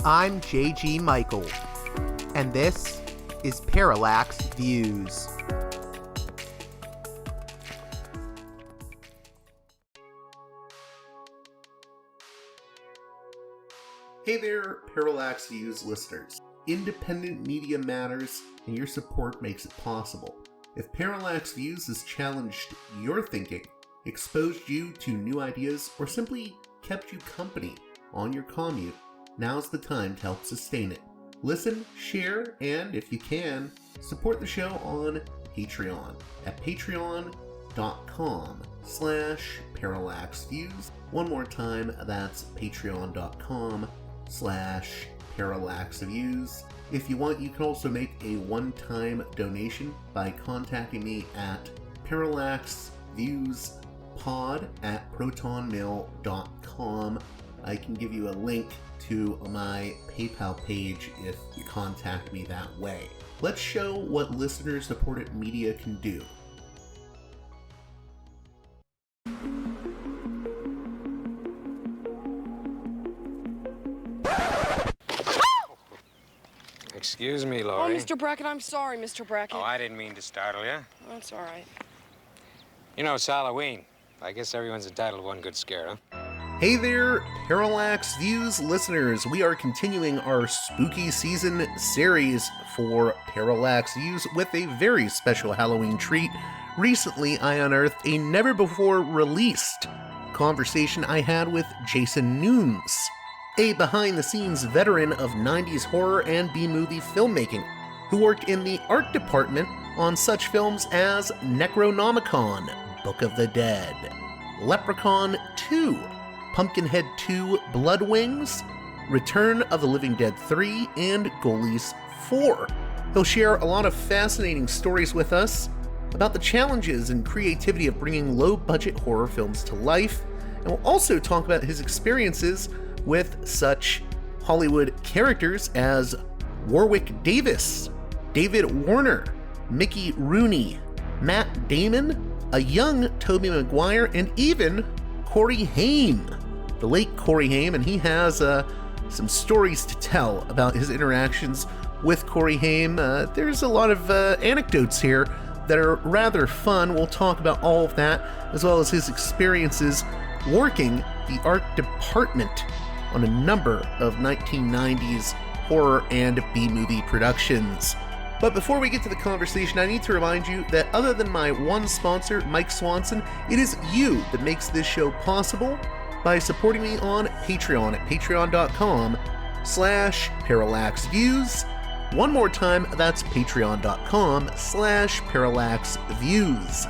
I'm J.G. Michael, and this is Parallax Views. Hey there, Parallax Views listeners. Independent media matters, and your support makes it possible. If Parallax Views has challenged your thinking, exposed you to new ideas, or simply kept you company on your commute, now's the time to help sustain it. Listen, share, and if you can, support the show on Patreon at patreon.com/parallaxviews. One more time, that's patreon.com/parallaxviews. If you want, you can also make a one-time donation by contacting me at parallaxviewspod@protonmail.com. I can give you a link to my PayPal page if you contact me that way. Let's show what listener-supported media can do. Excuse me, Laurie. Oh, Mr. Brackett, I'm sorry, Mr. Brackett. Oh, I didn't mean to startle you. That's all right. You know, it's Halloween. I guess everyone's entitled to one good scare, huh? Hey there, Parallax Views listeners. We are continuing our spooky season series for Parallax Views with a very special Halloween treat. Recently, I unearthed a never-before-released conversation I had with Jason Nunes, a behind-the-scenes veteran of 90s horror and B-movie filmmaking, who worked in the art department on such films as NECRONOMICON, Book of the Dead, LEPRECHAUN II, Pumpkinhead II, Blood Wings, Return of the Living Dead 3, and Ghoulies IV. He'll share a lot of fascinating stories with us about the challenges and creativity of bringing low-budget horror films to life, and we'll also talk about his experiences with such Hollywood characters as Warwick Davis, David Warner, Mickey Rooney, Matt Damon, a young Tobey Maguire, and even Corey Haim, the late Corey Haim, and he has some stories to tell about his interactions with Corey Haim. There's a lot of anecdotes here that are rather fun. We'll talk about all of that, as well as his experiences working the art department on a number of 1990s horror and B-movie productions. But before we get to the conversation, I need to remind you that other than my one sponsor, Mike Swanson, it is you that makes this show possible by supporting me on Patreon at patreon.com/parallaxviews. One more time, that's patreon.com/parallaxviews.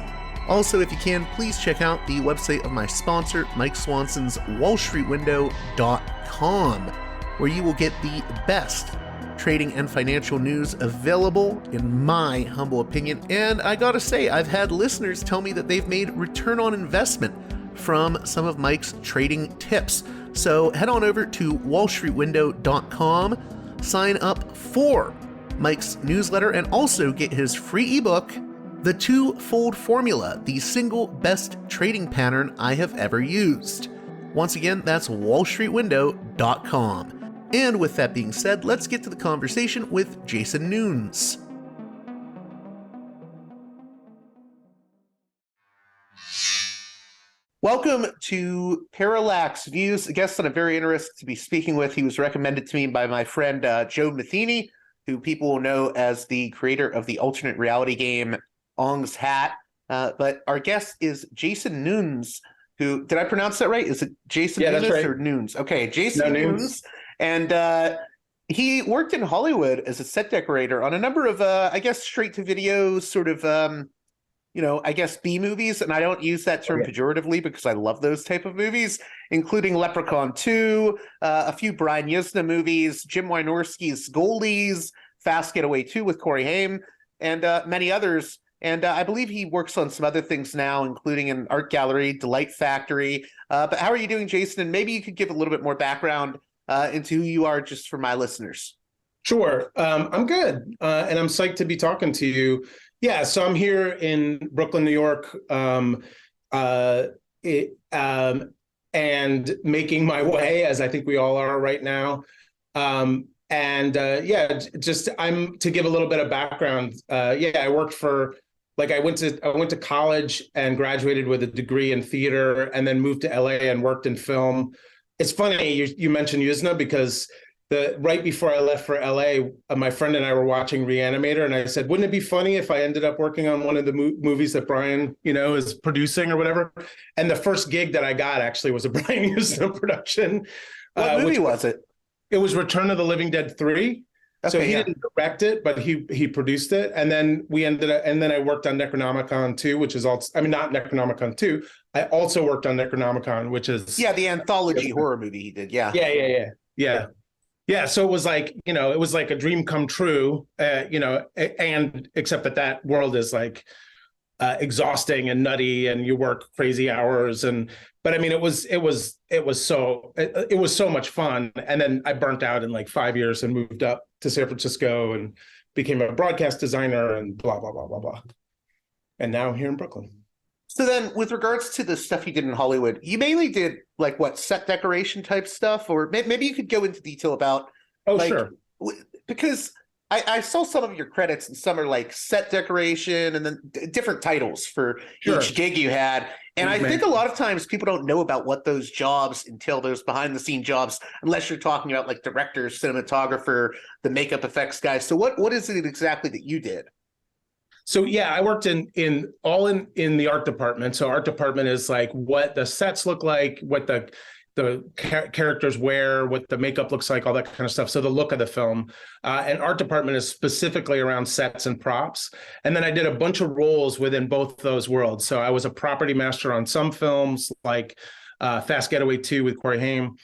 Also, if you can, please check out the website of my sponsor, Mike Swanson's wallstreetwindow.com, where you will get the best trading and financial news available, in my humble opinion. And I gotta say, I've had listeners tell me that they've made return on investment from some of Mike's trading tips. So head on over to wallstreetwindow.com, sign up for Mike's newsletter, and also get his free ebook, The Two-Fold Formula, the single best trading pattern I have ever used. Once again, that's wallstreetwindow.com. And with that being said, let's get to the conversation with Jason Nunes. Welcome to Parallax Views, a guest that I'm very interested to be speaking with. He was recommended to me by my friend Joe Matheny, who people will know as the creator of the alternate reality game Ong's Hat. But our guest is Jason Nunes, who, did I pronounce that right? Is it Jason Nunes that's right. or Nunes? Okay, Jason Nunes. And he worked in Hollywood as a set decorator on a number of, straight-to-video sort of, B-movies. And I don't use that term pejoratively because I love those type of movies, including Leprechaun II, a few Brian Yuzna movies, Jim Wynorski's Ghoulies, Fast Getaway 2 with Corey Haim, and many others. And I believe he works on some other things now, including an art gallery, Delight Factory. But how are you doing, Jason? And maybe you could give a little bit more background into who you are, just for my listeners. Sure. I'm good. And I'm psyched to be talking to you. Yeah, so I'm here in Brooklyn, New York, and making my way, as I think we all are right now, Just I'm to give a little bit of background. I worked for I went to college and graduated with a degree in theater, and then moved to LA and worked in film. It's funny you mentioned Yuzna, because right before I left for LA, my friend and I were watching Reanimator, and I said, wouldn't it be funny if I ended up working on one of the movies that Brian, is producing or whatever? And the first gig that I got actually was a Brian Yuzna production. What movie was it? It was Return of the Living Dead 3. Okay, so he didn't direct it, but he produced it. And then I worked on Necronomicon 2, which is also, I mean, not Necronomicon 2. I also worked on Necronomicon, which is the anthology horror movie he did. Yeah. Yeah. So it was like, it was like a dream come true, and except that world is like exhausting and nutty, and you work crazy hours. But I mean, it was so much fun. And then I burnt out in like 5 years and moved up to San Francisco and became a broadcast designer and blah, blah, blah, blah, blah. And now I'm here in Brooklyn. So then with regards to the stuff you did in Hollywood, you mainly did set decoration type stuff, or maybe you could go into detail about. Sure. Because I saw some of your credits, and some are like set decoration and then different titles for each gig you had. And I think a lot of times people don't know about what those jobs entail, those behind the scene jobs, unless you're talking about like director, cinematographer, the makeup effects guys. So what is it exactly that you did? So I worked in the art department. So art department is like what the sets look like, what the characters wear, what the makeup looks like, all that kind of stuff. So the look of the film. And art department is specifically around sets and props. And then I did a bunch of roles within both those worlds. So I was a property master on some films, like Fast Getaway 2 with Corey Haim.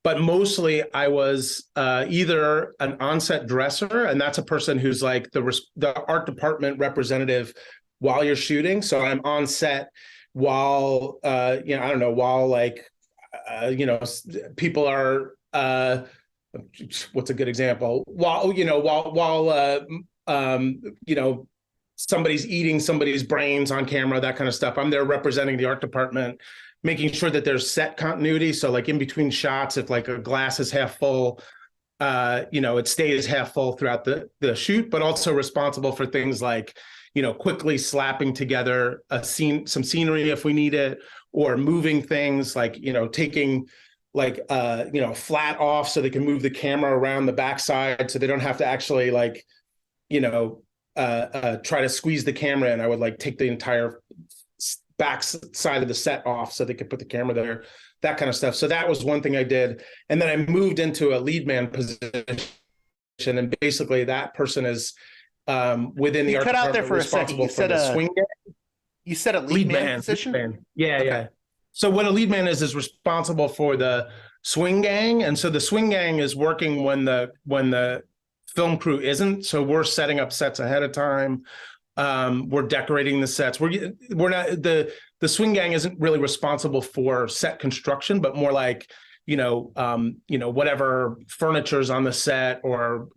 But mostly I was either an on-set dresser, and that's a person who's like the art department representative while you're shooting. So I'm on set while, people are, what's a good example? Somebody's eating somebody's brains on camera, that kind of stuff. I'm there representing the art department, making sure that there's set continuity. So like in between shots, if like a glass is half full, it stays half full throughout the shoot, but also responsible for things like, quickly slapping together some scenery if we need it, or moving things like, taking flat off so they can move the camera around the backside so they don't have to actually try to squeeze the camera in. I would like take the entire back side of the set off so they could put the camera there, that kind of stuff. So that was one thing I did. And then I moved into a lead man position. And basically that person is within the art cut out there for a second. You said a swing gang. You said a lead man position? Lead man. Yeah, okay. Yeah. So what a lead man is responsible for the swing gang. And so the swing gang is working when the film crew isn't. So we're setting up sets ahead of time. We're decorating the sets. We're not the swing gang isn't really responsible for set construction, but more like, whatever furniture's on the set, or,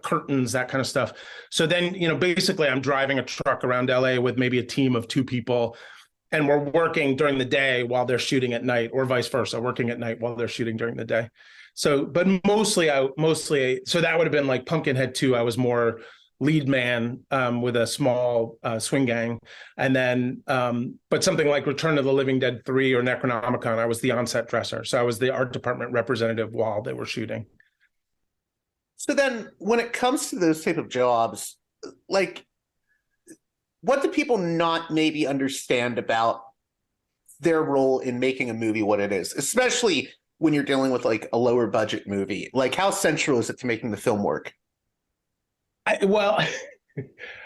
curtains, that kind of stuff. So then, basically I'm driving a truck around LA with maybe a team of 2 people, and we're working during the day while they're shooting at night, or vice versa, working at night while they're shooting during the day. So, but mostly, so that would have been like Pumpkinhead 2. I was more lead man with a small swing gang. And then, but something like Return of the Living Dead 3 or Necronomicon, I was the on-set dresser. So I was the art department representative while they were shooting. So then when it comes to those type of jobs, like, what do people not maybe understand about their role in making a movie what it is, especially when you're dealing with like a lower budget movie? Like, how central is it to making the film work?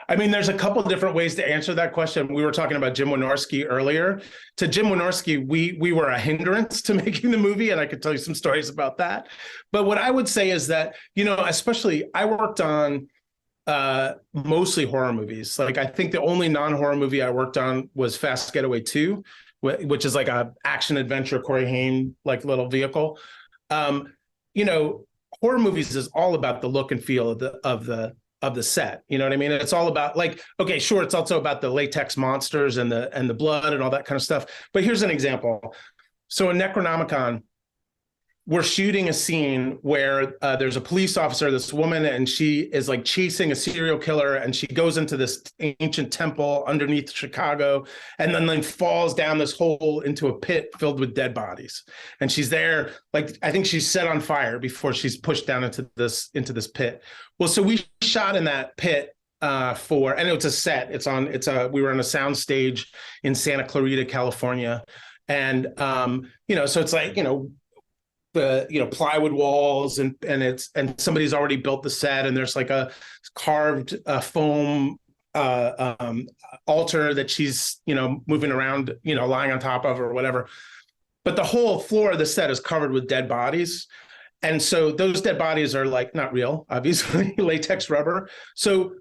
There's a couple of different ways to answer that question. We were talking about Jim Wynorski earlier. To Jim Wynorski, we were a hindrance to making the movie, and I could tell you some stories about that. But what I would say is that, especially I worked on mostly horror movies. Like, I think the only non-horror movie I worked on was Fast Getaway 2, which is like a action adventure Corey Haim like little vehicle. Horror movies is all about the look and feel of the set. You know what I mean? It's all about okay, sure, it's also about the latex monsters and the blood and all that kind of stuff. But here's an example. So in Necronomicon, we're shooting a scene where there's a police officer, this woman, and she is like chasing a serial killer, and she goes into this ancient temple underneath Chicago, and then falls down this hole into a pit filled with dead bodies. And she's there, like, I think she's set on fire before she's pushed down into this pit. Well, so we shot in that pit and it's a set. We were on a sound stage in Santa Clarita, California. And so it's like, the plywood walls and somebody's already built the set, and there's like a carved foam altar that she's moving around, lying on top of or whatever. But the whole floor of the set is covered with dead bodies. And so those dead bodies are like not real, obviously, latex rubber. So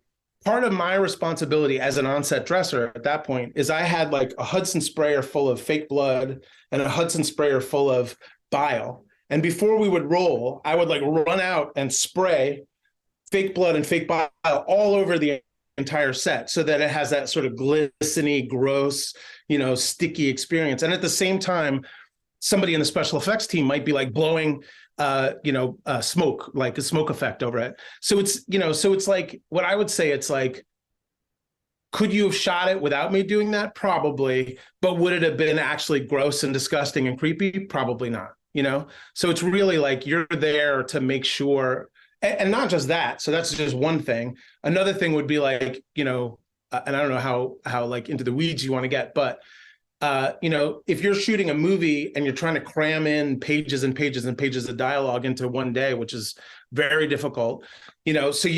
part of my responsibility as an on-set dresser at that point is I had like a Hudson sprayer full of fake blood and a Hudson sprayer full of bile. And before we would roll, I would like run out and spray fake blood and fake bile all over the entire set so that it has that sort of glistening, gross, sticky experience. And at the same time, somebody in the special effects team might be like blowing smoke, like a smoke effect over it. So it's like, what I would say, it's like, could you have shot it without me doing that? Probably. But would it have been actually gross and disgusting and creepy? Probably not. So it's really like you're there to make sure, and not just that. So that's just one thing. Another thing would be like, and I don't know how like into the weeds you want to get, but if you're shooting a movie and you're trying to cram in pages and pages and pages of dialogue into one day, which is very difficult, so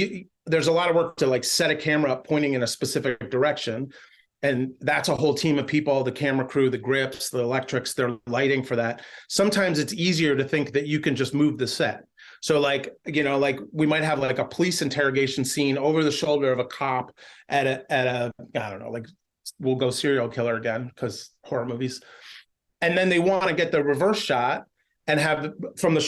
there's a lot of work to like set a camera up pointing in a specific direction. And that's a whole team of people, the camera crew, the grips, the electrics, their lighting for that. Sometimes it's easier to think that you can just move the set. So like we might have like a police interrogation scene over the shoulder of a cop at a I don't know, like we'll go serial killer again because horror movies. And then they want to get the reverse shot and have from the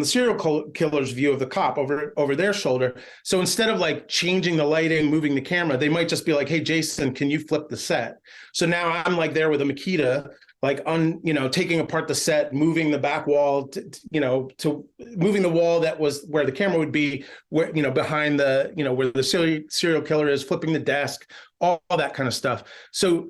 serial killer's view of the cop over their shoulder. So instead of like changing the lighting, moving the camera, they might just be like, "Hey, Jason, can you flip the set?" So now I'm like there with a Makita, like taking apart the set, moving the back wall, to moving the wall that was where the camera would be, where behind the where the serial killer is, flipping the desk, all that kind of stuff. So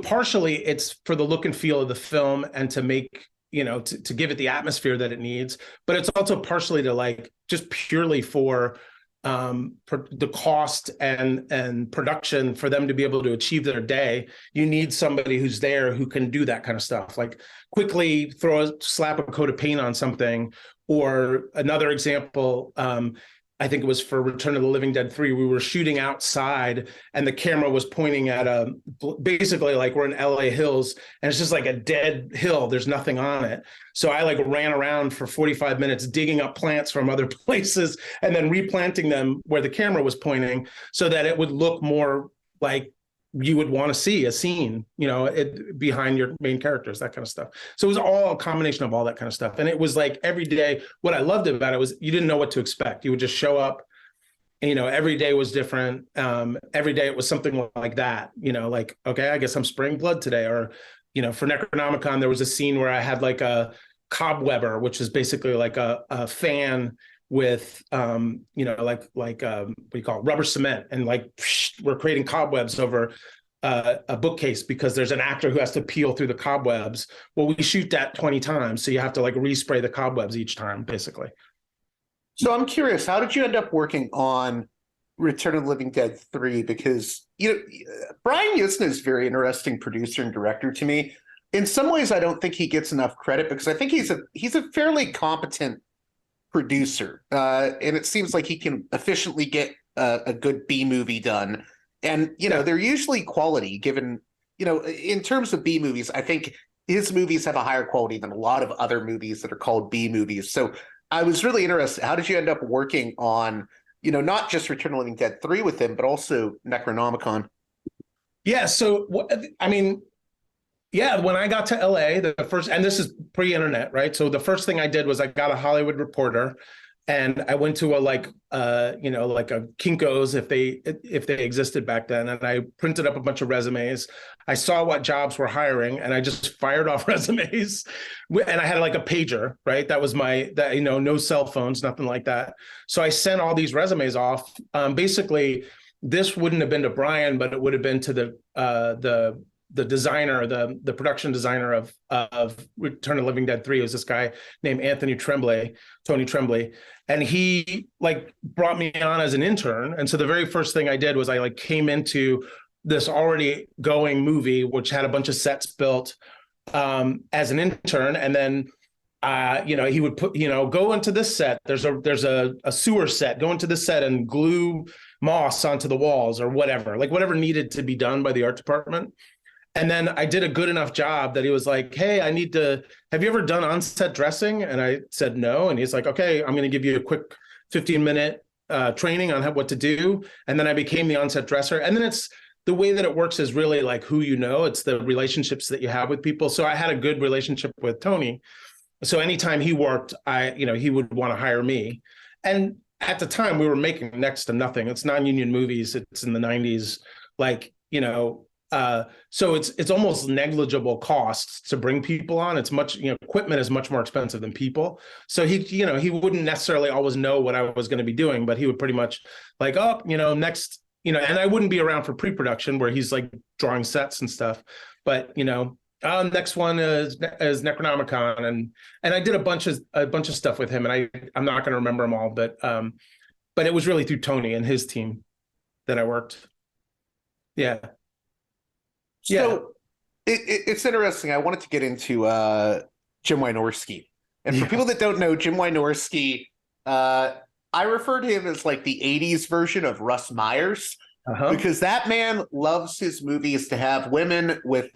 partially it's for the look and feel of the film and to make to give it the atmosphere that it needs, but it's also partially to like just purely for the cost and production for them to be able to achieve their day. You need somebody who's there who can do that kind of stuff, like quickly slap a coat of paint on something. Or another example, I think it was for Return of the Living Dead 3, we were shooting outside and the camera was pointing at basically like we're in LA Hills and it's just like a dead hill. There's nothing on it. So I like ran around for 45 minutes digging up plants from other places and then replanting them where the camera was pointing so that it would look more like you would want to see a scene, behind your main characters, that kind of stuff. So it was all a combination of all that kind of stuff. And it was like every day, what I loved about it was you didn't know what to expect. You would just show up, and, every day was different. Every day it was something like that, like, okay, I guess I'm spraying blood today. Or, for Necronomicon, there was a scene where I had like a cobwebber, which is basically like a fan with what do you call it, rubber cement, and like we're creating cobwebs over a bookcase because there's an actor who has to peel through the cobwebs. Well, we shoot that 20 times, so you have to like respray the cobwebs each time, basically. So I'm curious, how did you end up working on Return of the Living Dead 3? Because Brian Yuzna is a very interesting producer and director to me. In some ways, I don't think he gets enough credit because I think he's a fairly competent producer, and it seems like he can efficiently get a good B movie done. And they're usually quality, given in terms of B movies. I think his movies have a higher quality than a lot of other movies that are called B movies. So I was really interested. How did you end up working on not just Return of the Living Dead 3 with him, but also Necronomicon? Yeah. So when I got to LA, the first, and this is pre-internet, right? So the first thing I did was I got a Hollywood Reporter, And I went to a like a Kinko's if they existed back then, and I printed up a bunch of resumes. I saw what jobs were hiring, and I just fired off resumes. And I had like a pager, right? That was no cell phones, nothing like that. So I sent all these resumes off. Basically, this wouldn't have been to Brian, but it would have been to the designer, the production designer of Return of the Living Dead 3. It was this guy named Tony Tremblay, and he like brought me on as an intern. And so the very first thing I did was I like came into this already going movie, which had a bunch of sets built as an intern. And then he would put, go into this set. There's a sewer set, go into this set and glue moss onto the walls or whatever needed to be done by the art department. And then I did a good enough job that he was like, hey, have you ever done on-set dressing? And I said no. And he's like, okay, I'm going to give you a quick 15-minute training on what to do. And then I became the on-set dresser. And then the way that it works is really like who you know. It's the relationships that you have with people. So I had a good relationship with Tony. So anytime he worked, he would want to hire me. And at the time, we were making next to nothing. It's non-union movies. It's in the 90s. So it's almost negligible costs to bring people on. It's much, equipment is much more expensive than people. So he wouldn't necessarily always know what I was going to be doing, but he would pretty much like, next, and I wouldn't be around for pre-production where he's like drawing sets and stuff. But, next one is Necronomicon. And I did a bunch of stuff with him, and I'm not going to remember them all, but it was really through Tony and his team that I worked. Yeah. So it's interesting. I wanted to get into Jim Wynorski. And for people that don't know, Jim Wynorski, I refer to him as like the 80s version of Russ Myers, because that man loves his movies to have women with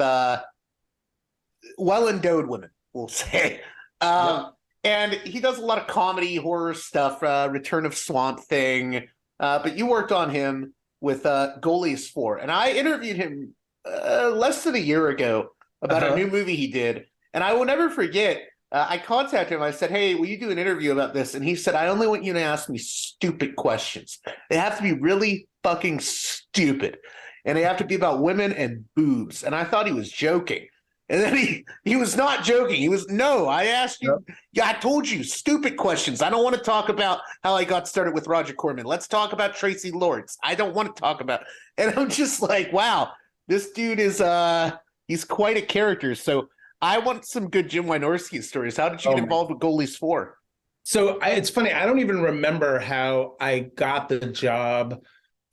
well-endowed women, we'll say. And he does a lot of comedy, horror stuff, Return of Swamp Thing. But you worked on him with Ghoulies IV. And I interviewed him less than a year ago about a new movie he did. And I will never forget, I contacted him. I said, hey, will you do an interview about this? And he said, I only want you to ask me stupid questions. They have to be really fucking stupid. And they have to be about women and boobs. And I thought he was joking. And then he was not joking. He was, no, I asked you. Yeah, I told you, stupid questions. I don't want to talk about how I got started with Roger Corman. Let's talk about Tracy Lords. I don't want to talk about. And I'm just like, wow. This dude is he's quite a character. So I want some good Jim Wynorski stories. How did you get involved with Ghoulies IV? So it's funny. I don't even remember how I got the job.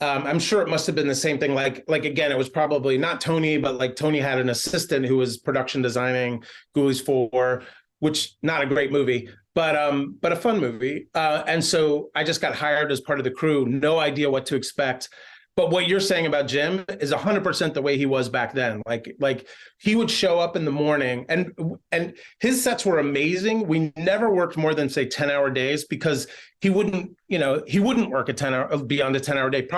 I'm sure it must have been the same thing. Like again, it was probably not Tony, but like Tony had an assistant who was production designing Ghoulies IV, which not a great movie, but a fun movie. And so I just got hired as part of the crew. No idea what to expect. But what you're saying about Jim is 100% the way he was back then. Like he would show up in the morning, and his sets were amazing. We never worked more than say 10-hour days because he wouldn't work beyond a 10-hour day.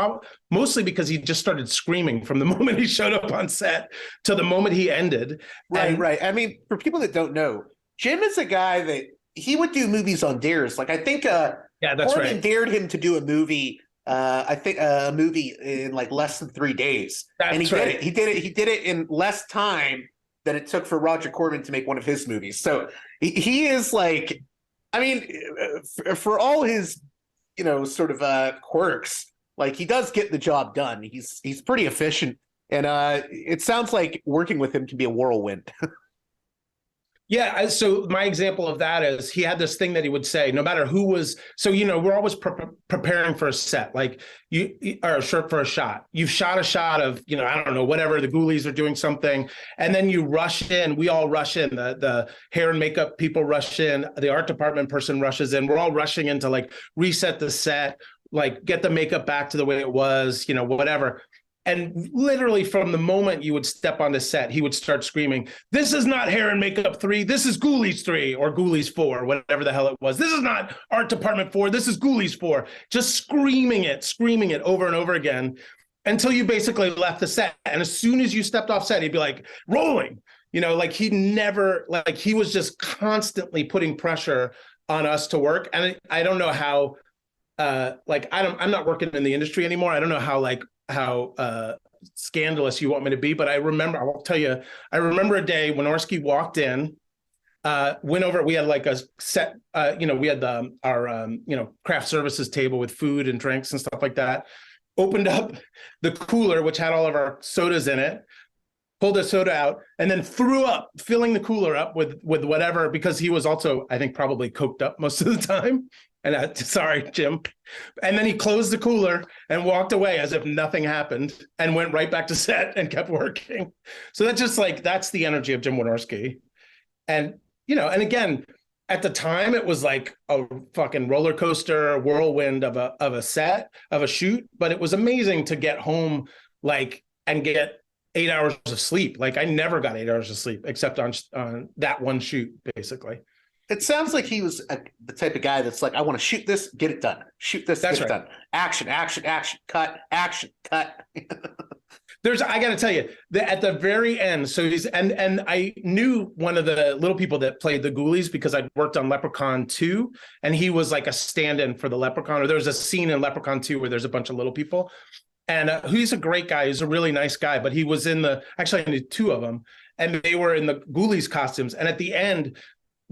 Mostly because he just started screaming from the moment he showed up on set to the moment he ended. Right. I mean, for people that don't know, Jim is a guy that he would do movies on dares. Like I think that's Corman right. dared him to do a movie. I think a movie in like less than 3 days. And he did it. He did it in less time than it took for Roger Corman to make one of his movies. So he is like, I mean, for all his, sort of quirks, like he does get the job done. He's pretty efficient. And it sounds like working with him can be a whirlwind. Yeah. So my example of that is he had this thing that he would say, no matter who was. So, we're always preparing for a set, like for a shot. You've shot a shot of, I don't know, whatever, the Ghoulies are doing something. And then you rush in. We all rush in. The hair and makeup people rush in. The art department person rushes in. We're all rushing in to like reset the set, like get the makeup back to the way it was, whatever. And literally from the moment you would step on the set, he would start screaming, this is not Hair and Makeup 3, this is Ghoulies 3 or Ghoulies 4, whatever the hell it was. This is not Art Department 4, this is Ghoulies 4. Just screaming it over and over again until you basically left the set. And as soon as you stepped off set, he'd be like, rolling. Like he was just constantly putting pressure on us to work. And I don't know how, I'm not working in the industry anymore. I don't know how scandalous you want me to be, but I will tell you, I remember a day when Wynorski walked in, went over, we had like a set, we had our craft services table with food and drinks and stuff like that, opened up the cooler, which had all of our sodas in it, pulled a soda out, and then threw up, filling the cooler up with whatever, because he was also, I think, probably coked up most of the time. And sorry, Jim. And then he closed the cooler and walked away as if nothing happened and went right back to set and kept working. So that's just that's the energy of Jim Wynorski. And, and again, at the time, it was like a fucking roller coaster, whirlwind of a set, of a shoot. But it was amazing to get home, and get 8 hours of sleep. I never got 8 hours of sleep except on that one shoot, basically. It sounds like he was the type of guy that's like, I want to shoot this, get it done. Shoot this, get it done. Action, action, action, cut, action, cut. I got to tell you, at the very end, so and I knew one of the little people that played the Ghoulies because I'd worked on Leprechaun 2, and he was like a stand-in for the Leprechaun, or there was a scene in Leprechaun 2 where there's a bunch of little people. And he's a great guy. He's a really nice guy, but he was actually I knew two of them, and they were in the Ghoulies costumes. And at the end,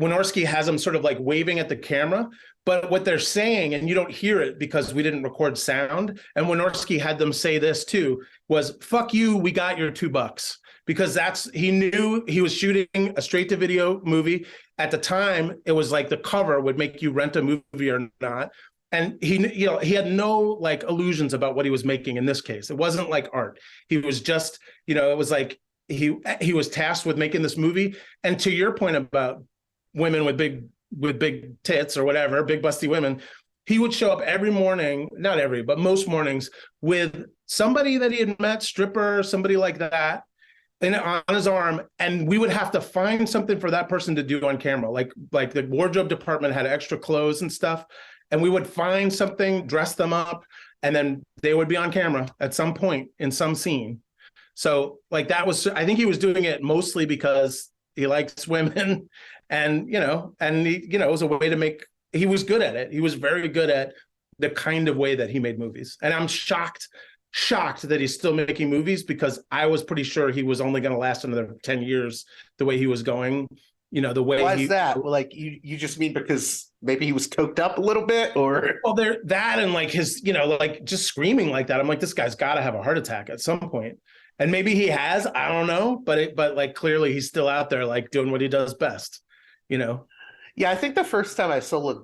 Wynorski has them sort of waving at the camera, but what they're saying, and you don't hear it because we didn't record sound, and Wynorski had them say this too, was, fuck you, we got your $2. Because he knew he was shooting a straight-to-video movie. At the time, it was the cover would make you rent a movie or not. And he had no illusions about what he was making in this case. It wasn't like art. He was just, it was he was tasked with making this movie. And to your point about women with big tits or whatever, big busty women, he would show up every morning, not every, but most mornings, with somebody that he had met, stripper, somebody like that, on his arm, and we would have to find something for that person to do on camera. Like the wardrobe department had extra clothes and stuff, and we would find something, dress them up, and then they would be on camera at some point in some scene. So that was, I think he was doing it mostly because he likes women, and it was a way to make. He was good at it. He was very good at the kind of way that he made movies, and I'm shocked that he's still making movies, because I was pretty sure he was only going to last another 10 years the way he was going. The way. Why is that? Well, you just mean because maybe he was coked up a little bit, or? Well, that and his, just screaming like that. I'm like, this guy's got to have a heart attack at some point. And maybe he has, I don't know, but clearly he's still out there doing what he does best, Yeah, I think the first time I saw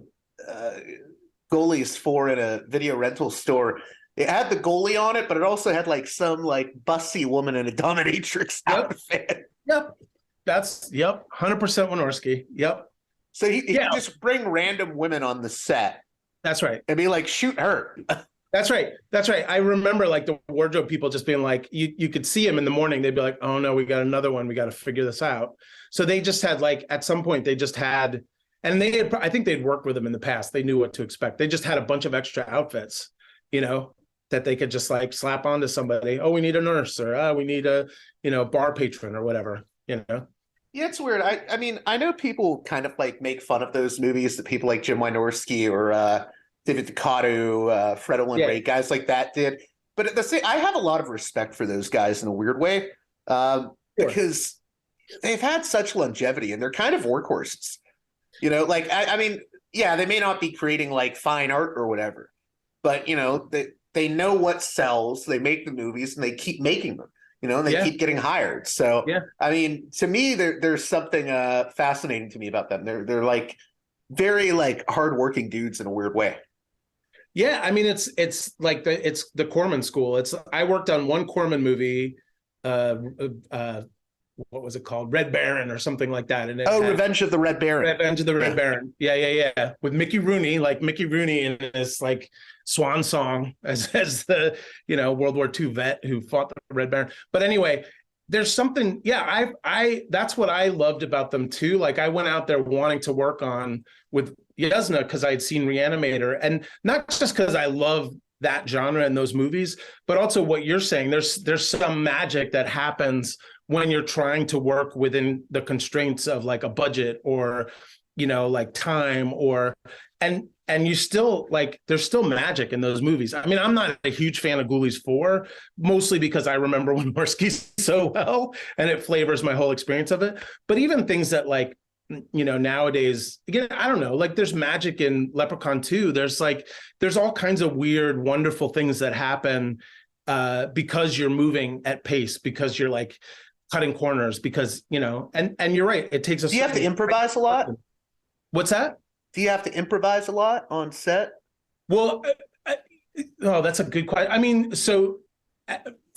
Ghoulies IV in a video rental store, it had the goalie on it, but it also had some bussy woman in a dominatrix outfit. Yep. 100% Wynorski. Yep. So he could just bring random women on the set. That's right. And be like, shoot her. That's right. I remember the wardrobe people just being you could see him in the morning. They'd be like, oh no, we got another one. We got to figure this out. So they just had at some point they just had, and I think they'd worked with him in the past. They knew what to expect. They just had a bunch of extra outfits, that they could just slap onto somebody. Oh, we need a nurse, or we need a, bar patron or whatever, Yeah, it's weird. I mean, I know people kind of make fun of those movies that people like Jim Wynorski or David Ducado, Fred Olin Ray, guys like that did. But at the same, I have a lot of respect for those guys in a weird way, because they've had such longevity and they're kind of workhorses. I mean, yeah, they may not be creating fine art or whatever, but they know what sells. They make the movies and they keep making them. And they keep getting hired. So, I mean, to me, there's something fascinating to me about them. They're very hardworking dudes in a weird way. Yeah, I mean, it's the Corman school. I worked on one Corman movie. What was it called? Red Baron or something like that. And Revenge of the Red Baron. Revenge of the Red Baron. Yeah. With Mickey Rooney, Mickey Rooney in this swan song as the World War II vet who fought the Red Baron. But anyway, there's something. Yeah, I that's what I loved about them too. I went out there wanting to work with Yuzna because I had seen Reanimator, and not just because I love that genre and those movies, but also what you're saying. There's some magic that happens when you're trying to work within the constraints of a budget or like time and you still like, there's still magic in those movies. I mean, I'm not a huge fan of Ghoulies 4, mostly because I remember Wynorski so well and it flavors my whole experience of it. But even things that like, nowadays, again, I don't know, like there's magic in Leprechaun 2. There's all kinds of weird, wonderful things that happen because you're moving at pace, because you're like cutting corners, because, and you're right. It takes a. Do you have to improvise a lot? What's that? Do you have to improvise a lot on set? Well, that's a good question. I mean, so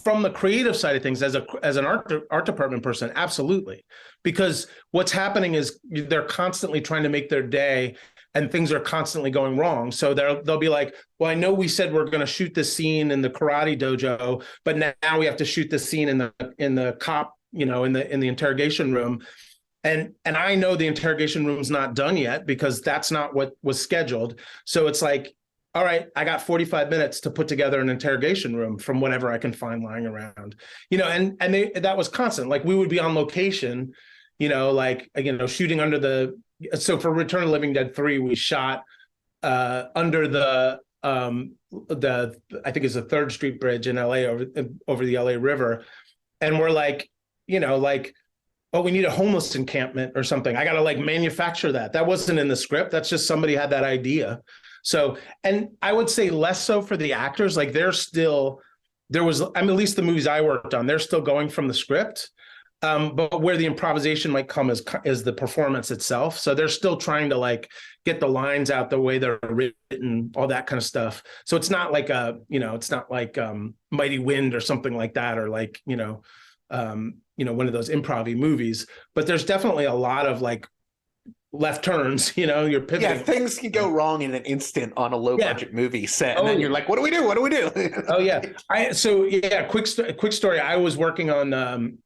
from the creative side of things, as an art department person, absolutely, because what's happening is they're constantly trying to make their day, and things are constantly going wrong. So they'll be like, well, I know we said we're going to shoot this scene in the karate dojo, but now we have to shoot this scene in the cop, in the interrogation room. And I know the interrogation room's not done yet because that's not what was scheduled. So it's like, all right, I got 45 minutes to put together an interrogation room from whatever I can find lying around, and that was constant. Like we would be on location, shooting under so for Return of the Living Dead 3, we shot under the I think it's the 3rd Street Bridge in LA over the LA River. And we're like, oh, we need a homeless encampment or something. I got to like manufacture that. That wasn't in the script. That's just somebody had that idea. So, and I would say less so for the actors. Like at least the movies I worked on, they're still going from the script. But where the improvisation might come is the performance itself. So they're still trying to like get the lines out the way they're written, all that kind of stuff. So it's not like Mighty Wind or something like that, or like, one of those improv-y movies, but there's definitely a lot of like left turns, you're pivoting. Yeah, things can go wrong in an instant on a low budget movie set. And then you're like, what do we do? What do we do? Oh yeah. Quick story. I was working on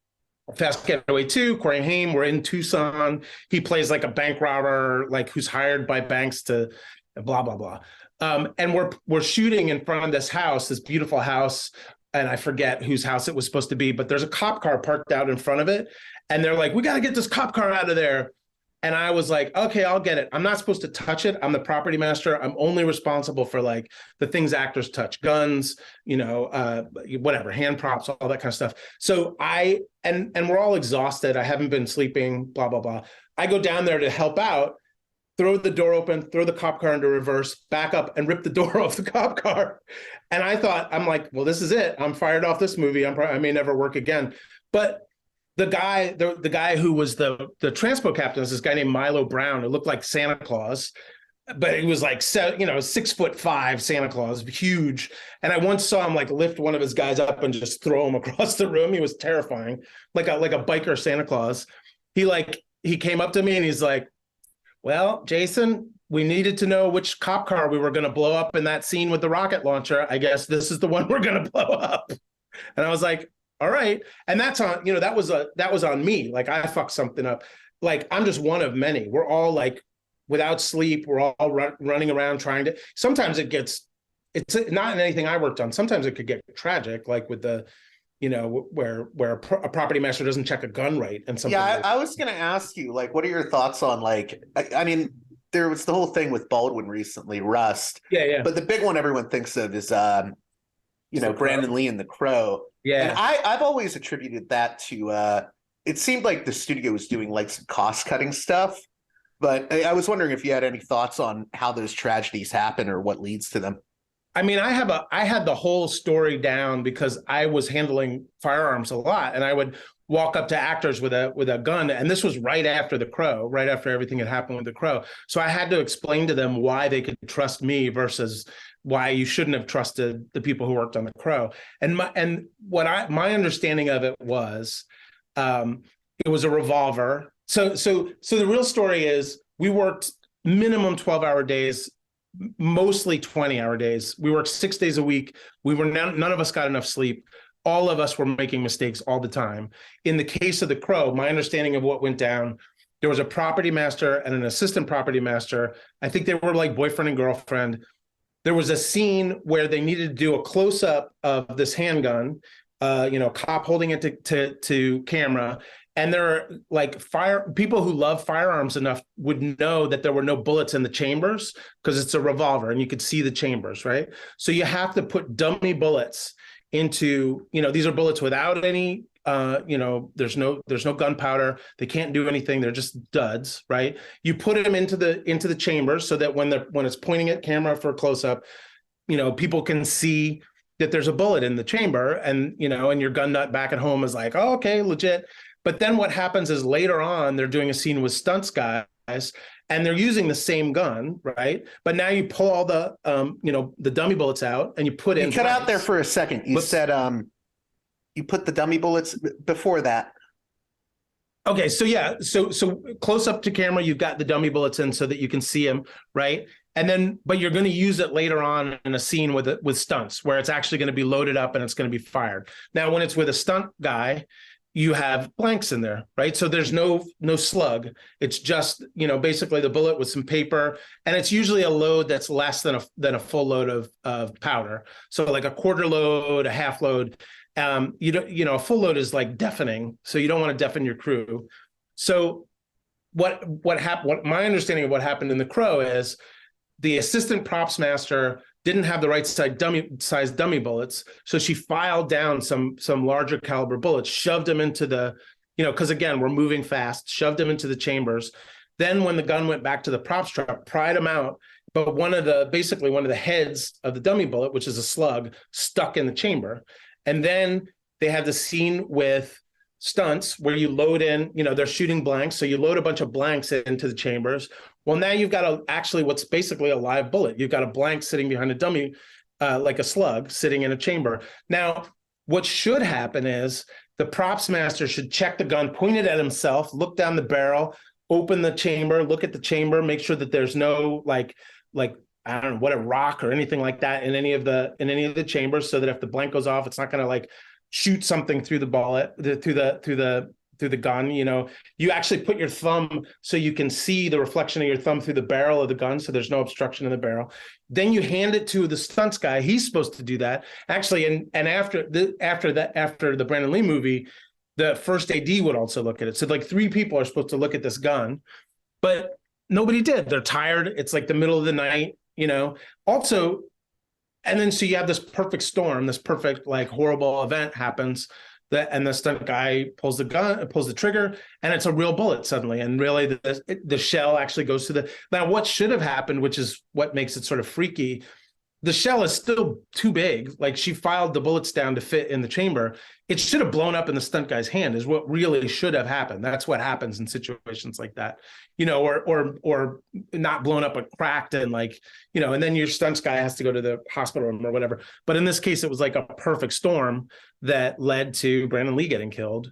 Fast Getaway 2, Corey Haim. We're in Tucson. He plays like a bank robber, like who's hired by banks to blah, blah, blah. And we're shooting in front of this house, this beautiful house. And I forget whose house it was supposed to be, but there's a cop car parked out in front of it. And they're like, we got to get this cop car out of there. And I was like, okay, I'll get it. I'm not supposed to touch it. I'm the property master. I'm only responsible for like the things actors touch, guns, whatever, hand props, all that kind of stuff. So and we're all exhausted. I haven't been sleeping, blah, blah, blah. I go down there to help out, throw the door open, throw the cop car into reverse, back up and rip the door off the cop car. And I'm like, well, this is it. I'm fired off this movie. I may never work again. But the guy who was the transpo captain is this guy named Milo Brown, who looked like Santa Claus, but he was like, 6'5" Santa Claus, huge. And I once saw him like lift one of his guys up and just throw him across the room. He was terrifying, like a biker Santa Claus. He came up to me and he's like, well, Jason, we needed to know which cop car we were going to blow up in that scene with the rocket launcher. I guess this is the one we're going to blow up. And I was like, all right. And that's on, that was on me. Like I fucked something up. Like I'm just one of many. We're all like without sleep. We're all running around trying to, sometimes it's not in anything I worked on. Sometimes it could get tragic, like with the, where a property master doesn't check a gun right and something. Yeah, I was going to ask you, like, what are your thoughts on, like, I mean, there was the whole thing with Baldwin recently, Rust. Yeah. But the big one everyone thinks of is, Brandon Lee and The Crow. Yeah. And I've always attributed that to, it seemed like the studio was doing like some cost cutting stuff. But I was wondering if you had any thoughts on how those tragedies happen or what leads to them. I mean, I had the whole story down because I was handling firearms a lot, and I would walk up to actors with a gun, and this was right after The Crow, right after everything had happened with The Crow. So I had to explain to them why they could trust me versus why you shouldn't have trusted the people who worked on The Crow. And my understanding of it was, it was a revolver. So the real story is we worked minimum 12-hour days, mostly 20-hour days. We worked 6 days a week. None of us got enough sleep. All of us were making mistakes all the time. In the case of The Crow, my understanding of what went down, there was a property master and an assistant property master. I think they were like boyfriend and girlfriend. There was a scene where they needed to do a close-up of this handgun, cop holding it to camera. And there are like people who love firearms enough would know that there were no bullets in the chambers because it's a revolver and you could see the chambers, right? So you have to put dummy bullets into, these are bullets without any, there's no gunpowder. They can't do anything. They're just duds, right? You put them into the chambers so that when it's pointing at camera for a close up, people can see that there's a bullet in the chamber, and your gun nut back at home is like, oh, okay, legit. But then what happens is later on, they're doing a scene with stunts guys and they're using the same gun, right? But now you pull all the, the dummy bullets out and you put in. You cut out there for a second. You said you put the dummy bullets before that. Okay, so yeah, so close up to camera, you've got the dummy bullets in so that you can see them, right? And then, but you're going to use it later on in a scene with stunts where it's actually going to be loaded up and it's going to be fired. Now, when it's with a stunt guy, you have blanks in there, right? So there's no slug. It's just, basically the bullet with some paper, and it's usually a load that's less than a full load of powder. So like a quarter load, a half load. A full load is like deafening, so you don't want to deafen your crew. So what my understanding of what happened in The Crow is the assistant props master didn't have the right size dummy bullets, so she filed down some larger caliber bullets, shoved them into the, because again, we're moving fast, shoved them into the chambers. Then when the gun went back to the props truck, pried them out, but one of the heads of the dummy bullet, which is a slug, stuck in the chamber. And then they have the scene with stunts where you load in, they're shooting blanks. So you load a bunch of blanks into the chambers. Well, now you've got what's basically a live bullet. You've got a blank sitting behind a dummy, like a slug sitting in a chamber. Now, what should happen is the props master should check the gun, point it at himself, look down the barrel, open the chamber, look at the chamber, make sure that there's no like I don't know what, a rock or anything like that in any of the chambers, so that if the blank goes off, it's not going to like shoot something through the bullet, through the gun. You actually put your thumb so you can see the reflection of your thumb through the barrel of the gun, so there's no obstruction in the barrel. Then you hand it to the stunts guy. He's supposed to do that actually, and after the Brandon Lee movie, the first AD would also look at it. So like 3 people are supposed to look at this gun, but nobody did. They're tired. It's like the middle of the night. Also, and then so you have this perfect storm, this perfect like horrible event happens, and the stunt guy pulls the trigger, and it's a real bullet suddenly, and really the shell actually goes to now what should have happened, which is what makes it sort of freaky. The shell is still too big. Like, she filed the bullets down to fit in the chamber. It should have blown up in the stunt guy's hand is what really should have happened. That's what happens in situations like that, or not blown up, but cracked, and and then your stunts guy has to go to the hospital room or whatever. But in this case, it was like a perfect storm that led to Brandon Lee getting killed.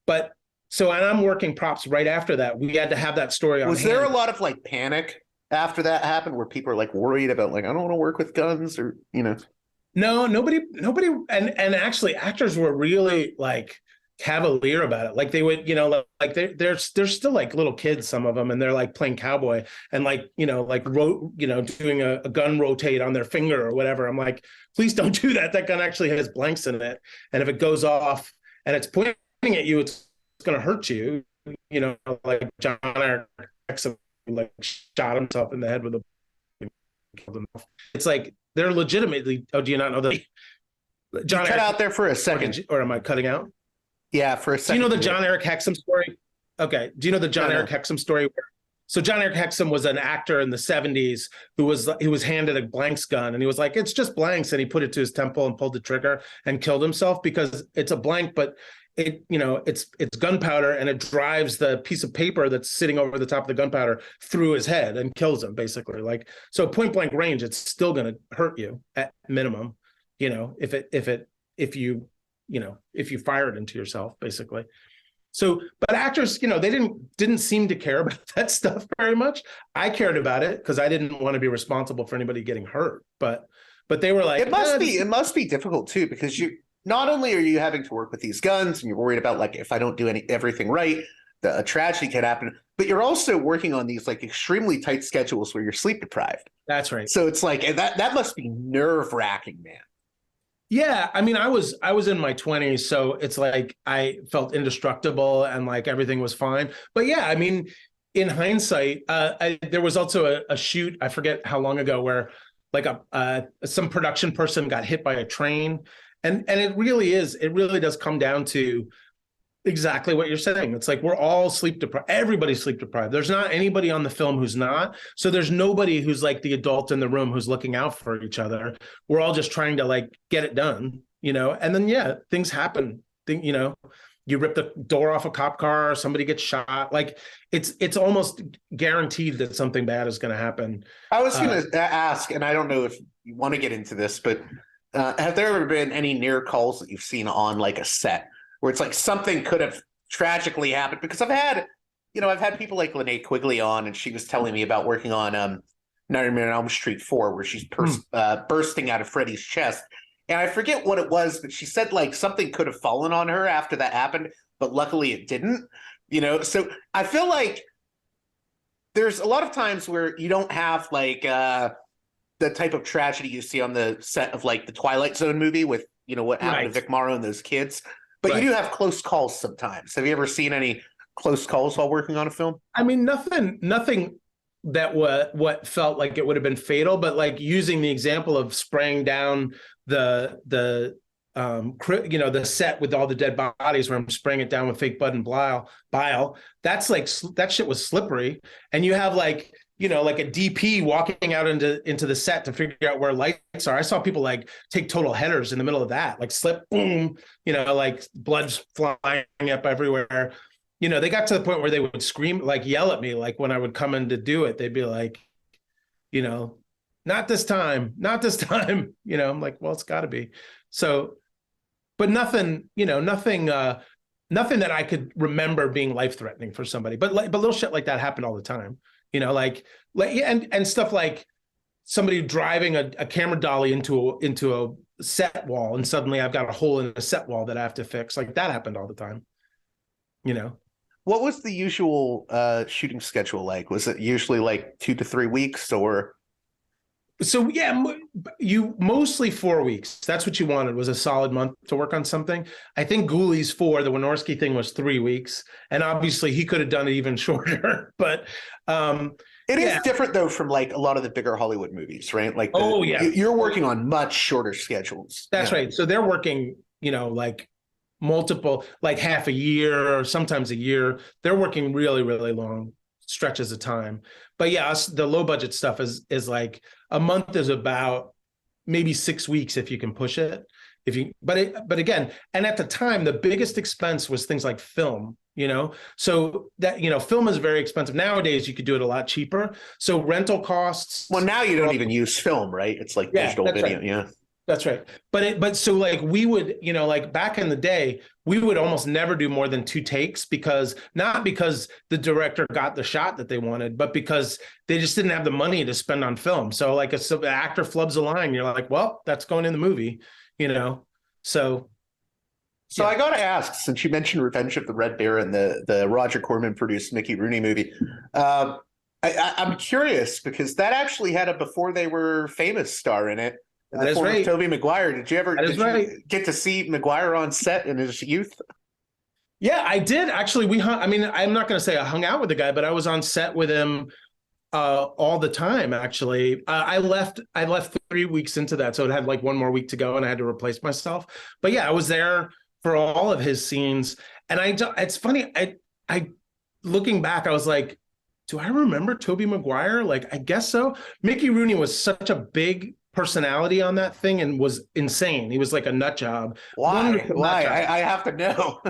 But and I'm working props right after that. We had to have that story on hand. Was there a lot of panic after that happened, where people are worried about I don't want to work with guns, or No, nobody, and actually actors were really cavalier about it. They would, they're still little kids, some of them, and they're playing cowboy and doing a gun rotate on their finger or whatever. I'm like, please don't do that. That gun actually has blanks in it, and if it goes off and it's pointing at you, it's going to hurt you. John Eric shot himself in the head with a. It's they're legitimately. Oh, do you not know that? John Cut out there for a second, or am I cutting out? Yeah, for a second. Do you know the John Eric Hexum story? Okay. Do you know the John Eric Hexum story? So John Eric Hexum was an actor in the 70s who was handed a blanks gun, and he was like, "It's just blanks," and he put it to his temple and pulled the trigger and killed himself because it's a blank, but it's gunpowder, and it drives the piece of paper that's sitting over the top of the gunpowder through his head and kills him, basically. So point blank range, it's still going to hurt you at minimum, if you fire it into yourself, basically. So, but actors, they didn't seem to care about that stuff very much. I cared about it because I didn't want to be responsible for anybody getting hurt, but they were like, it must be difficult too, because not only are you having to work with these guns and you're worried about if I don't do everything right, a tragedy could happen, but you're also working on these extremely tight schedules where you're sleep deprived. That's right. So it's that must be nerve wracking, man. Yeah, I mean, I was in my 20s, so it's like I felt indestructible and like everything was fine. But yeah, I mean, in hindsight, there was also a shoot, I forget how long ago, where like some production person got hit by a train, and it really does come down to exactly what you're saying. It's like we're all sleep deprived. Everybody's sleep deprived. There's not anybody on the film who's not. So there's nobody who's like the adult in the room who's looking out for each other. We're all just trying to like get it done, you know? And then, yeah, things happen. You know, you rip the door off a cop car, somebody gets shot. Like it's almost guaranteed that something bad is going to happen. I was going to ask, and I don't know if you want to get into this, but have there ever been any near calls that you've seen on like a set where it's like something could have tragically happened? Because I've had people like Linnea Quigley on, and she was telling me about working on Nightmare on Elm Street 4, where she's bursting out of Freddy's chest. And I forget what it was, but she said like something could have fallen on her after that happened, but luckily it didn't. You know, so I feel like there's a lot of times where you don't have like the type of tragedy you see on the set of like the Twilight Zone movie with, you know, what happened to Vic Morrow and those kids. But you do have close calls sometimes. Have you ever seen any close calls while working on a film? I mean, nothing that what felt like it would have been fatal, but like using the example of spraying down the set with all the dead bodies, where I'm spraying it down with fake blood and bile. That's like, that shit was slippery. And you have like, you know, like a DP walking out into the set to figure out where lights are. I saw people like take total headers in the middle of that, like slip, boom, you know, like blood's flying up everywhere. You know, they got to the point where they would scream, like yell at me, like when I would come in to do it, they'd be like, you know, not this time. You know, I'm like, well, it's got to be. So, but nothing that I could remember being life-threatening for somebody. But little shit like that happened all the time. You know, like and stuff like somebody driving a camera dolly into a set wall, and suddenly I've got a hole in a set wall that I have to fix. Like that happened all the time. You know. What was the usual shooting schedule like? Was it usually like 2 to 3 weeks, or? So yeah, you mostly 4 weeks. That's what you wanted, was a solid month to work on something. I think Ghoulies IV, the Wynorski thing, was 3 weeks, and obviously he could have done it even shorter. But it is different though from like a lot of the bigger Hollywood movies, right? Like you're working on much shorter schedules. That's right. So they're working, you know, like multiple, like half a year or sometimes a year. They're working really, really long stretches of time. But yeah, the low budget stuff is like a month is about maybe 6 weeks if you can push it. But again, and at the time, the biggest expense was things like film, you know, so that, you know, film is very expensive. Nowadays, you could do it a lot cheaper. So rental costs. Well, now you don't even use film, right? It's like digital video. Right. Yeah. That's right. But so like we would, you know, like back in the day, we would almost never do more than 2 takes, not because the director got the shot that they wanted, but because they just didn't have the money to spend on film. So like if an actor flubs a line, you're like, well, that's going in the movie, you know? So I got to ask, since you mentioned Revenge of the Red Baron, the Roger Corman produced Mickey Rooney movie, I'm curious because that actually had a Before They Were Famous star in it. That is right. Tobey Maguire. Did you get to see Maguire on set in his youth? Yeah, I did actually. I'm not going to say I hung out with the guy, but I was on set with him all the time. Actually, I left 3 weeks into that, so it had like 1 more week to go, and I had to replace myself. But yeah, I was there for all of his scenes, and it's funny. I looking back, I was like, do I remember Tobey Maguire? Like, I guess so. Mickey Rooney was such a big personality on that thing and was insane. He was like a nut job. Why? I have to know.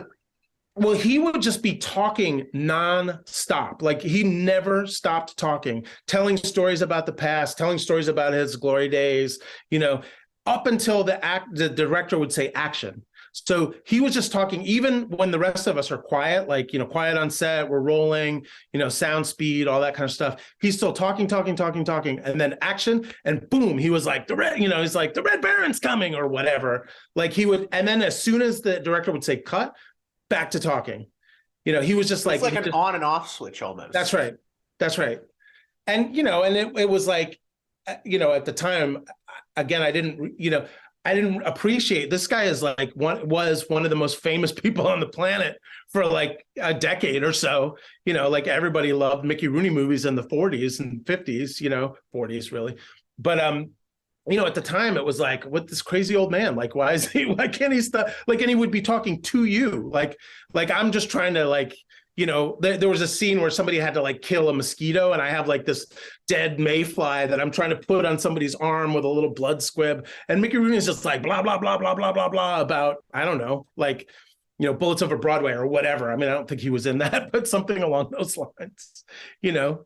Well, he would just be talking nonstop. Like he never stopped talking, telling stories about the past, telling stories about his glory days, you know, up until the director would say action. So he was just talking, even when the rest of us are quiet, like, you know, quiet on set, we're rolling, you know, sound speed, all that kind of stuff. He's still talking. And then action, and boom, he was like, he's like, the Red Baron's coming or whatever. Like he would, and then as soon as the director would say cut, back to talking. You know, he was just like. It's like an on and off switch almost. That's right. And, you know, and it was like, you know, at the time, again, I didn't, you know, I didn't appreciate this guy is like was one of the most famous people on the planet for like a decade or so. You know, like everybody loved Mickey Rooney movies in the 40s and 50s, you know, 40s really. But you know, at the time it was like, what, this crazy old man, like, why can't he stop? Like, and he would be talking to you. Like I'm just trying to like, you know, there was a scene where somebody had to like kill a mosquito, and I have like this dead mayfly that I'm trying to put on somebody's arm with a little blood squib. And Mickey Rooney is just like blah, blah, blah, blah, blah, blah, blah about, I don't know, like, you know, Bullets Over Broadway or whatever. I mean, I don't think he was in that, but something along those lines, you know.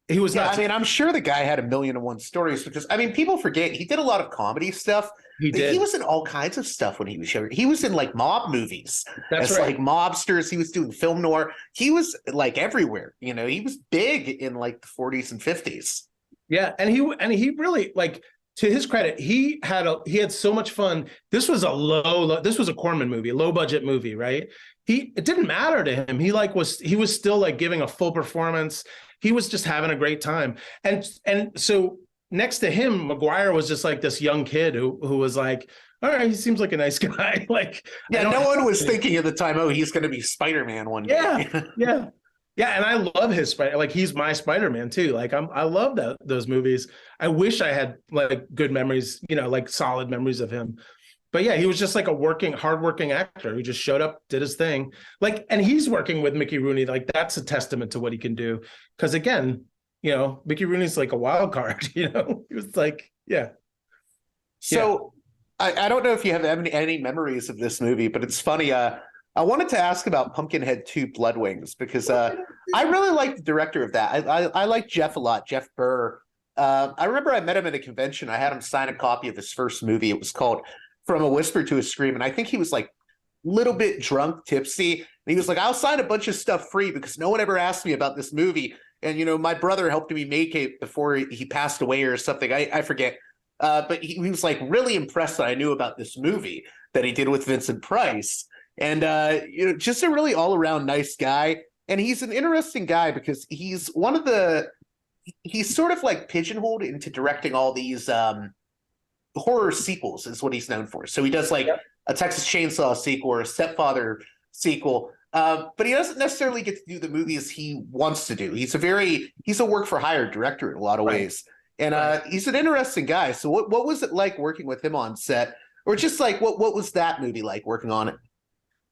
He was not. I mean, I'm sure the guy had 1,000,001 stories because, I mean, people forget he did a lot of comedy stuff. He did. He was in all kinds of stuff when he was younger. He was in like mob movies. That's as right. like mobsters. He was doing film noir. He was like everywhere. You know, he was big in like the 40s and 50s. Yeah, and he really, like, to his credit, he had so much fun. This was this was a Corman movie, a low budget movie, right? It didn't matter to him. He was still like giving a full performance. He was just having a great time. And so next to him, Maguire was just like this young kid who was like, all right, he seems like a nice guy. Like, yeah, no one was thinking at the time, oh, he's going to be Spider-Man one day. Yeah. Yeah, and I love his Spider. Like, he's my Spider-Man too. Like, I love those movies. I wish I had like good memories, you know, like solid memories of him. But yeah, he was just like a hardworking actor who just showed up, did his thing. Like, and he's working with Mickey Rooney. Like, that's a testament to what he can do. Because again, you know, Mickey Rooney's like a wild card. You know, he was like, yeah. So I don't know if you have any memories of this movie, but it's funny. I wanted to ask about Pumpkinhead II Blood Wings because I really like the director of that. I like Jeff a lot, Jeff Burr. I remember I met him at a convention. I had him sign a copy of his first movie. It was called From a Whisper to a Scream. And I think he was like a little bit drunk, tipsy. And he was like, I'll sign a bunch of stuff free because no one ever asked me about this movie. And, you know, my brother helped me make it before he passed away or something. I forget. But he was like really impressed that I knew about this movie that he did with Vincent Price. And, you know, just a really all around nice guy. And he's an interesting guy because he's he's sort of like pigeonholed into directing all these horror sequels is what he's known for. So he does like a Texas Chainsaw sequel or a Stepfather sequel. But he doesn't necessarily get to do the movies he wants to do. He's a work for hire director in a lot of ways. And he's an interesting guy. So what was it like working with him on set? Or just like what was that movie like working on it?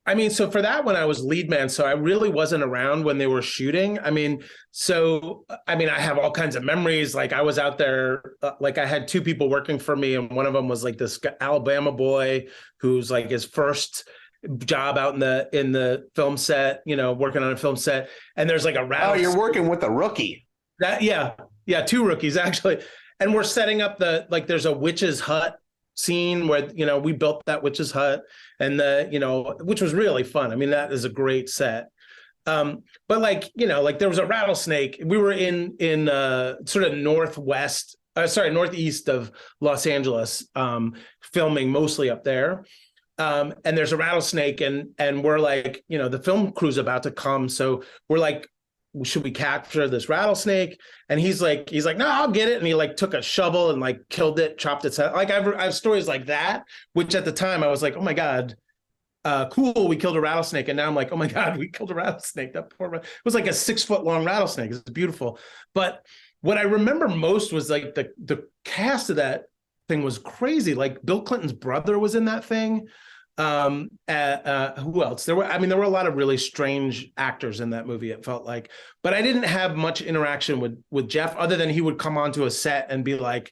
I mean, so for that one, I was lead man, so I really wasn't around when they were shooting. I mean, I have all kinds of memories. Like, I was out there, like I had two people working for me, and one of them was like this Alabama boy who's like his first job out in the film set, you know, working on a film set. And there's like a rattle. Oh, you're working with a rookie. Yeah, two rookies actually. And we're setting up there's a witch's hut scene where, you know, we built that witch's hut and which was really fun. I mean, that is a great set. But like, you know, like there was a rattlesnake. We were in sort of northeast of Los Angeles, filming mostly up there. And there's a rattlesnake and we're like, you know, the film crew's about to come. So we're like, should we capture this rattlesnake? And he's like, no, I'll get it. And he like took a shovel and like killed it, chopped its head. Like I have stories like that, which at the time I was like, oh my God, cool, we killed a rattlesnake. And now I'm like, oh my God, we killed a rattlesnake. It was like a 6-foot long rattlesnake. It's beautiful. But what I remember most was like the cast of that thing was crazy. Like Bill Clinton's brother was in that thing. Who else? There were a lot of really strange actors in that movie, it felt like, but I didn't have much interaction with Jeff other than he would come onto a set and be like,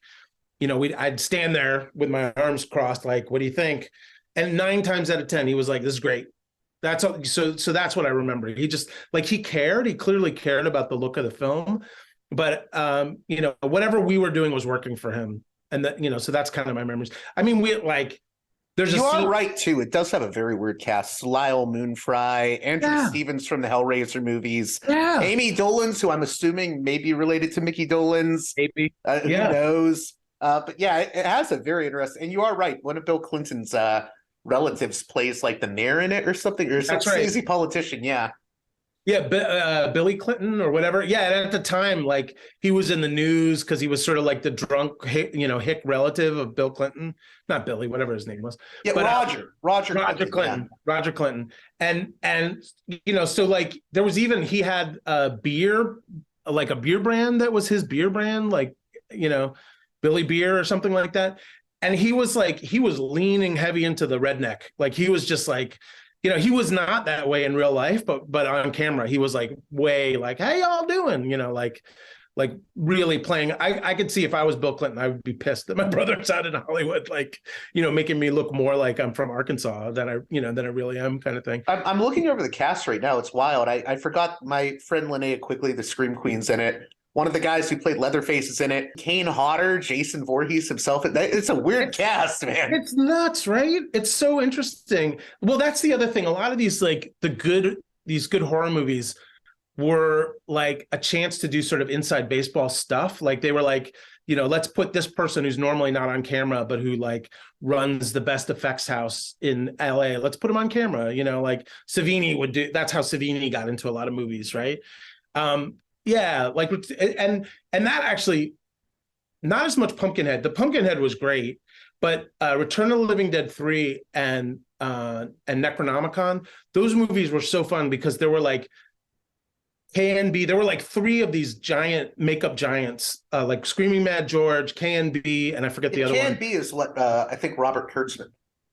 you know, I'd stand there with my arms crossed, like, what do you think? And 9 times out of 10, he was like, this is great. That's all. So that's what I remember. He just like, he clearly cared about the look of the film, but you know, whatever we were doing was working for him. And that, you know, so that's kind of my memories. I mean, you are right too. It does have a very weird cast. Lyle Moonfry, Andrew Stevens from the Hellraiser movies, Amy Dolenz, who I'm assuming may be related to Mickey Dolenz. Maybe. Who knows? But yeah, it has a very interesting. And you are right. One of Bill Clinton's relatives plays like the mayor in it or something, or some crazy politician. Yeah. Yeah, Billy Clinton or whatever. Yeah, and at the time, like he was in the news because he was sort of like the drunk, hick relative of Bill Clinton, not Billy, whatever his name was. Yeah, but, Roger Clinton, yeah. Roger Clinton, and so like there was even he had a beer, like a beer brand that was his beer brand, like Billy Beer or something like that, and he was leaning heavy into the redneck, like he was just like. He was not that way in real life, but on camera, he was like way like, "Hey, y'all doing?" Like really playing. I could see if I was Bill Clinton, I would be pissed that my brother's out in Hollywood, like, making me look more like I'm from Arkansas than I really am, kind of thing. I'm looking over the cast right now. It's wild. I forgot my friend Linnea Quigley, the Scream Queen's in it. One of the guys who played Leatherface is in it. Kane Hodder, Jason Voorhees himself. It's a weird cast, man. It's nuts, right? It's so interesting. Well, that's the other thing. A lot of these these good horror movies were like a chance to do sort of inside baseball stuff. Like they were like, let's put this person who's normally not on camera, but who like runs the best effects house in LA. Let's put him on camera. Like Savini would do. That's how Savini got into a lot of movies, right? Yeah, like and that actually not as much Pumpkinhead. The Pumpkinhead was great, but Return of the Living Dead 3 and Necronomicon, those movies were so fun because there were like K&B. There were like 3 of these giant makeup giants, like Screaming Mad George, K&B, and I forget the other one. K&B is I think Robert Kurtzman.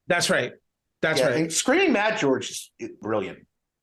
That's right. That's right. And Screaming Mad George is brilliant.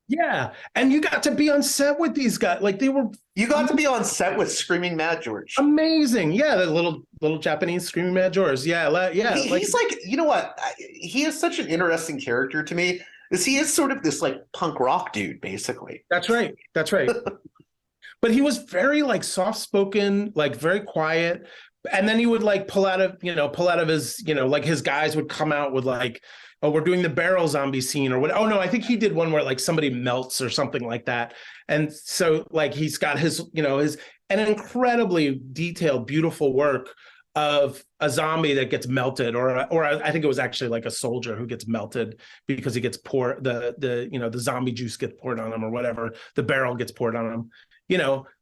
Yeah, and you got to be on set with these guys. Like you got to be on set with Screaming Mad George. Amazing. Yeah, the little Japanese Screaming Mad George. Yeah, yeah. He's like, you know what? He is such an interesting character to me. Is he is sort of this like punk rock dude, basically. That's right. But he was very like soft spoken, like very quiet. And then he would like pull out of his, like his guys would come out with like, oh, we're doing the barrel zombie scene or what? Oh no, I think he did one where like somebody melts or something like that. And so like he's got his an incredibly detailed, beautiful work of a zombie that gets melted, or I think it was actually like a soldier who gets melted because he gets poured the zombie juice gets poured on him or whatever, the barrel gets poured on him.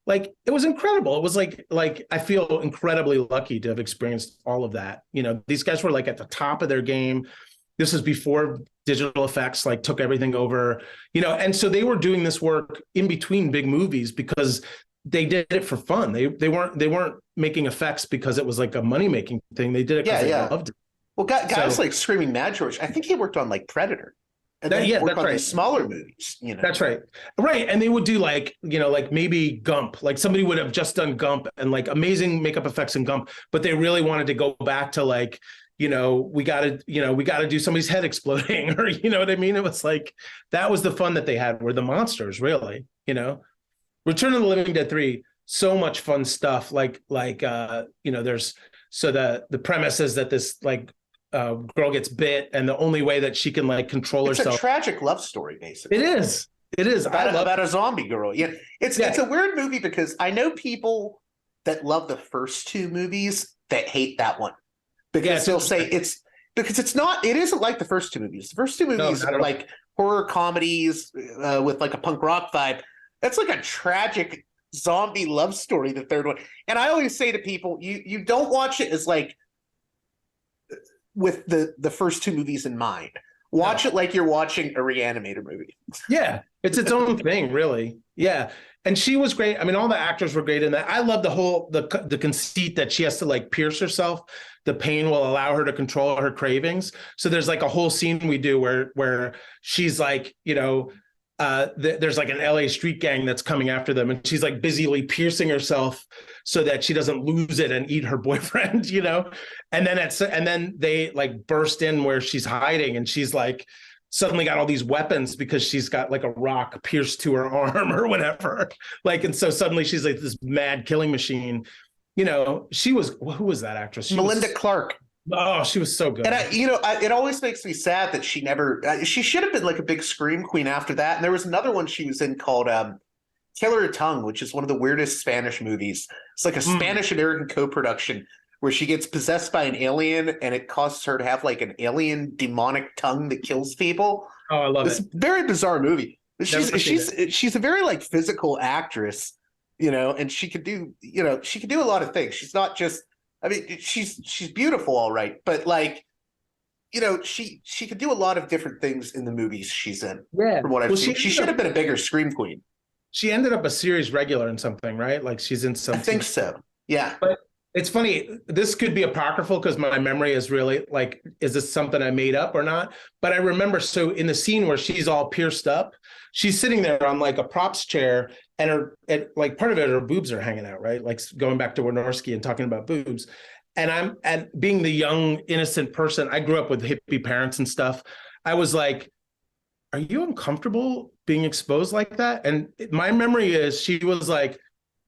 Like it was incredible. It was like I feel incredibly lucky to have experienced all of that. These guys were like at the top of their game. This is before digital effects like took everything over, and so they were doing this work in between big movies because they did it for fun. They weren't making effects because it was like a money making thing. They did it because they loved it. Well, guys like Screaming Mad George, I think he worked on like Predator. And then worked on the smaller movies, That's right. Right. And they would do like, like maybe Gump, like somebody would have just done Gump and like amazing makeup effects in Gump, but they really wanted to go back to like, we got to do somebody's head exploding or, you know what I mean? It was like, that was the fun that they had were the monsters really, Return of the Living Dead 3, so much fun stuff. There's, so the premise is that this like, girl gets bit and the only way that she can like control herself. It's a tragic love story, basically. It is about a zombie girl. Yeah. It's a weird movie because I know people that love the first 2 movies that hate that one because they'll say it isn't like the first 2 movies. The first 2 movies are like horror comedies with like a punk rock vibe. That's like a tragic zombie love story, the third one. And I always say to people, you don't watch it as like with the first 2 movies in mind. Watch it like you're watching a Reanimator movie. Yeah, it's its own thing, really. Yeah, and she was great. I mean, all the actors were great in that. I love the whole the conceit that she has to like pierce herself. The pain will allow her to control her cravings. So there's like a whole scene we do where she's like, there's like an LA street gang that's coming after them, and she's like busily piercing herself so that she doesn't lose it and eat her boyfriend, and then they like burst in where she's hiding, and she's like suddenly got all these weapons because she's got like a rock pierced to her arm or whatever, like, and so suddenly she's like this mad killing machine. Who was that actress? Melinda Clarke. Oh, she was so good. And it always makes me sad that she never. She should have been like a big scream queen after that. And there was another one she was in called Killer Tongue, which is one of the weirdest Spanish movies. It's like a Spanish American co-production where she gets possessed by an alien, and it causes her to have like an alien demonic tongue that kills people. Oh, I love it. It's a very bizarre movie. She's a very like physical actress, and she could do a lot of things. She's not just, I mean, she's beautiful, all right, but like, she could do a lot of different things in the movies she's in. Yeah. From what I've seen, she should have been a bigger scream queen. She ended up a series regular in something, right? Like she's in some. I think so. Yeah. But it's funny. This could be apocryphal because my memory is really like, is this something I made up or not? But I remember, so in the scene where she's all pierced up, she's sitting there on like a props chair, and like part of it, her boobs are hanging out, right? Like going back to Wynorski and talking about boobs. And being the young, innocent person, I grew up with hippie parents and stuff. I was like, are you uncomfortable being exposed like that? And my memory is she was like,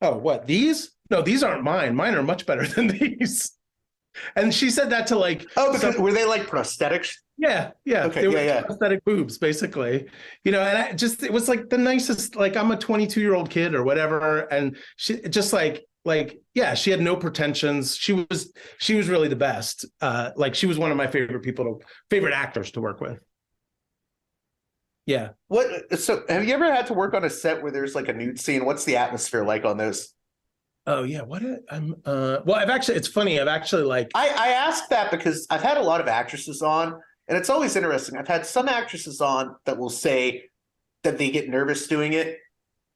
oh, what, these? No, these aren't mine. Mine are much better than these. And she said that to like... Oh, because were they like prosthetics? Yeah. Okay, they were prosthetic boobs, basically. And it was like the nicest, like I'm a 22-year-old kid or whatever. And she just yeah, she had no pretensions. She was really the best. Like she was one of my favorite actors to work with. Yeah. So have you ever had to work on a set where there's like a nude scene? What's the atmosphere like on those? Oh yeah. It's funny. I asked that because I've had a lot of actresses on, and it's always interesting. I've had some actresses on that will say that they get nervous doing it.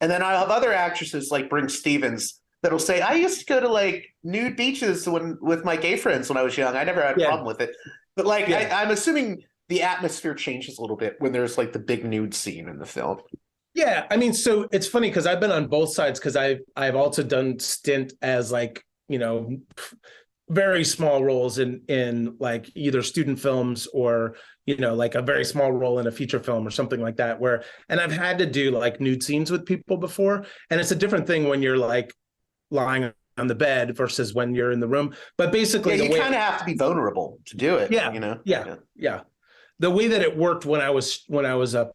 And then I have other actresses like Brink Stevens that'll say, I used to go to like nude beaches with my gay friends when I was young. I never had a problem with it. But like, I'm assuming the atmosphere changes a little bit when there's like the big nude scene in the film. Yeah, I mean, so it's funny because I've been on both sides because I've also done stint as like, very small roles in like either student films or, like a very small role in a feature film or something like that and I've had to do like nude scenes with people before. And it's a different thing when you're like lying on the bed versus when you're in the room. But basically, you kind of have to be vulnerable to do it. Yeah, yeah. The way that it worked when I was a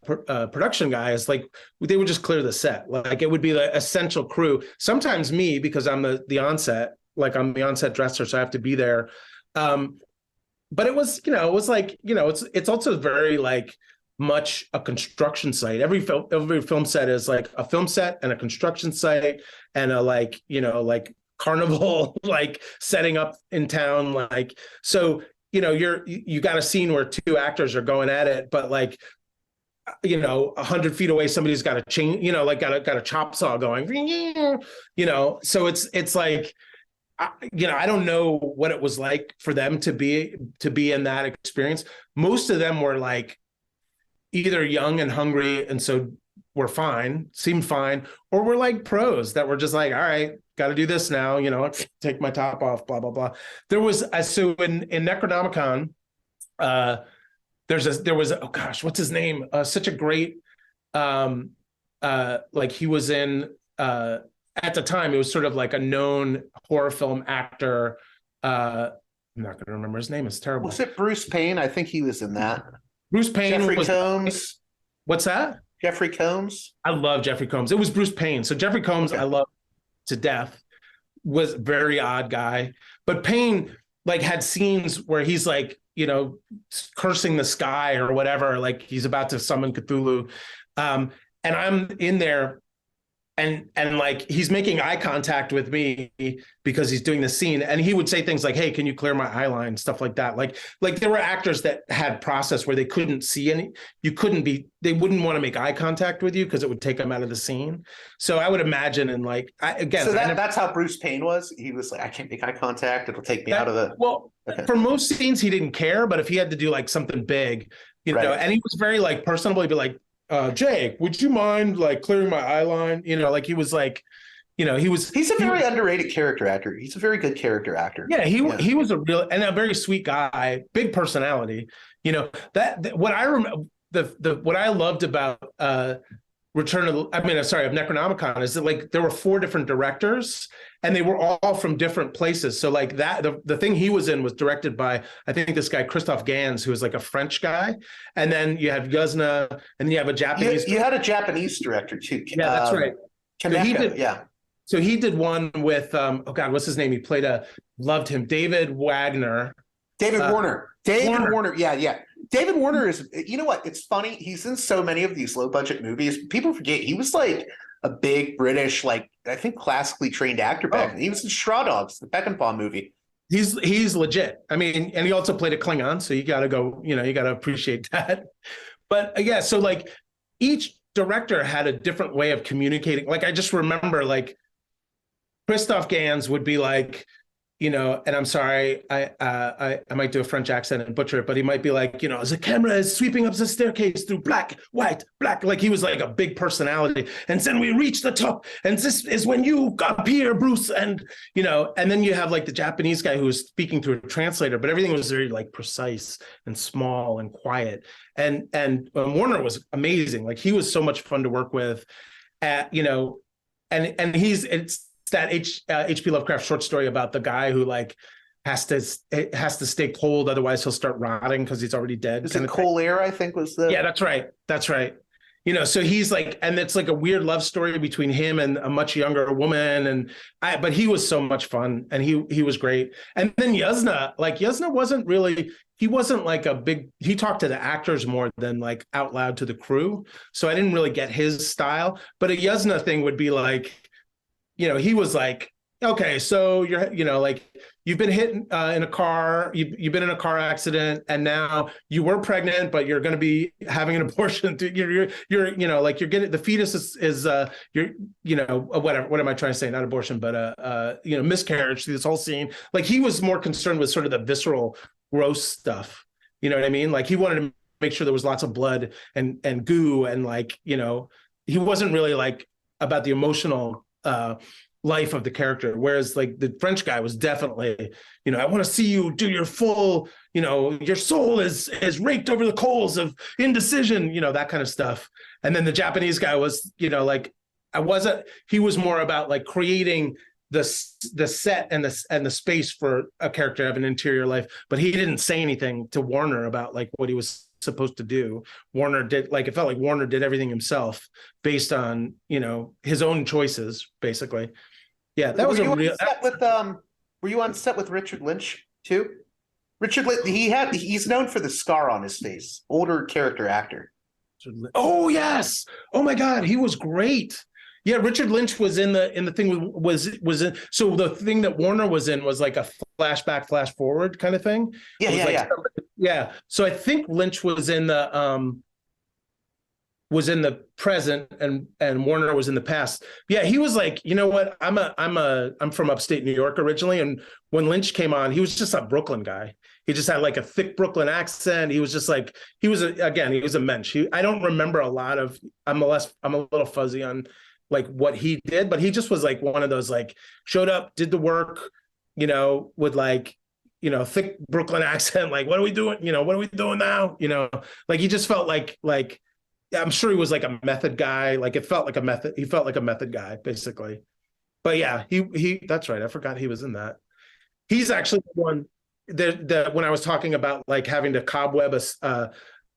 production guy is like they would just clear the set. Like it would be the essential crew. Sometimes me, because I'm the onset, like I'm the onset dresser, so I have to be there. But it was, it's also very like much a construction site. Every film set is like a film set and a construction site and a like carnival like setting up in town. Like so. You got a scene where two actors are going at it, but like, 100 feet away, somebody's got a chain, got a chop saw going, so it's like, I don't know what it was like for them to be in that experience. Most of them were like either young and hungry. And so seemed fine, or we're like pros that were just like, all right, got to do this now, take my top off, blah, blah, blah. There was, so in Necronomicon, there was, oh gosh, what's his name? Such a great, like he was in, at the time, it was sort of like a known horror film actor. I'm not going to remember his name. It's terrible. Was it Bruce Payne? I think he was in that. Bruce Payne. Jeffrey Combs. What's that? Jeffrey Combs. I love Jeffrey Combs. It was Bruce Payne. So Jeffrey Combs, okay. I love to death. Was a very odd guy, but Payne like had scenes where he's like, cursing the sky or whatever, like he's about to summon Cthulhu. And I'm in there and like he's making eye contact with me because he's doing the scene, and he would say things like, hey, can you clear my eye line, stuff like that. Like there were actors that had process where they couldn't see they wouldn't want to make eye contact with you because it would take them out of the scene. So I would imagine, and like that's how Bruce Payne was. He was like, I can't make eye contact, it'll take me out of the for most scenes he didn't care, but if he had to do like something big, and he was very like personable, he'd be like, Jake, would you mind like clearing my eye line? Like he was like, he's a very underrated character actor. He's a very good character actor. Yeah, he was a real and a very sweet guy, big personality. That what I remember what I loved about of Necronomicon is that like there were 4 different directors and they were all from different places. So like that, the thing he was in was directed by, I think this guy, Christophe Gans, who is like a French guy. And then you have Yuzna, and then you have a Japanese. You had a Japanese director too. Yeah, that's right. Kaneko, So he did one with, oh God, what's his name? He loved him, David Warner. David Warner. Yeah. David Warner is, you know what? It's funny. He's in so many of these low budget movies. People forget he was like a big British, like I think classically trained actor back then. He was in Straw Dogs, the Peckinpah movie. He's legit. I mean, and he also played a Klingon, so you got to go, you got to appreciate that. But yeah, so like each director had a different way of communicating. Like I just remember like Christoph Gans would be like, and I'm sorry, I might do a French accent and butcher it, but he might be like, as the camera is sweeping up the staircase through black, white, black, like he was like a big personality. And then we reach the top, and this is when you appear, Bruce, and and then you have like the Japanese guy who was speaking through a translator, but everything was very like precise and small and quiet. And Warner was amazing. Like he was so much fun to work with, and it's that H.P. Lovecraft short story about the guy who like has to stay cold, otherwise he'll start rotting because he's already dead. Is it Cold Air, I think was the... Yeah, that's right. So he's like, and it's like a weird love story between him and a much younger woman, but he was so much fun, and he was great. And then Yuzna wasn't really, he wasn't like he talked to the actors more than like out loud to the crew, so I didn't really get his style. But a Yuzna thing would be like, he was like, okay, so you're, like you've been hit in a car, you've been in a car accident, and now you were pregnant, but you're going to be having an abortion. You're like you're getting, the fetus is whatever. What am I trying to say? Not abortion, but miscarriage through this whole scene. Like he was more concerned with sort of the visceral, gross stuff. You know what I mean? Like he wanted to make sure there was lots of blood and goo, and like he wasn't really like about the emotional life of the character, whereas like the French guy was definitely, I want to see you do your full, your soul is raked over the coals of indecision, that kind of stuff. And then the Japanese guy was, he was more about like creating the set and the space for a character to have an interior life, but he didn't say anything to Warner about like what he was supposed to do. Warner did, like, it felt like Warner did everything himself based on his own choices, basically. Yeah, that was a real. Were you on set with Richard Lynch too? Richard Lynch, he's known for the scar on his face. Older character actor. Oh yes! Oh my God, he was great. Yeah, Richard Lynch was in the thing was in. So the thing that Warner was in was like a flashback, flash forward kind of thing. Yeah. So I think Lynch was in the present, and Warner was in the past. Yeah, he was like, you know what? I'm from upstate New York originally, and when Lynch came on, he was just a Brooklyn guy. He just had like a thick Brooklyn accent. He was just like, he was a mensch. I don't remember a lot of. I'm a little fuzzy on like what he did, but he just was like one of those, like, showed up, did the work, with like, thick Brooklyn accent, like, what are we doing? What are we doing now? Like he just felt like I'm sure he was like a method guy. Like he felt like a method guy, basically. But yeah, he that's right. I forgot he was in that. He's actually the one that when I was talking about like having to cobweb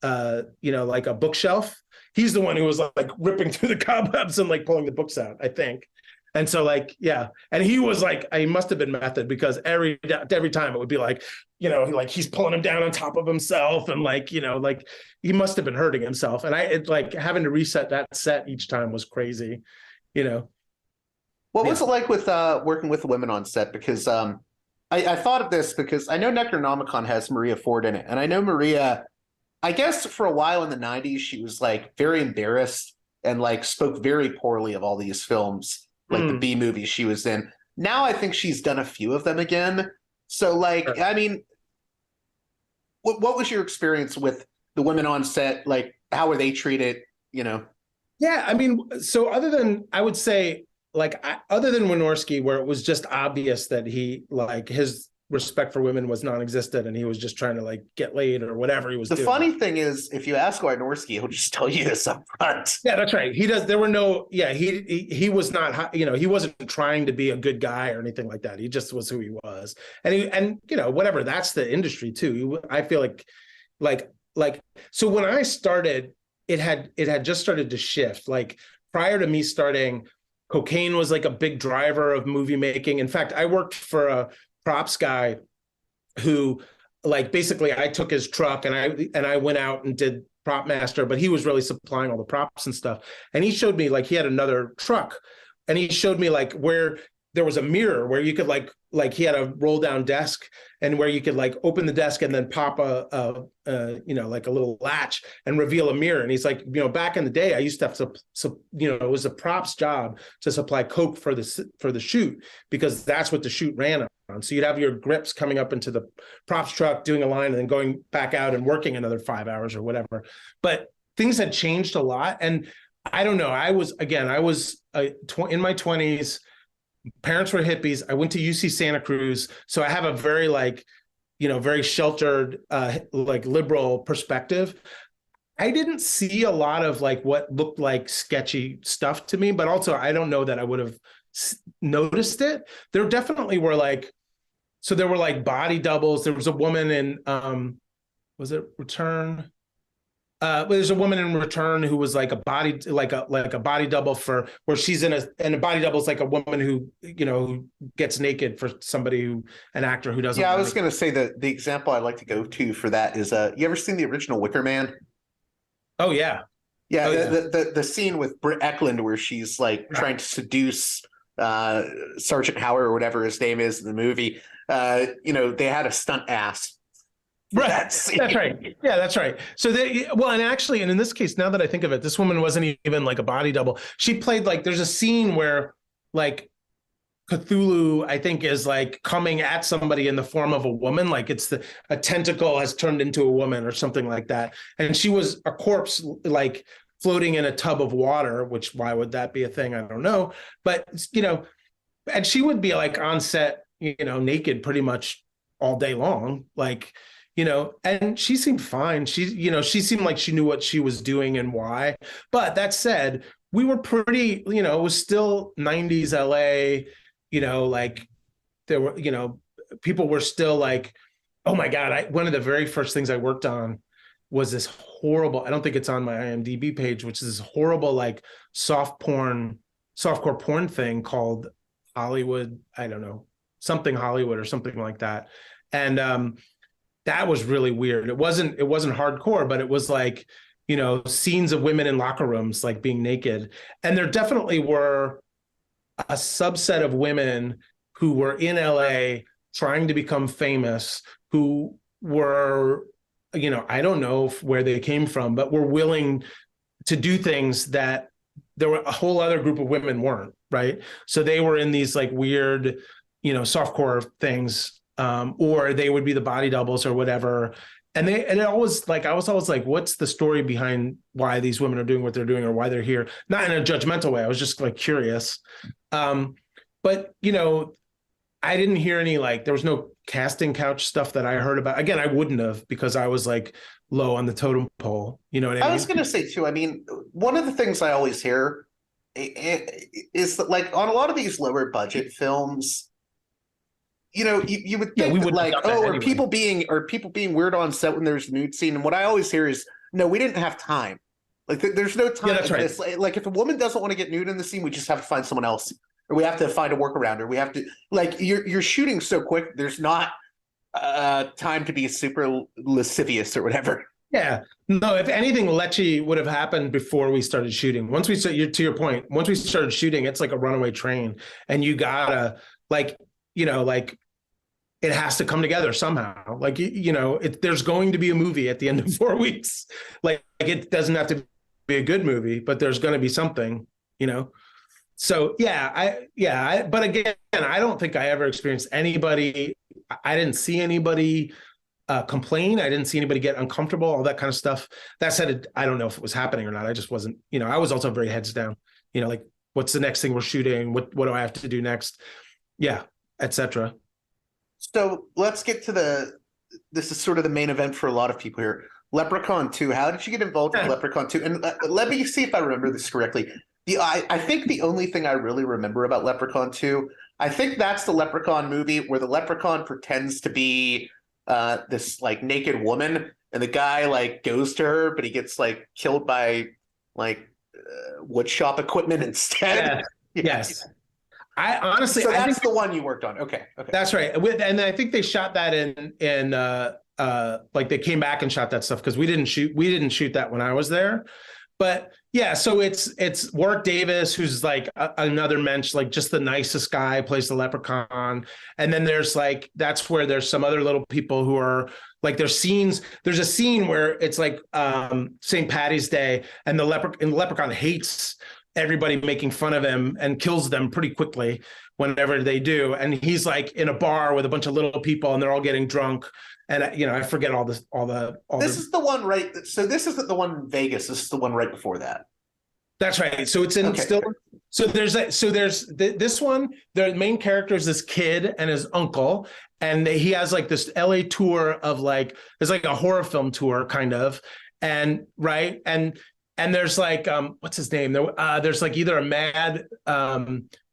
like a bookshelf, he's the one who was like ripping through the cobwebs and like pulling the books out, I think. And so like, yeah. And he was like, he must have been method, because every time it would be like, like he's pulling him down on top of himself, and like, like he must have been hurting himself. And like having to reset that set each time was crazy, What was it like with working with the women on set? Because I thought of this because I know Necronomicon has Maria Ford in it. And I know Maria, I guess for a while in the 90s, she was like very embarrassed and like spoke very poorly of all these films, like the B movies she was in. Now I think she's done a few of them again. So like, sure. I mean, what was your experience with the women on set? Like, how were they treated, Yeah, I mean, so other than Wynorski, where it was just obvious that he, like, his respect for women was non-existent and he was just trying to like get laid or whatever he was doing. The funny thing is, if you ask Wynorski, he'll just tell you this up front. Yeah, that's right. There were no, he was not, he wasn't trying to be a good guy or anything like that. He just was who he was. And whatever, that's the industry too. I feel like, so when I started, it had just started to shift. Like prior to me starting, cocaine was like a big driver of movie making. In fact, I worked for a props guy who like basically I took his truck and I went out and did prop master, but he was really supplying all the props and stuff. And he showed me like he had another truck, and he showed me like where there was a mirror where you could like he had a roll down desk, and where you could like open the desk and then pop a like a little latch and reveal a mirror. And he's like, back in the day, I used to have to, it was a props job to supply coke for the shoot, because that's what the shoot ran on. So you'd have your grips coming up into the props truck, doing a line, and then going back out and working another 5 hours or whatever. But things had changed a lot. And I don't know, I was in my 20s. Parents were hippies. I went to UC Santa Cruz. So I have a very very sheltered, liberal perspective. I didn't see a lot of like what looked like sketchy stuff to me, but also I don't know that I would have noticed it. There definitely were there were like body doubles. There was a woman in, was it Return? There's a woman in Return who was like a body double for where she's and a body double is like a woman who who gets naked for an actor who doesn't. Yeah, I was going to say that the example I'd like to go to for that is you ever seen the original Wicker Man? Oh yeah, yeah. The scene with Britt Eklund where she's like trying to seduce Sergeant Howard or whatever his name is in the movie. They had a stunt ass. Right. That's right. Yeah, that's right. So and in this case, now that I think of it, this woman wasn't even like a body double. She played there's a scene where like Cthulhu, I think, is like coming at somebody in the form of a woman, like a tentacle has turned into a woman or something like that. And she was a corpse, like floating in a tub of water, which why would that be a thing? I don't know. But, and she would be like on set, naked pretty much all day long. And she seemed fine. She seemed like she knew what she was doing and why. But that said, we were pretty, it was still 90s LA, there were, people were still like, oh my God, one of the very first things I worked on was this horrible, I don't think it's on my IMDb page, which is this horrible, like softcore porn thing called Hollywood, I don't know, something Hollywood or something like that. And, that was really weird. It wasn't hardcore, but it was like, scenes of women in locker rooms, like being naked. And there definitely were a subset of women who were in LA trying to become famous, who were, I don't know where they came from, but were willing to do things that there were a whole other group of women weren't, right? So they were in these like weird, softcore things, or they would be the body doubles or whatever. And it always like, I was always like, what's the story behind why these women are doing what they're doing or why they're here? Not in a judgmental way. I was just like curious. But I didn't hear any, there was no casting couch stuff that I heard about. Again, I wouldn't have, because I was like low on the totem pole. You know what I mean? I was going to say too, one of the things I always hear is that like on a lot of these lower budget films, you would think are people being weird on set when there's a nude scene? And what I always hear is, no, we didn't have time. Like there's no time. Yeah, that's right. This. Like if a woman doesn't want to get nude in the scene, we just have to find someone else, or we have to find a workaround, or we have to you're shooting so quick. There's not time to be super lascivious or whatever. Yeah. No, if anything, Lecce would have happened before we started shooting. Once we started, to your point, once we started shooting, it's like a runaway train, and you gotta it has to come together somehow. There's going to be a movie at the end of 4 weeks. Like it doesn't have to be a good movie, but there's going to be something, So but again, I don't think I ever experienced anybody. I didn't see anybody complain. I didn't see anybody get uncomfortable, all that kind of stuff. That said, I don't know if it was happening or not. I just wasn't, I was also very heads down, what's the next thing we're shooting? What do I have to do next? Yeah, etc. So let's get to this is sort of the main event for a lot of people here. Leprechaun 2. How did you get involved in Leprechaun 2? And let me see if I remember this correctly. I think the only thing I really remember about Leprechaun 2, I think that's the Leprechaun movie where the leprechaun pretends to be this like naked woman, and the guy like goes to her, but he gets like killed by wood shop equipment instead. Yeah. Yes. I honestly, so that's the one you worked on. Okay. That's right. And I think they shot that in like they came back and shot that stuff because we didn't shoot that when I was there. But yeah, so it's Warwick Davis, who's like another mensch, like just the nicest guy, plays the leprechaun. And then there's like, that's where there's some other little people who are like, there's a scene where it's like St. Patty's Day, and the leprechaun hates everybody making fun of him and kills them pretty quickly whenever they do. And he's like in a bar with a bunch of little people, and they're all getting drunk. And I forget all this. This is the one, right? So this isn't the one in Vegas. This is the one right before that. That's right. So it's in still. So there's this one. The main character is this kid and his uncle, and he has like this LA tour of like, it's like a horror film tour kind of, and right and there's like what's his name? There's like either a Mad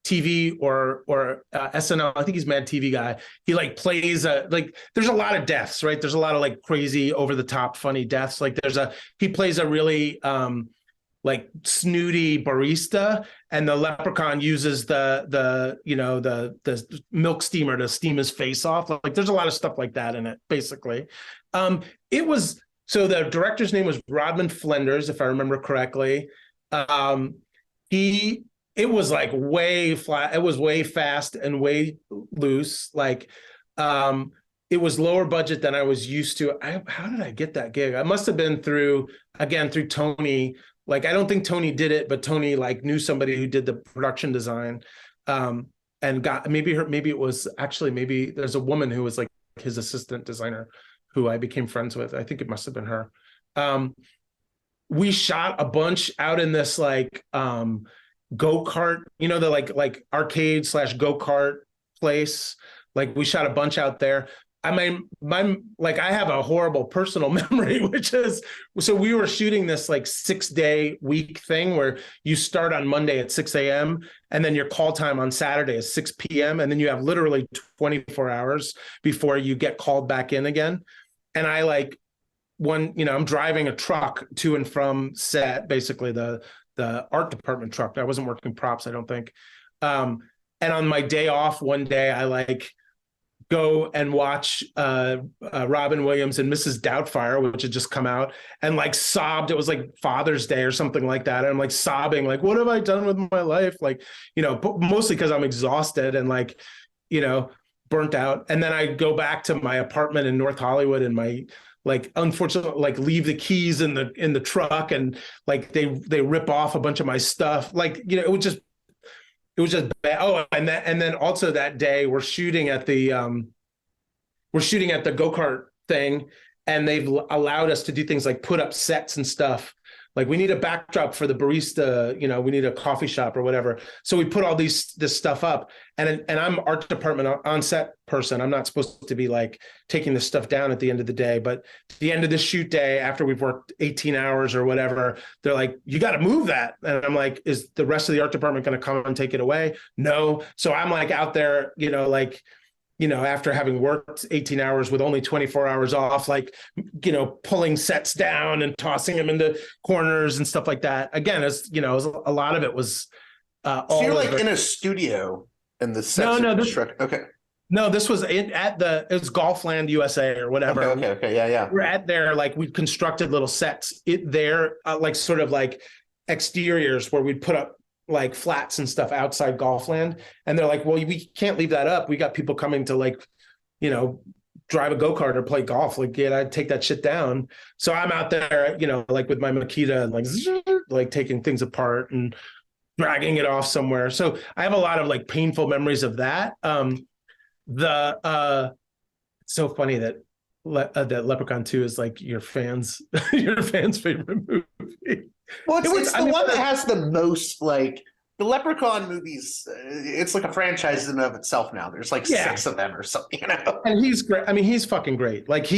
TV or SNL. I think he's Mad TV guy. He like plays like there's a lot of deaths, right? There's a lot of like crazy over the top funny deaths. Like he plays a really like snooty barista, and the leprechaun uses the milk steamer to steam his face off. Like there's a lot of stuff like that in it, basically. So the director's name was Rodman Flenders, if I remember correctly. It was like way flat. It was way fast and way loose. Like, it was lower budget than I was used to. How did I get that gig? I must have been through Tony. Like, I don't think Tony did it, but Tony like knew somebody who did the production design, and got maybe there's a woman who was like his assistant designer who I became friends with. I think it must have been her. We shot a bunch out in this like go-kart, the like arcade / go-kart place. Like we shot a bunch out there. I mean, I have a horrible personal memory, which is, so we were shooting this like 6-day week thing where you start on Monday at 6 a.m. and then your call time on Saturday is 6 p.m. And then you have literally 24 hours before you get called back in again. And I like, I'm driving a truck to and from set, basically the art department truck. I wasn't working props, I don't think. And on my day off one day, I like go and watch Robin Williams and Mrs. Doubtfire, which had just come out, and like sobbed. It was like Father's Day or something like that. And I'm like sobbing, like, what have I done with my life? Like, mostly because I'm exhausted and like, burnt out. And then I go back to my apartment in North Hollywood, and my like, unfortunately, like leave the keys in the truck, and like they rip off a bunch of my stuff. Like, it was just bad. Oh, and then also that day we're shooting at the go-kart thing, and they've allowed us to do things like put up sets and stuff. Like we need a backdrop for the barista, we need a coffee shop or whatever. So we put all this stuff up, and I'm art department on set person. I'm not supposed to be like taking this stuff down at the end of the day, but at the end of the shoot day, after we've worked 18 hours or whatever, they're like, you got to move that. And I'm like, is the rest of the art department going to come and take it away? No. So I'm like out there, after having worked 18 hours with only 24 hours off, like, pulling sets down and tossing them into corners and stuff like that. Again, a lot of it was so you're like in a studio and the sets No, this was it was Golfland, USA or whatever. Okay. Yeah. We're at there, like we constructed little sets there, like sort of like exteriors where we'd put up like flats and stuff outside Golfland. And they're like, well, we can't leave that up. We got people coming to like, drive a go-kart or play golf. Like, I'd take that shit down. So I'm out there, like with my Makita and like taking things apart and dragging it off somewhere. So I have a lot of like painful memories of that. It's so funny that Leprechaun 2 is like your fans' favorite movie. Well, it's the one that has the most, like, the Leprechaun movies, it's like a franchise in and of itself now. There's like 6 of them or something, And he's great. I mean, he's fucking great. Like,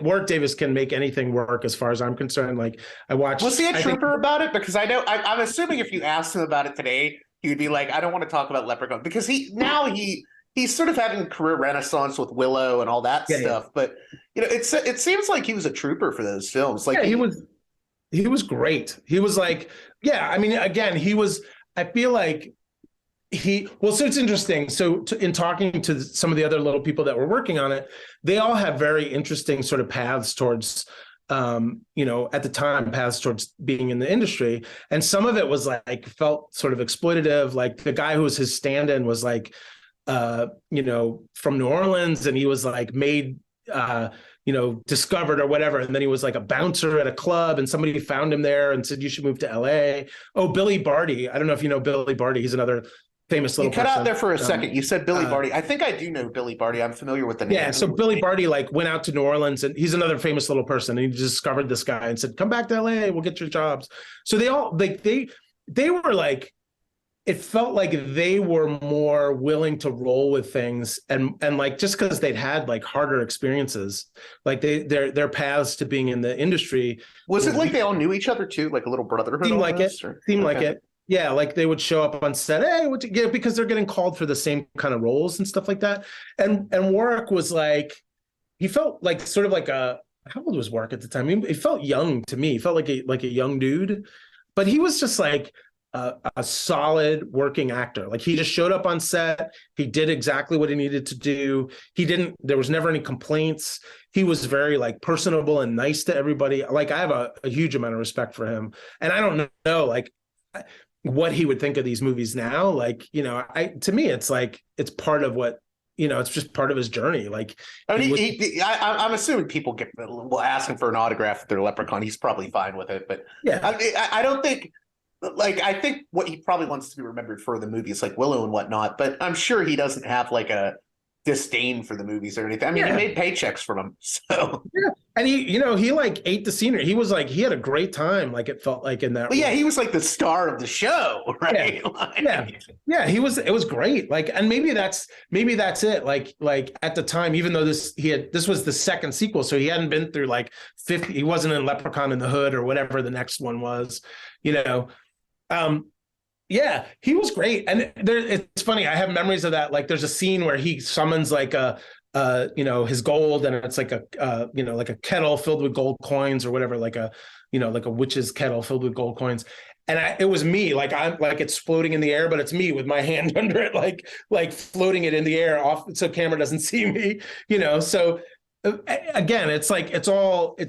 Warwick Davis can make anything work as far as I'm concerned. Like, I watched... Was he a trooper about it? Because I'm assuming if you asked him about it today, he would be like, I don't want to talk about Leprechaun. Because he's sort of having a career renaissance with Willow and all that stuff. Yeah. But, it seems like he was a trooper for those films. Like, he was great. He was like, I mean, again, I feel like So it's interesting. So in talking to some of the other little people that were working on it, they all have very interesting sort of paths towards, at the time, paths towards being in the industry. And some of it was like, felt sort of exploitative. Like the guy who was his stand-in was like, from New Orleans, and he was like made, discovered or whatever. And then he was like a bouncer at a club, and somebody found him there and said, you should move to LA. Oh, Billy Barty. I don't know if you know Billy Barty. He's another famous little You cut person. out there for a second. You said Billy Barty. I think I do know Billy Barty. I'm familiar with the name. Yeah, so Billy Barty like went out to New Orleans, and he's another famous little person, and he discovered this guy and said, come back to LA, we'll get your jobs. So they all like they were like, it felt like they were more willing to roll with things, and like just because they'd had like harder experiences, like their paths to being in the industry. Was it like they all knew each other too, like a little brotherhood? Seemed like it. Seemed like Okay. it. Yeah, like they would show up on set, hey, because they're getting called for the same kind of roles and stuff like that. And Warwick was like, he felt like sort of like how old was Warwick at the time? He felt young to me. He felt like a young dude, but he was just like a solid working actor. Like he just showed up on set. He did exactly what he needed to do. There was never any complaints. He was very like personable and nice to everybody. Like I have a huge amount of respect for him. And I don't know, like, what he would think of these movies now. Like, to me, it's like, it's part of what, it's just part of his journey. Like, I mean, I'm assuming people will ask him for an autograph if they're Leprechaun. He's probably fine with it, but yeah, I don't think, like, I think what he probably wants to be remembered for the movies like Willow and whatnot, but I'm sure he doesn't have like a disdain for the movies or anything. I mean, he made paychecks from them, so yeah. And he like ate the scenery. He was like, he had a great time. Like it felt like in that. Well, yeah, he was like the star of the show, right? Yeah. It was great. Like, and maybe that's it. Like at the time, even though this was the second sequel, so he hadn't been through like 50. He wasn't in Leprechaun in the Hood or whatever the next one was, Yeah, he was great. And it's funny. I have memories of that. Like there's a scene where he summons like his gold, and it's like like a kettle filled with gold coins or whatever, like a witch's kettle filled with gold coins. And it was me, like I'm like, it's floating in the air, but it's me with my hand under it, like floating it in the air off so camera doesn't see me, so again, it's like, it's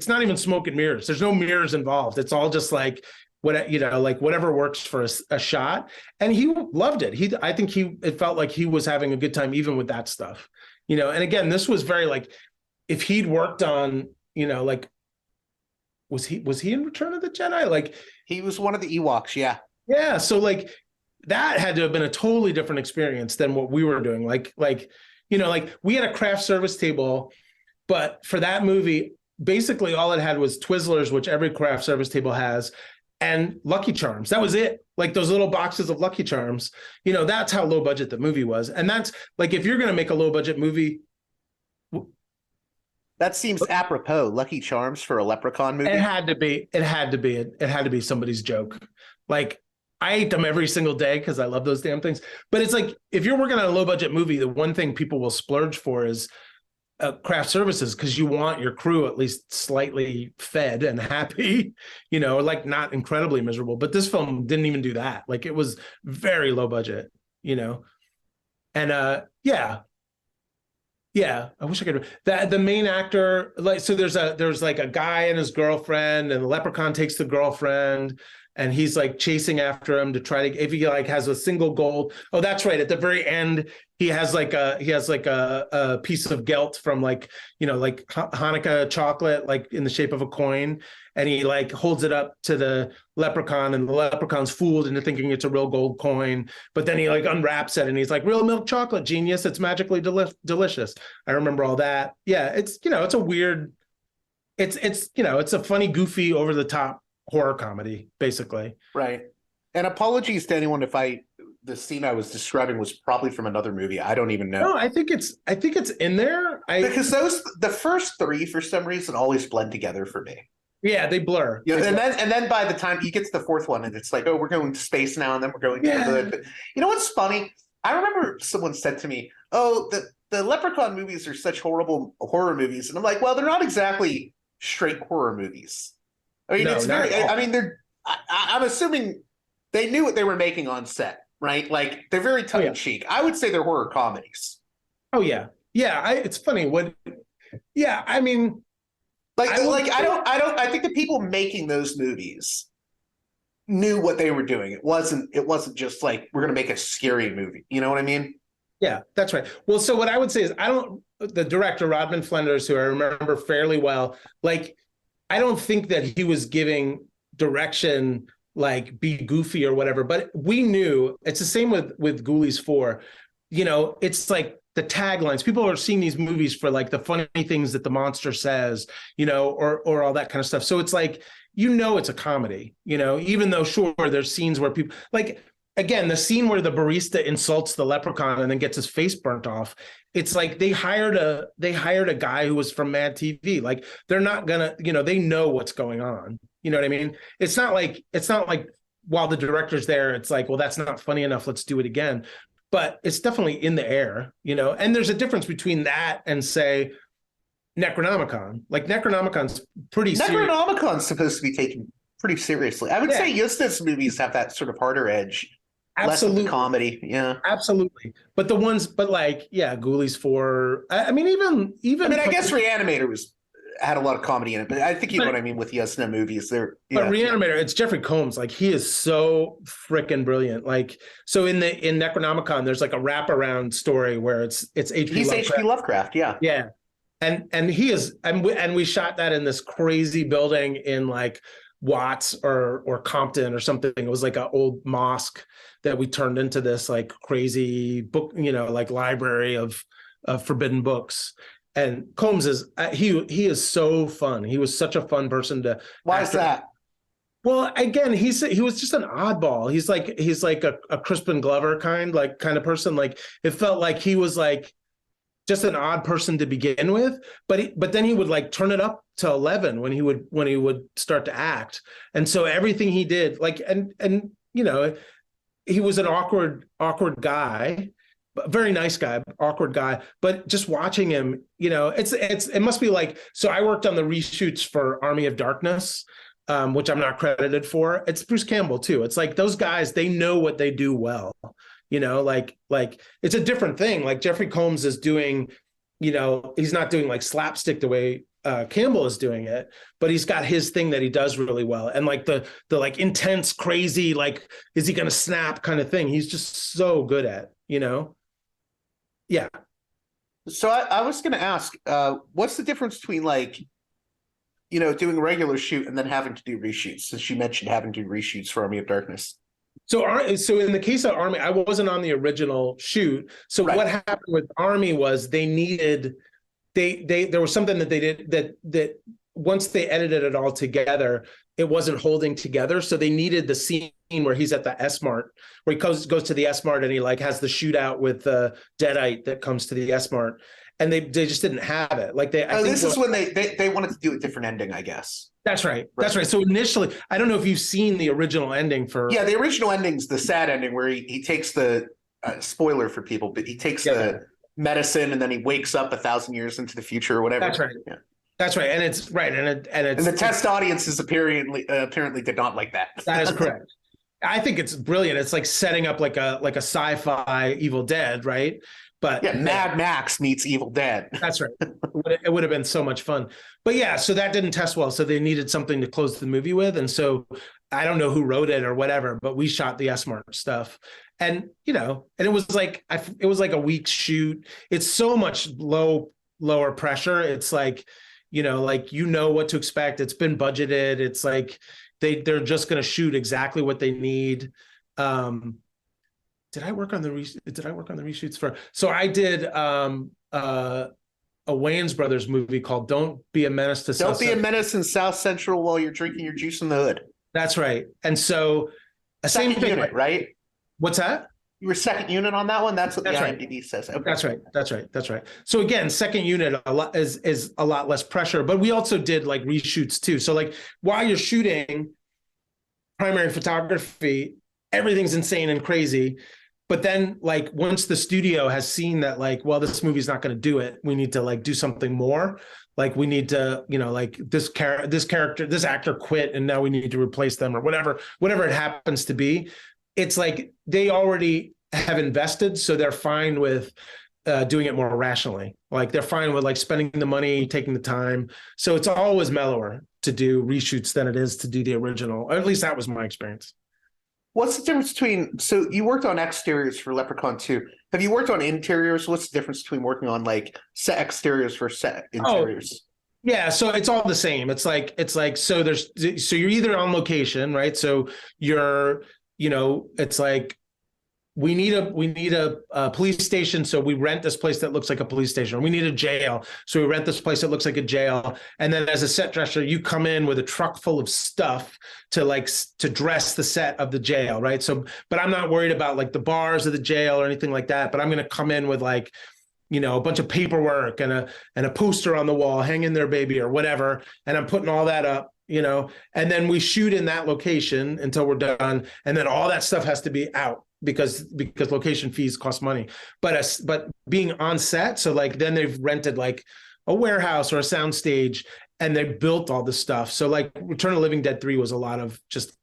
not even smoke and mirrors. There's no mirrors involved. It's all just like, like whatever works for a shot. And he loved it. It felt like he was having a good time even with that stuff, and again, this was very like, if he'd worked on, like, was he in Return of the Jedi? Like He was one of the Ewoks, yeah. Yeah. So like that had to have been a totally different experience than what we were doing. Like we had a craft service table, but for that movie, basically all it had was Twizzlers, which every craft service table has, and Lucky Charms. That was it. Like those little boxes of Lucky Charms, that's how low budget the movie was. And that's like, if you're going to make a low budget movie. That seems apropos. Lucky Charms for a Leprechaun movie. It had to be somebody's joke. Like I ate them every single day because I love those damn things. But it's like, if you're working on a low budget movie, the one thing people will splurge for is craft services, because you want your crew at least slightly fed and happy, like not incredibly miserable. But this film didn't even do that. Like it was very low budget, and yeah, I wish I could. The main actor, like, so there's like a guy and his girlfriend, and the leprechaun takes the girlfriend, and he's like chasing after him to try to, if he like has a single gold. Oh, that's right. At the very end, he has like a piece of gelt from like Hanukkah chocolate, like in the shape of a coin. And he like holds it up to the leprechaun, and the leprechaun's fooled into thinking it's a real gold coin. But then he like unwraps it, and he's like, real milk chocolate, genius. It's magically delicious. I remember all that. Yeah, it's it's a weird, it's a funny, goofy, over the top horror comedy, basically. Right. And apologies to anyone if the scene I was describing was probably from another movie. I don't even know. No, I think it's in there. Because the first three for some reason always blend together for me. Yeah, they blur. Yeah, and then by the time you get to the fourth one, and it's like, oh, we're going to space now, and then we're going to the. You know what's funny? I remember someone said to me, "Oh, the Leprechaun movies are such horrible horror movies," and I'm like, "Well, they're not exactly straight horror movies. I mean, it's very. I mean, they're. I'm assuming they knew what they were making on set. right? Like they're very tongue in cheek. I would say they're horror comedies. Oh yeah, yeah. It's funny what. Yeah, I mean, I think the people making those movies knew what they were doing. It wasn't just like we're gonna make a scary movie. You know what I mean? Yeah, that's right. Well, so what I would say is the director, Rodman Flenders, who I remember fairly well, like, I don't think that he was giving direction like be goofy or whatever, but we knew it's the same with Ghoulies 4. You know, it's like the taglines. People are seeing these movies for like the funny things that the monster says, you know, or all that kind of stuff. So it's like, you know, it's a comedy, you know, even though sure, there's scenes where people like, again, the scene where the barista insults the leprechaun and then gets his face burnt off. It's like they hired a guy who was from Mad TV. Like they're not gonna, you know, they know what's going on. You know what I mean? It's not like while the director's there, it's like, well, that's not funny enough. Let's do it again. But it's definitely in the air, you know. And there's a difference between that and say Necronomicon. Like Necronomicon's pretty serious. Necronomicon's supposed to be taken pretty seriously. I would say Yuzna's movies have that sort of harder edge. Absolutely. Less of the comedy, yeah. Absolutely. But the ones, Ghoulies 4. I mean, even. I guess Reanimator had a lot of comedy in it, but I think you know what I mean with Yuzna movies. But Reanimator, it's Jeffrey Combs. Like he is so freaking brilliant. Like so in Necronomicon, there's like a wraparound story where it's H.P. He's Lovecraft. H.P. Lovecraft, yeah. Yeah. And he is, and we shot that in this crazy building in like Watts or Compton or something. It was like an old mosque that we turned into this like crazy book, you know, like library of forbidden books. And Combs is he is so fun. He was such a fun person to. Why is that? Well, again, he was just an oddball. He's like a Crispin Glover kind of person. Like it felt like he was like just an odd person to begin with, but then he would like turn it up to 11 when he would start to act. And so everything he did, like and you know, he was an awkward guy, very nice guy, awkward guy. But just watching him, you know, it must be like. So I worked on the reshoots for Army of Darkness, which I'm not credited for. It's Bruce Campbell too. It's like those guys, they know what they do well. You know, like it's a different thing. Like Jeffrey Combs is doing, you know, he's not doing like slapstick the way Campbell is doing it, but he's got his thing that he does really well. And like the like intense, crazy, like, is he going to snap kind of thing? He's just so good at, you know? Yeah. So I was going to ask, what's the difference between like, you know, doing a regular shoot and then having to do reshoots, since you mentioned having to do reshoots for Army of Darkness? So in the case of Army, I wasn't on the original shoot. So What happened with Army was they needed, there was something that they did that once they edited it all together, it wasn't holding together. So they needed the scene where he's at the S-Mart, where he goes to the S-Mart and he like has the shootout with the Deadite that comes to the S-Mart. And they just didn't have it. Like this is when they wanted to do a different ending, I guess. That's right. That's right. So initially, I don't know if you've seen the original ending for. Yeah, the original ending's the sad ending where he takes the spoiler for people, but he takes the medicine and then he wakes up 1,000 years into the future or whatever. That's right. Yeah. That's right. And it's right. And the test audiences apparently did not like that. That is correct. I think it's brilliant. It's like setting up like a sci-fi Evil Dead, right? But yeah, Mad Max meets Evil Dead. That's right. It would have been so much fun. But yeah, so that didn't test well. So they needed something to close the movie with. And so I don't know who wrote it or whatever, but we shot the S-Mart stuff. And, you know, and it was like a week's shoot. It's so much lower pressure. It's like, you know what to expect. It's been budgeted. It's like they're just going to shoot exactly what they need. Did I work on the reshoots for? So I did a Wayans Brothers movie called "Don't Be a Menace to South." Don't be a menace in South Central while you're drinking your juice in the hood. That's right. And so same unit, right? What's that? You were second unit on that one. That's what the IMDb says. Okay. That's right. So again, second unit is a lot less pressure, but we also did like reshoots too. So like while you're shooting primary photography, everything's insane and crazy. But then like once the studio has seen that like, well, this movie's not going to do it, we need to like do something more. Like we need to, you know, like this actor quit and now we need to replace them or whatever it happens to be. it's like they already have invested, so they're fine with doing it more rationally. Like they're fine with like spending the money, taking the time. So it's always mellower to do reshoots than it is to do the original. Or at least that was my experience. What's the difference between, so you worked on exteriors for Leprechaun 2. Have you worked on interiors? What's the difference between working on like set exteriors for set interiors? Yeah, so it's all the same. It's like so you're either on location, right? So you're, it's like we need a police station, so we rent this place that looks like a police station. Or we need a jail, so we rent this place that looks like a jail. And then as a set dresser, you come in with a truck full of stuff to dress the set of the jail, right? So, but I'm not worried about like the bars of the jail or anything like that. But I'm going to come in with like, a bunch of paperwork and a poster on the wall, hang in there, baby, or whatever. And I'm putting all that up, and then we shoot in that location until we're done. And then all that stuff has to be out because location fees cost money. But being on set, so like then they've rented like a warehouse or a sound stage and they built all this stuff. So like Return of the Living Dead 3 was a lot of just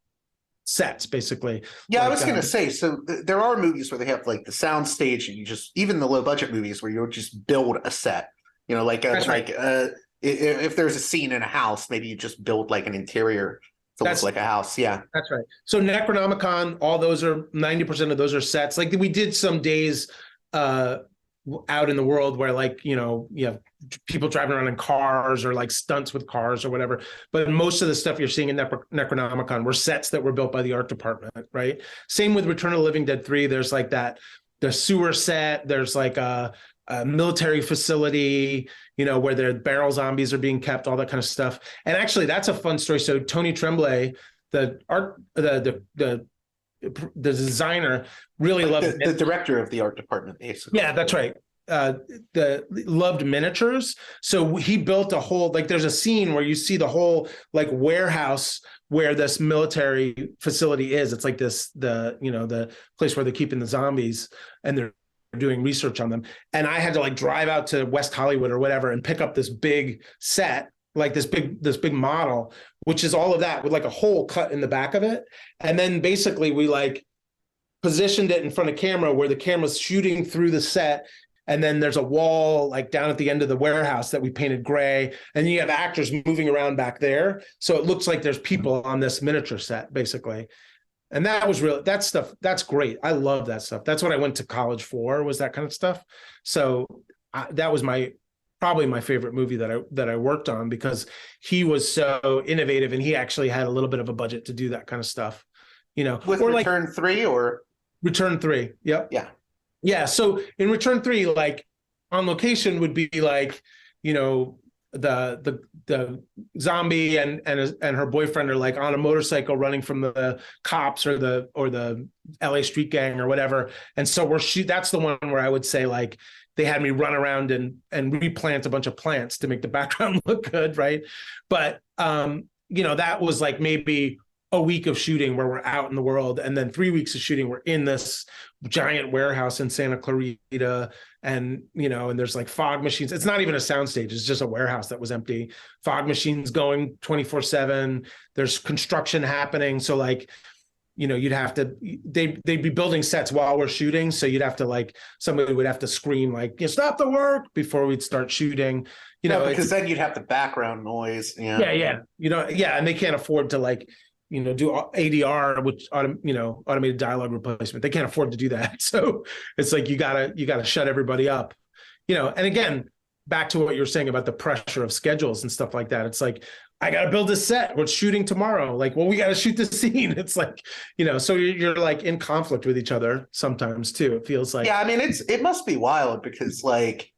sets, basically. Yeah, I was going to say, so there are movies where they have like the sound stage and even the low budget movies where you'll just build a set, if there's a scene in a house, maybe you just build like an interior to look like a house. Yeah, that's right. So Necronomicon, all those are 90% of those are sets. Like we did some days out in the world where like, you have people driving around in cars or like stunts with cars or whatever. But most of the stuff you're seeing in Necronomicon were sets that were built by the art department, right? Same with Return of the Living Dead 3. There's like the sewer set. There's like a military facility, where their barrel zombies are being kept, all that kind of stuff. And actually that's a fun story. So Tony Tremblay, the designer, really loved the director of the art department, basically. Yeah, that's right. Loved miniatures. So he built a whole, like there's a scene where you see the whole like warehouse where this military facility is. It's like the place where they're keeping the zombies and they're doing research on them. And I had to like drive out to West Hollywood or whatever and pick up this big set, like this big model, which is all of that with like a hole cut in the back of it. And then basically we like positioned it in front of camera where the camera's shooting through the set. And then there's a wall like down at the end of the warehouse that we painted gray. And you have actors moving around back there. So it looks like there's people on this miniature set, basically. And that was that stuff, that's great. I love that stuff. That's what I went to college for, was that kind of stuff. So that was probably my favorite movie that I worked on, because he was so innovative and he actually had a little bit of a budget to do that kind of stuff. With Return 3 or? Return 3, yep. Yeah. Yeah, so in Return 3, like on location would be like, the zombie and her boyfriend are like on a motorcycle running from the cops or the LA street gang or whatever. And so that's the one where I would say like they had me run around and replant a bunch of plants to make the background look good, right? But that was like maybe a week of shooting where we're out in the world, and then 3 weeks of shooting we're in this giant warehouse in Santa Clarita, and and there's like fog machines. It's not even a soundstage, it's just a warehouse that was empty. Fog machines going 24/7. There's construction happening, so like you'd have to, they'd be building sets while we're shooting, so you'd have to like, somebody would have to scream like, stop the work before we'd start shooting, because then you'd have the background noise. Yeah, and they can't afford to like do ADR, which automated dialogue replacement. They can't afford to do that. So it's like you gotta shut everybody up. And again, back to what you were saying about the pressure of schedules and stuff like that. It's like, I gotta build this set. We're shooting tomorrow. Like, well, we gotta shoot this scene. It's like, so you're like in conflict with each other sometimes too. It feels like. Yeah, I mean, it must be wild because like,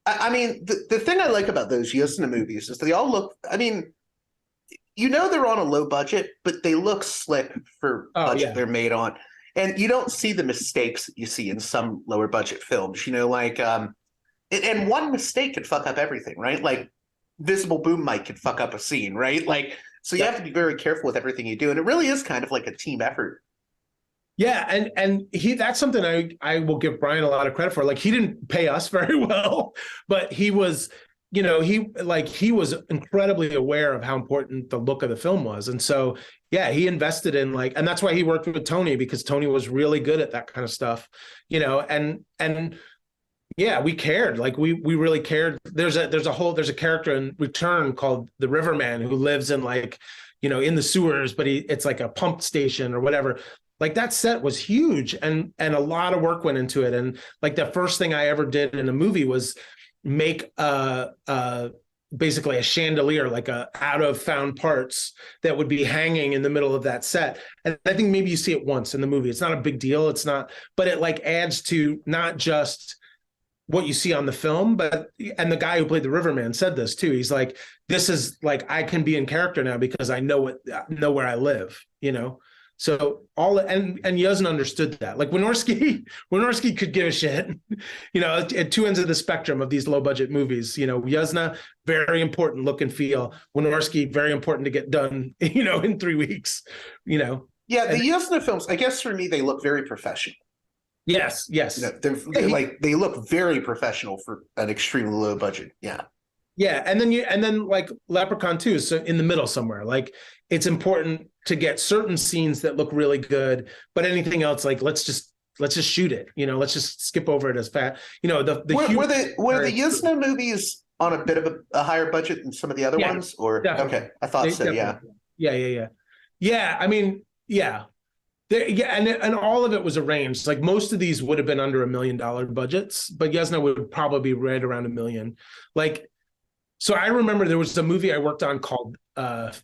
the thing I like about those Yuzna movies is they all look, they're on a low budget, but they look slick for budget they're made on. And you don't see the mistakes that you see in some lower budget films, and one mistake could fuck up everything, right? Like visible boom mic could fuck up a scene, right? Like, so you have to be very careful with everything you do. And it really is kind of like a team effort. Yeah, and that's something I will give Brian a lot of credit for. Like, he didn't pay us very well, but he was he was incredibly aware of how important the look of the film was. And so, yeah, he invested in and that's why he worked with Tony, because Tony was really good at that kind of stuff, and yeah, we cared. We really cared. There's a character in Return called the Riverman who lives in in the sewers, but it's like a pump station or whatever. That set was huge, and a lot of work went into it. And the first thing I ever did in a movie was make basically a chandelier, out of found parts that would be hanging in the middle of that set. And I think maybe you see it once in the movie. It's not a big deal. It's not, but it adds to not just what you see on the film, and the guy who played the Riverman said this too. He's like, this is I can be in character now because I know where I live, So and Yuzna understood that. Wynorski could give a shit, at two ends of the spectrum of these low budget movies. Yuzna, very important look and feel. Wynorski, very important to get done, in 3 weeks. Yeah, the Yuzna films, I guess for me, they look very professional. Yes. They look very professional for an extremely low budget. Yeah. Yeah, and then Leprechaun 2 is in the middle somewhere. It's important to get certain scenes that look really good, but anything else, let's just shoot it. Let's just skip over it as fast. Were the Yuzna movies on a bit of a higher budget than some of the other ones? Or definitely. Okay, I thought so. Yeah. Yeah. I mean, yeah. And all of it was arranged. Most of these would have been under $1 million budgets, but Yuzna would probably be right around $1 million. So I remember there was a movie I worked on called The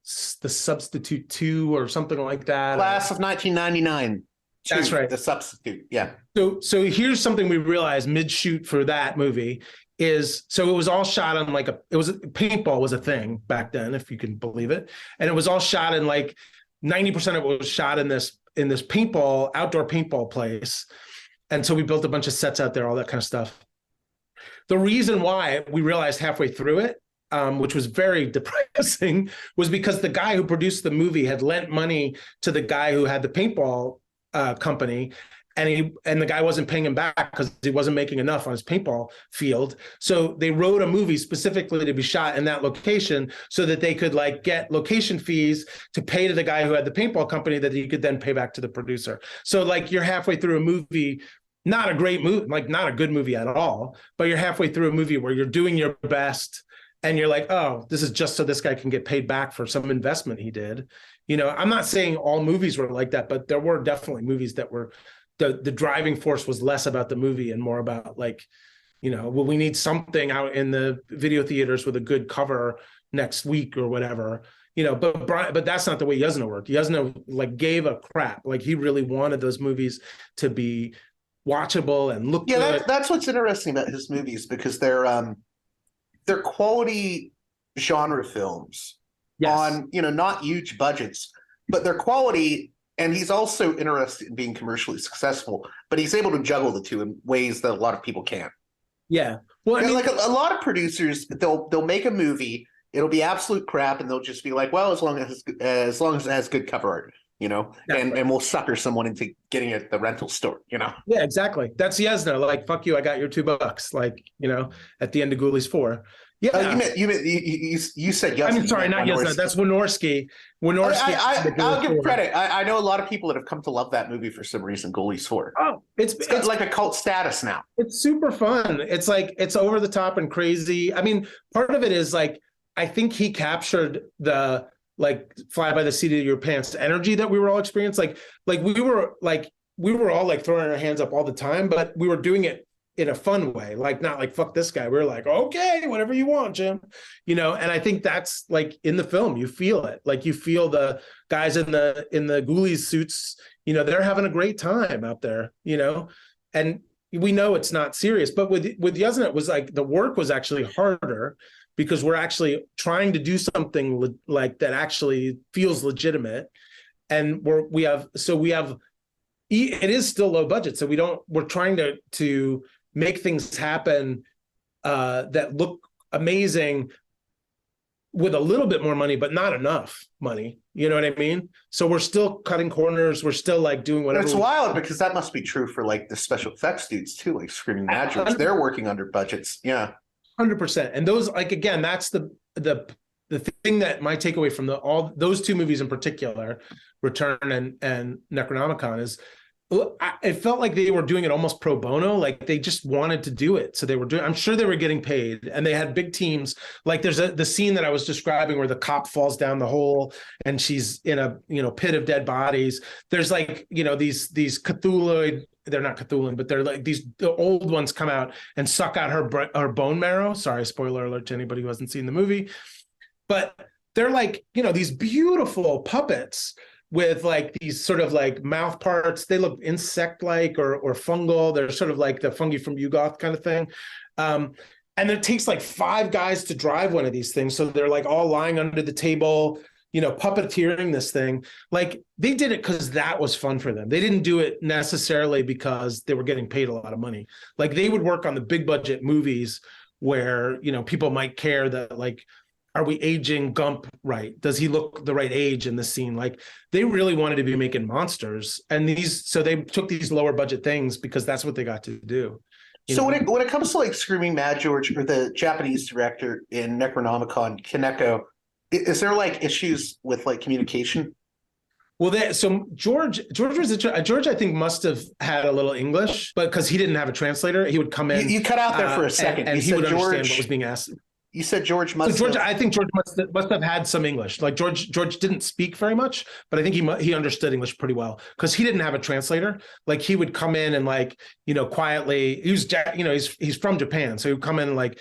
Substitute 2 or something like that. Class of 1999. That's right. The Substitute. Yeah. So here's something we realized mid-shoot for that movie is, so it was all shot on paintball was a thing back then, if you can believe it. And it was all shot in 90% of it was shot in this outdoor paintball place. And so we built a bunch of sets out there, all that kind of stuff. The reason why we realized halfway through it, which was very depressing, was because the guy who produced the movie had lent money to the guy who had the paintball company, and the guy wasn't paying him back because he wasn't making enough on his paintball field. So they wrote a movie specifically to be shot in that location so that they could get location fees to pay to the guy who had the paintball company that he could then pay back to the producer. So you're halfway through a movie, not a great movie, not a good movie at all, but you're halfway through a movie where you're doing your best and you're oh, this is just so this guy can get paid back for some investment he did. I'm not saying all movies were like that, but there were definitely movies that were, the driving force was less about the movie and more about we need something out in the video theaters with a good cover next week or whatever. But that's not the way Yuzna worked. Yuzna gave a crap. He really wanted those movies to be watchable and look good. That's what's interesting about his movies, because they're quality genre films on not huge budgets, but they're quality. And he's also interested in being commercially successful, but he's able to juggle the two in ways that a lot of people can't. Yeah, well, I mean, a lot of producers, they'll make a movie, it'll be absolute crap, and they'll just be well, as long as it has good cover art. And we'll sucker someone into getting it at the rental store, Yeah, exactly. That's Yuzna. Fuck you, I got your $2. At the end of Ghoulies 4. Yeah, you said Yuzna. I'm sorry, not Yuzna. That's Wynorski. I'll give credit. I know a lot of people that have come to love that movie for some reason. Ghoulies 4. Oh, it's like a cult status now. It's super fun. It's it's over the top and crazy. I mean, part of it is I think he captured the fly by the seat of your pants energy that we were all experiencing. We were all throwing our hands up all the time, but we were doing it in a fun way, not fuck this guy. We're okay, whatever you want, Jim, and I think that's in the film, you feel it. You feel the guys in the Ghoulies suits, they're having a great time out there, and we know it's not serious. But with Yuzna, it was the work was actually harder because we're actually trying to do something that actually feels legitimate. And it is still low budget. So we're trying to make things happen that look amazing with a little bit more money, but not enough money. You know what I mean? So we're still cutting corners. We're still doing whatever. It's wild because that must be true for the special effects dudes too, Screaming Mad Jokes. They're working under budgets. Yeah. 100%. And those, like, again, that's the thing that my takeaway from all those two movies in particular, Return and Necronomicon, is it felt like they were doing it almost pro bono. Like they just wanted to do it. So they were doing, I'm sure they were getting paid, and they had big teams. Like there's the scene that I was describing where the cop falls down the hole and she's in a, pit of dead bodies. There's like, these Cthulhu, they're not Cthulhu, but they're like the old ones come out and suck out her bone marrow. Sorry, spoiler alert to anybody who hasn't seen the movie. But they're like, these beautiful puppets with like these sort of like mouth parts. They look insect-like or fungal. They're sort of like the fungi from Yugoth kind of thing. And it takes like 5 guys to drive one of these things. So they're like all lying under the table, puppeteering this thing. Like they did it because that was fun for them. They didn't do it necessarily because they were getting paid a lot of money. Like they would work on the big budget movies where, people might care that like, are we aging Gump right? Does he look the right age in the scene? Like they really wanted to be making monsters, and so they took these lower budget things because that's what they got to do. So when it comes to like Screaming Mad George or the Japanese director in Necronomicon, Kaneko, is there like issues with like communication? Well, so George I think must have had a little English, but because he didn't have a translator, he would come in. You cut out there for a second, and he would understand what was being asked. You said George must have... I think George must have had some English. Like George didn't speak very much, but I think he understood English pretty well because he didn't have a translator. Like he would come in and like, quietly, he's from Japan. So he would come in and like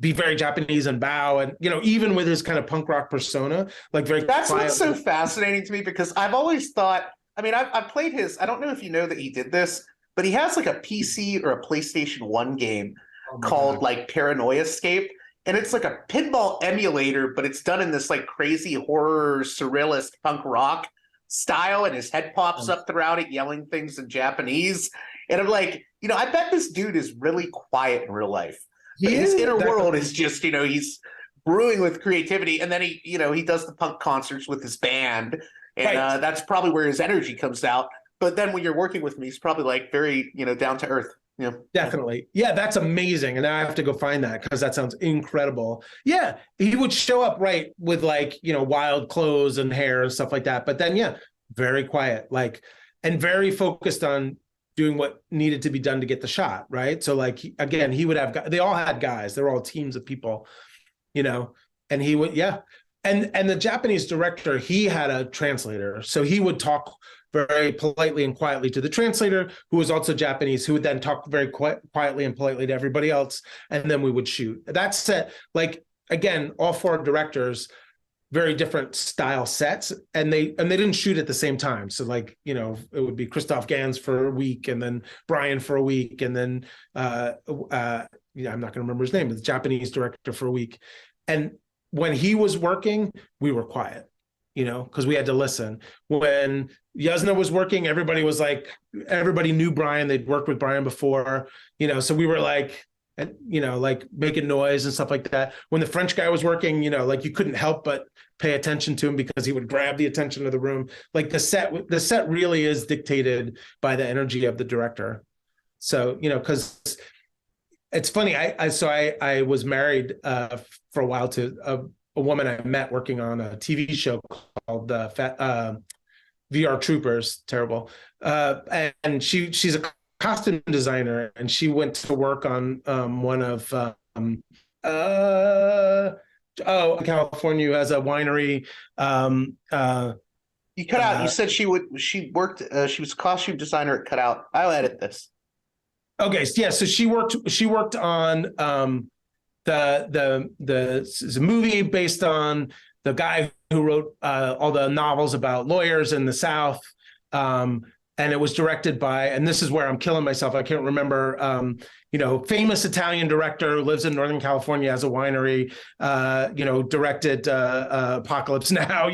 be very Japanese and bow and, even with his kind of punk rock persona, like very That's quiet. What's so fascinating to me, because I've always thought, I've played I don't know if you know that he did this, but he has like a PC or a PlayStation 1 game called like Paranoia Escape. And it's like a pinball emulator, but it's done in this like crazy horror surrealist punk rock style, and his head pops up throughout it yelling things in Japanese. And I'm like, I bet this dude is really quiet in real life. But his inner world is just, he's brewing with creativity. And then he does the punk concerts with his band. And that's probably where his energy comes out. But then when you're working with me, he's probably like very, down to earth. Yeah, definitely. Yeah, that's amazing. And now I have to go find that because that sounds incredible. Yeah, he would show up right with like, wild clothes and hair and stuff like that. But then, yeah, very quiet, like, and very focused on doing what needed to be done to get the shot. Right. So like, again, he would have, they all had guys, they were all teams of people, and he would, yeah. And the Japanese director, he had a translator. So he would talk very politely and quietly to the translator, who was also Japanese, who would then talk very quietly and politely to everybody else. And then we would shoot. That set, like, again, all 4 directors, very different style sets. And they didn't shoot at the same time. So like, it would be Christoph Gans for a week and then Brian for a week. And then, I'm not going to remember his name, but the Japanese director for a week. And when he was working, we were quiet, because we had to listen. When Yuzna was working, everybody knew Brian. They'd worked with Brian before, so we were like, like making noise and stuff like that. When the French guy was working, like you couldn't help but pay attention to him because he would grab the attention of the room. Like the set really is dictated by the energy of the director. So, because it's funny. I was married for a while to a woman I met working on a TV show called VR Troopers. Terrible. And she's a costume designer, and she went to work on one of California, who has a winery. You cut out. You said she worked. She was a costume designer at Cutout. I'll edit this. Okay, yeah. So she worked on the movie based on the guy who wrote all the novels about lawyers in the South, and it was directed by, and this is where I'm killing myself, I can't remember, famous Italian director who lives in Northern California, has a winery, directed Apocalypse Now,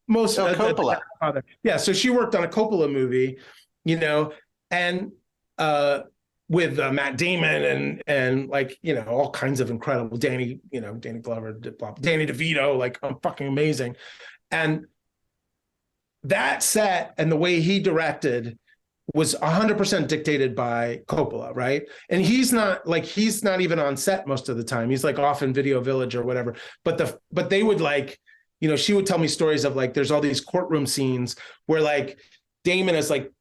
most of Coppola. Yeah, so she worked on a Coppola movie, and with Matt Damon and like, all kinds of incredible Danny Glover, Danny DeVito, like fucking amazing. And that set and the way he directed was 100% dictated by Coppola, right? And he's not even on set most of the time. He's like off in Video Village or whatever. But they would like, she would tell me stories of like, there's all these courtroom scenes where like Damon is like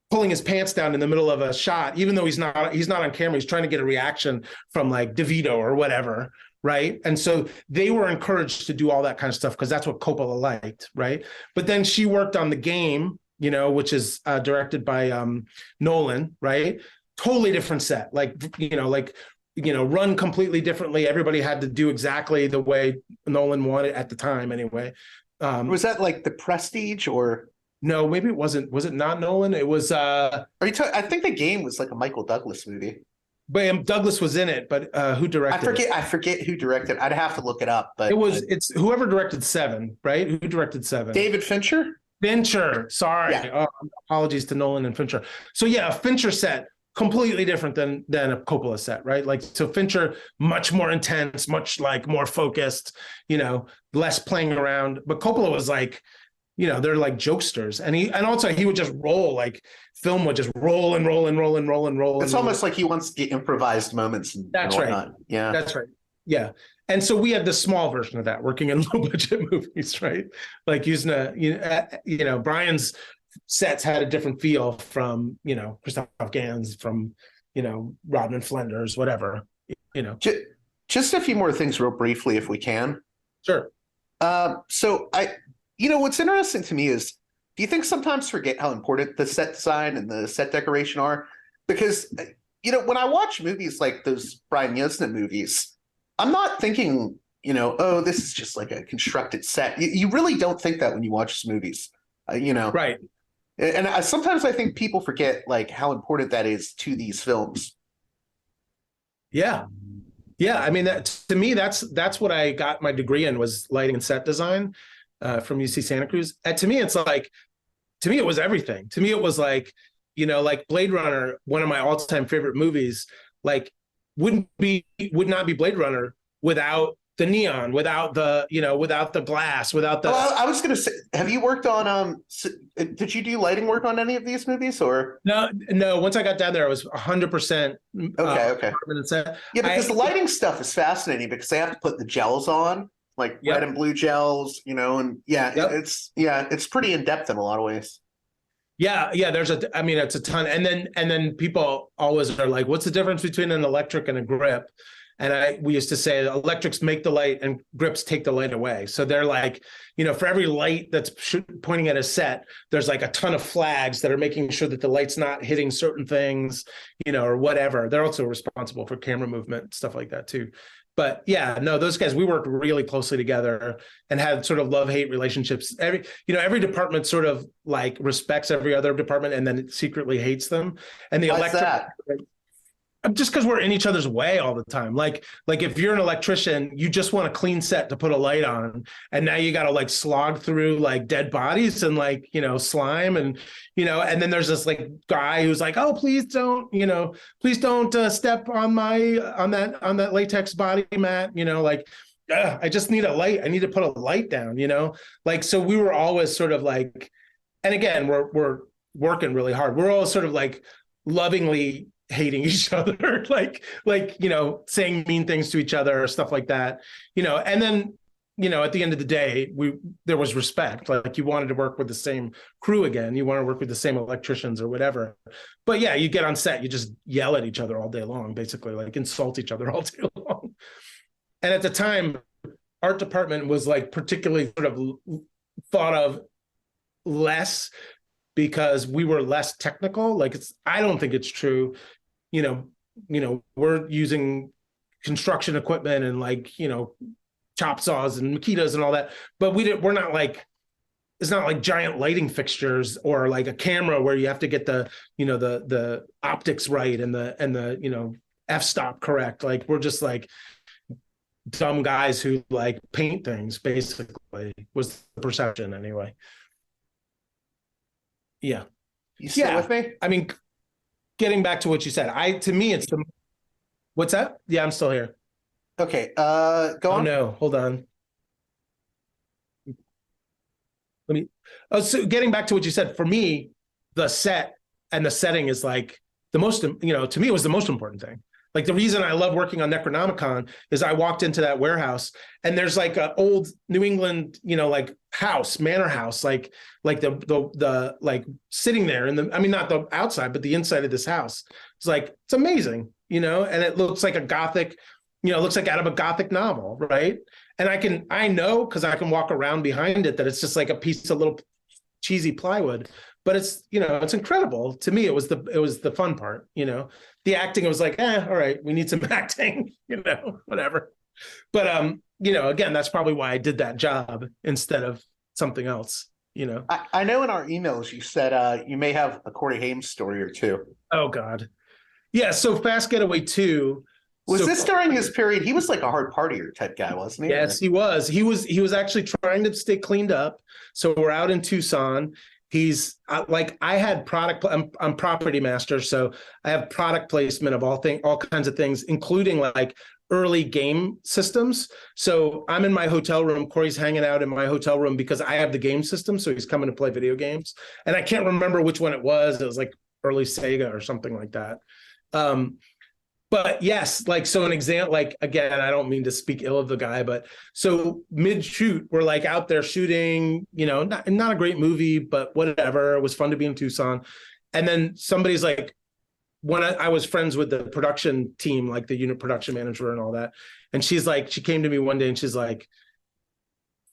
pulling his pants down in the middle of a shot, even though he's not on camera. He's trying to get a reaction from like DeVito or whatever, right? And so they were encouraged to do all that kind of stuff because that's what Coppola liked, right? But then she worked on The Game, which is directed by Nolan, right? Totally different set, run completely differently. Everybody had to do exactly the way Nolan wanted at the time, anyway. Was that like The Prestige or? No, maybe it wasn't. Was it not Nolan? It was. Are you I think The Game was like a Michael Douglas movie. But Douglas was in it. But who directed it? I forget who directed. I'd have to look it up. But it's whoever directed Seven, right? Who directed Seven? David Fincher. Fincher. Sorry. Yeah. Apologies to Nolan and Fincher. So yeah, a Fincher set completely different than a Coppola set, right? Like, so Fincher much more intense, much like more focused, less playing around. But Coppola was like, they're like jokesters, and also he would just roll, like film would just roll and roll and roll and roll and roll. It's almost like he wants the improvised moments. That's right. Yeah, that's right. Yeah. And so we had the small version of that working in low budget movies, right? Like Yuzna, Brian's sets had a different feel from, Christoph Gans, from, Rodman Flenders, whatever, Just a few more things real briefly, if we can. Sure. So what's interesting to me is, do you think sometimes forget how important the set design and the set decoration are? Because, when I watch movies like those Brian Yuzna movies, I'm not thinking, oh, this is just like a constructed set. You really don't think that when you watch his movies, Right. And sometimes I think people forget like how important that is to these films. Yeah. Yeah. I mean, to me, that's what I got my degree in, was lighting and set design from UC Santa Cruz. And to me, it was everything. To me, it was like, like Blade Runner, one of my all-time favorite movies, like would not be Blade Runner without the neon, without the, without the glass, without the. Well, I was going to say, have you worked on, did you do lighting work on any of these movies or? No. Once I got down there, I was 100%. Okay. Set. Yeah, because the lighting stuff is fascinating because they have to put the gels on, like red and blue gels, and it's pretty in depth in a lot of ways. Yeah. It's a ton. And then people always are like, what's the difference between an electric and a grip? And we used to say electrics make the light and grips take the light away. So they're like, for every light that's pointing at a set, there's like a ton of flags that are making sure that the light's not hitting certain things, or whatever. They're also responsible for camera movement, stuff like that too. But yeah, no, those guys, we worked really closely together and had sort of love-hate relationships. Every department sort of like respects every other department and then secretly hates them. And the electric, just because we're in each other's way all the time. Like if you're an electrician, you just want a clean set to put a light on, and now you got to like slog through like dead bodies and like, slime and, and then there's this like guy who's like, oh, please don't step on that latex body mat, I just need a light. I need to put a light down, like, so we were always sort of like, and again, we're working really hard. We're all sort of like lovingly hating each other, like, saying mean things to each other or stuff like that, and then, at the end of the day, there was respect. Like, you wanted to work with the same crew again. You want to work with the same electricians or whatever. But yeah, you get on set, you just yell at each other all day long, basically, like insult each other all day long. And at the time, art department was like particularly sort of thought of less because we were less technical. Like, I don't think it's true. We're using construction equipment and like, chop saws and Makitas and all that, but we're not like, it's not like giant lighting fixtures or like a camera where you have to get the optics right and the f-stop correct. Like, we're just like dumb guys who like paint things, basically, was the perception anyway. Yeah. You still with me? I mean, getting back to what you said, to me, it's the. What's that? Yeah, I'm still here. Okay. Go on. Oh no, hold on. So getting back to what you said, for me, the set and the setting is like the most, to me, it was the most important thing. Like the reason I love working on Necronomicon is I walked into that warehouse and there's like an old New England, like manor house, like the like sitting there not the outside, but the inside of this house. It's like, it's amazing, and it looks like a Gothic, it looks like out of a Gothic novel. Right. And I know, cause I can walk around behind it, that it's just like a piece of little cheesy plywood, but it's, it's incredible. To me, it was the fun part, the acting, it was like, all right, we need some acting, whatever. But, again, that's probably why I did that job instead of something else, I know in our emails you said you may have a Corey Haim story or two. Oh, God. Yeah. So Fast Getaway 2. Was this during his period? He was like a hard partier type guy, wasn't he? Yes, he was. He was actually trying to stay cleaned up. So we're out in Tucson. He's like, I had I'm property master. So I have product placement of all kinds of things, including like early game systems. So I'm in my hotel room. Corey's hanging out in my hotel room because I have the game system. So he's coming to play video games. And I can't remember which one it was. It was like early Sega or something like that. But yes, like, so an example, like, again, I don't mean to speak ill of the guy, but so mid-shoot, we're like out there shooting, not a great movie, but whatever. It was fun to be in Tucson. And then somebody's like, when I was friends with the production team, like the unit production manager and all that. And she came to me one day and she's like,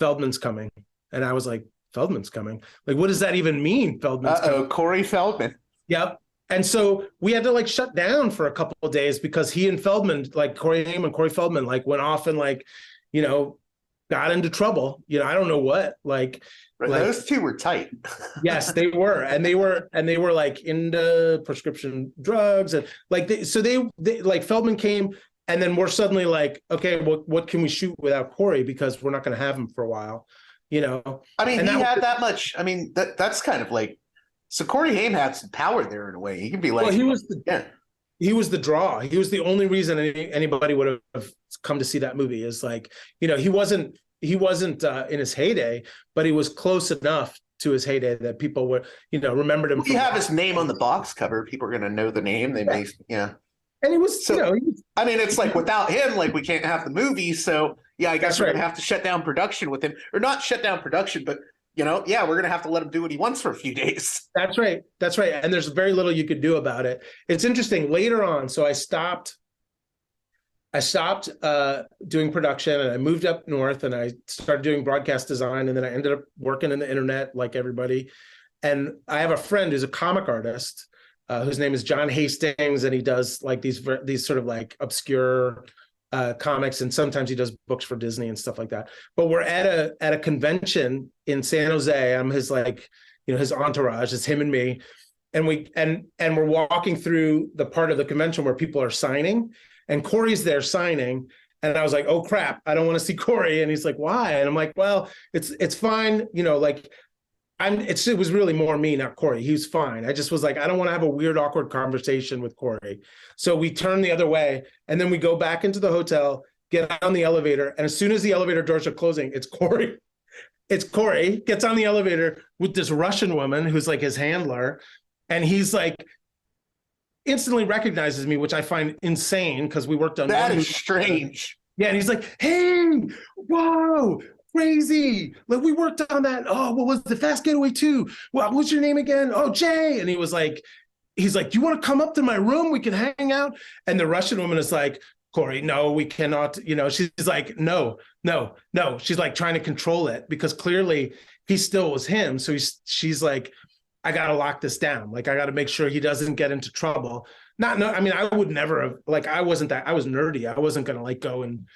Feldman's coming. And I was like, Feldman's coming? Like, what does that even mean? Feldman's coming? Corey Feldman. Yep. And so we had to like shut down for a couple of days because he and Feldman, like Corey Haim and Corey Feldman, like went off and like, got into trouble. I don't know what, like those two were tight. Yes, they were. And they were like into prescription drugs and like, they like Feldman came and then we're suddenly like, okay, what can we shoot without Corey? Because we're not going to have him for a while, I mean, he had that much. I mean, that's kind of like, so Corey Haim had some power there in a way. He could be like, well, he was the draw. He was the only reason anybody would have come to see that movie. Is like, he wasn't in his heyday, but he was close enough to his heyday that people were, remembered him. If you have his name on the box cover, people are going to know the name. They may, yeah. And he was, I mean, it's like without him, like we can't have the movie. So yeah, I guess we're going to have to shut down production with him, or not shut down production, but. We're going to have to let him do what he wants for a few days. That's right. And there's very little you could do about it. It's interesting later on. So I stopped doing production and I moved up north and I started doing broadcast design. And then I ended up working in the internet like everybody. And I have a friend who's a comic artist whose name is John Hastings. And he does like these sort of like obscure comics, and sometimes he does books for Disney and stuff like that. But we're at a convention in San Jose. I'm his his entourage. It's him and me, and we're walking through the part of the convention where people are signing, and Corey's there signing. And I was like, oh crap, I don't want to see Corey. And he's like, why? And I'm like, well, it's fine, like. It was really more me, not Corey. He was fine. I just was like, I don't want to have a weird, awkward conversation with Corey. So we turn the other way, and then we go back into the hotel, get on the elevator, and as soon as the elevator doors are closing, it's Corey. It's Corey gets on the elevator with this Russian woman who's like his handler, and he's like instantly recognizes me, which I find insane because we worked on that is strange. Yeah, and he's like, hey, whoa. Crazy. Like we worked on that. Oh, what was the Fast Getaway 2? What was your name again? Oh, Jay. And he's like, do you want to come up to my room? We can hang out. And the Russian woman is like, Corey, no, we cannot. She's like, no. She's like trying to control it because clearly he still was him. So she's like, I got to lock this down. Like, I got to make sure he doesn't get into trouble. I mean, I would never have, like, I was nerdy. I wasn't going to like go and,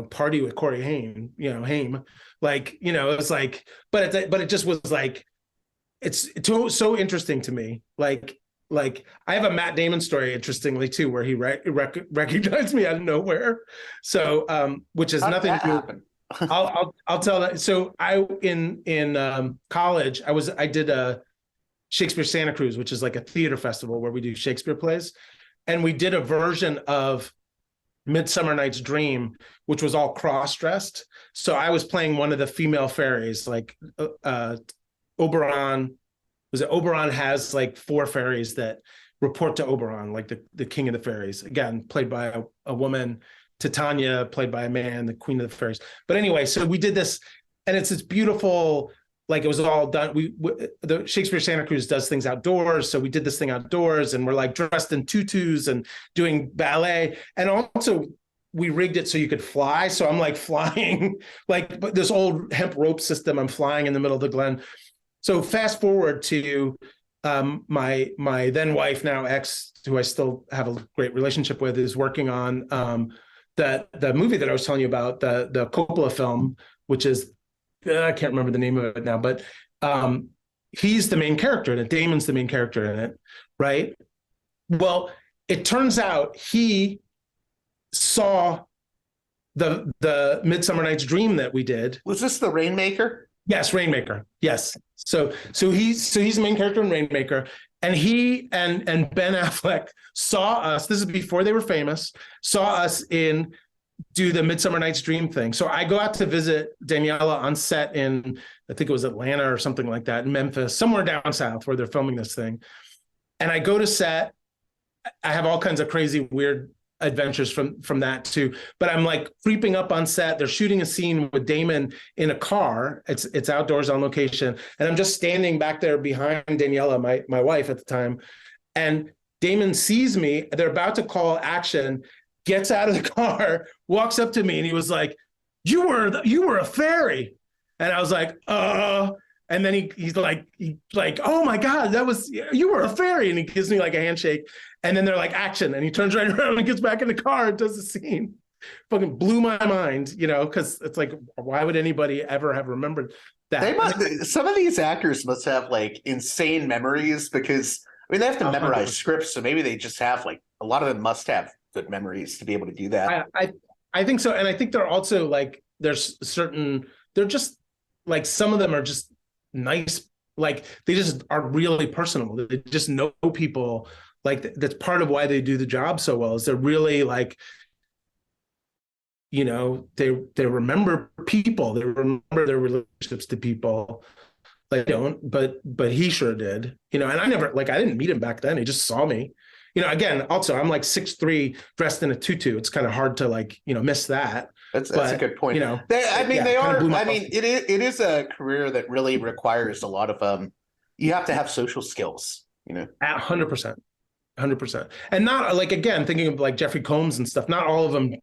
party with Corey Haim, Haim. Like, it's like, but it just was like, it's so interesting to me. Like I have a Matt Damon story, interestingly too, where he recognized me out of nowhere. So, which has nothing to do. I'll tell that. So in college, I did a Shakespeare Santa Cruz, which is like a theater festival where we do Shakespeare plays. And we did a version of Midsummer Night's Dream, which was all cross-dressed. So I was playing one of the female fairies, like Oberon was it Oberon has like 4 fairies that report to Oberon, like the king of the fairies, again played by a woman. Titania played by a man, the queen of the fairies. But anyway, so we did this, and it's this beautiful, like it was all done. The Shakespeare Santa Cruz does things outdoors, so we did this thing outdoors, and we're like dressed in tutus and doing ballet, and also we rigged it so you could fly. So I'm like flying like this old hemp rope system. I'm flying in the middle of the Glen. So fast forward to my then wife, now ex, who I still have a great relationship with, is working on the movie that I was telling you about, the Coppola film, which is, I can't remember the name of it now, but he's the main character in it. Damon's the main character in it, right? Well, it turns out he saw the Midsummer Night's Dream that we did. Was this the Rainmaker? Yes, Rainmaker. Yes. So he's the main character in Rainmaker, and he and Ben Affleck saw us. This is before they were famous. Saw us do the Midsummer Night's Dream thing. So I go out to visit Daniela on set in, I think it was Atlanta or something like that, in Memphis, somewhere down south where they're filming this thing. And I go to set. I have all kinds of crazy, weird adventures from that too. But I'm like creeping up on set. They're shooting a scene with Damon in a car. It's outdoors on location. And I'm just standing back there behind Daniela, my wife at the time. And Damon sees me. They're about to call action, gets out of the car, walks up to me, and he was like, you were a fairy. And I was like, and then he's like, oh my God, you were a fairy. And he gives me like a handshake. And then they're like, action. And he turns right around and gets back in the car and does the scene. Fucking blew my mind, because it's like, why would anybody ever have remembered that? Some of these actors must have like insane memories, because they have to memorize scripts. So maybe they just have like, a lot of them must have good memories to be able to do that. I think so. And I think they're also like, they're just like, some of them are just nice. Like they just are really personable. They just know people. Like that's part of why they do the job so well, is they're really like, they remember people, they remember their relationships to people. Like but he sure did, and I didn't meet him back then. He just saw me, again, also I'm like 6'3", dressed in a tutu. It's kind of hard to like, miss that. That's a good point. It is a career that really requires a lot of, you have to have social skills, 100%. 100%. And not like, again, thinking of like Jeffrey Combs and stuff, not all of them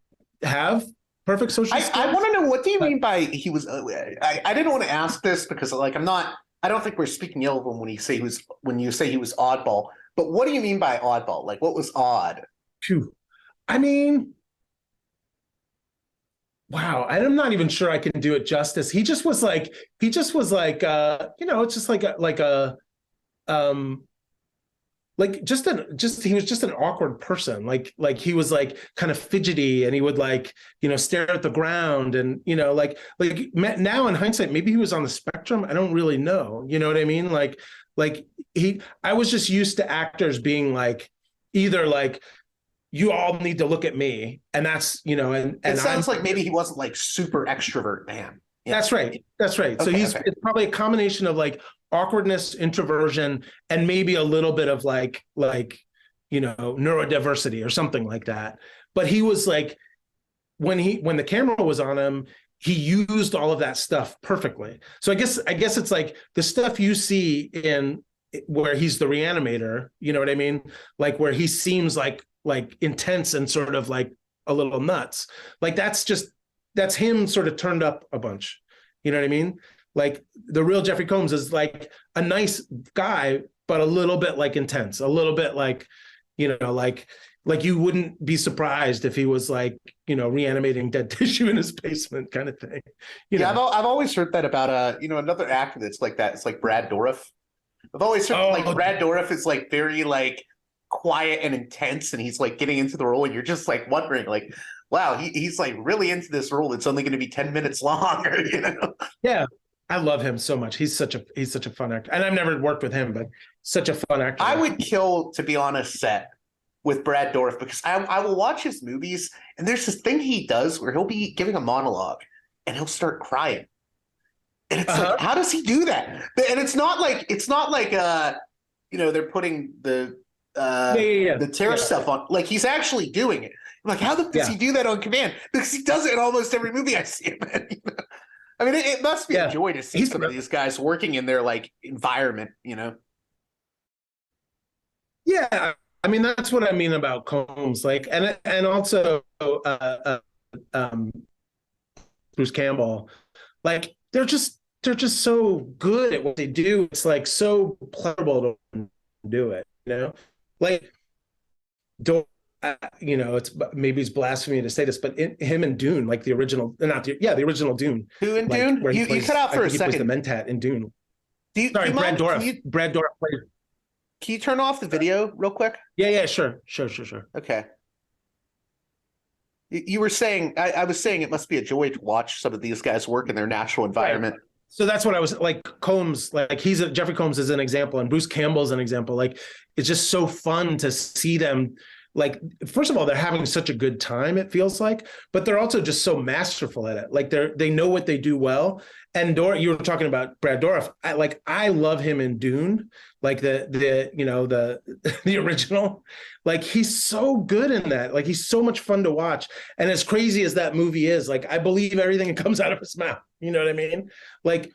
have perfect social skills. I want to know, what do you mean by he was, I didn't want to ask this because like, I don't think we're speaking ill of him when you say he was oddball, but what do you mean by oddball? Like what was odd? Phew. I mean, wow. I'm not even sure I can do it justice. He just was like, it's just like he was just an awkward person. Like he was like kind of fidgety, and he would like, stare at the ground, and, like now in hindsight, maybe he was on the spectrum. I don't really know. You know what I mean? I was just used to actors being like, either like, you all need to look at me. And that's, and it sounds like maybe he wasn't like super extrovert man. Yeah. That's right. Okay, so it's probably a combination of like awkwardness, introversion, and maybe a little bit of like neurodiversity or something like that. But he was like, when the camera was on him, he used all of that stuff perfectly. So I guess it's like the stuff you see in where he's the reanimator, you know what I mean? Like where he seems like intense and sort of like a little nuts. Like that's him sort of turned up a bunch. You know what I mean? Like the real Jeffrey Combs is like a nice guy, but a little bit like intense, a little bit like, like you wouldn't be surprised if he was like, reanimating dead tissue in his basement kind of thing. I've always heard that about another actor that's like that. It's like Brad Dourif. I've always heard Brad Dourif is like very like quiet and intense, and he's like getting into the role, and you're just like wondering like, wow, he's like really into this role. It's only going to be 10 minutes long, Yeah. I love him so much. He's such a fun actor. And I've never worked with him, but such a fun actor. I would kill to be on a set with Brad Dourif, because I will watch his movies, and there's this thing he does where he'll be giving a monologue and he'll start crying. And it's like, how does he do that? And it's not like they're putting the terror stuff on. Like, he's actually doing it. I'm like, how does he do that on command? Because he does it in almost every movie I see him in. I mean, it must be a joy to see some of these guys working in their like environment, Yeah, I mean, that's what I mean about Combs. Like, and also Bruce Campbell. Like, they're just so good at what they do. It's like so pleasurable to do it, like it's maybe it's blasphemy to say this, but him and Dune, like the original, the original Dune. Who in like, Dune? You cut out for a second. He plays the Mentat in Dune. Sorry, Brad Dourif. Brad Dourif plays. Can you turn off the video real quick? Yeah, sure. Okay. You were saying, I was saying it must be a joy to watch some of these guys work in their natural environment. Right. So that's what I was like. Combs, like Jeffrey Combs is an example, and Bruce Campbell's an example. Like, it's just so fun to see them. Like, first of all, they're having such a good time, it feels like, but they're also just so masterful at it. Like, they know what they do well. And you were talking about Brad Dourif. I love him in Dune, like the original. Like, he's so good in that. Like, he's so much fun to watch. And as crazy as that movie is, like, I believe everything that comes out of his mouth. You know what I mean? Like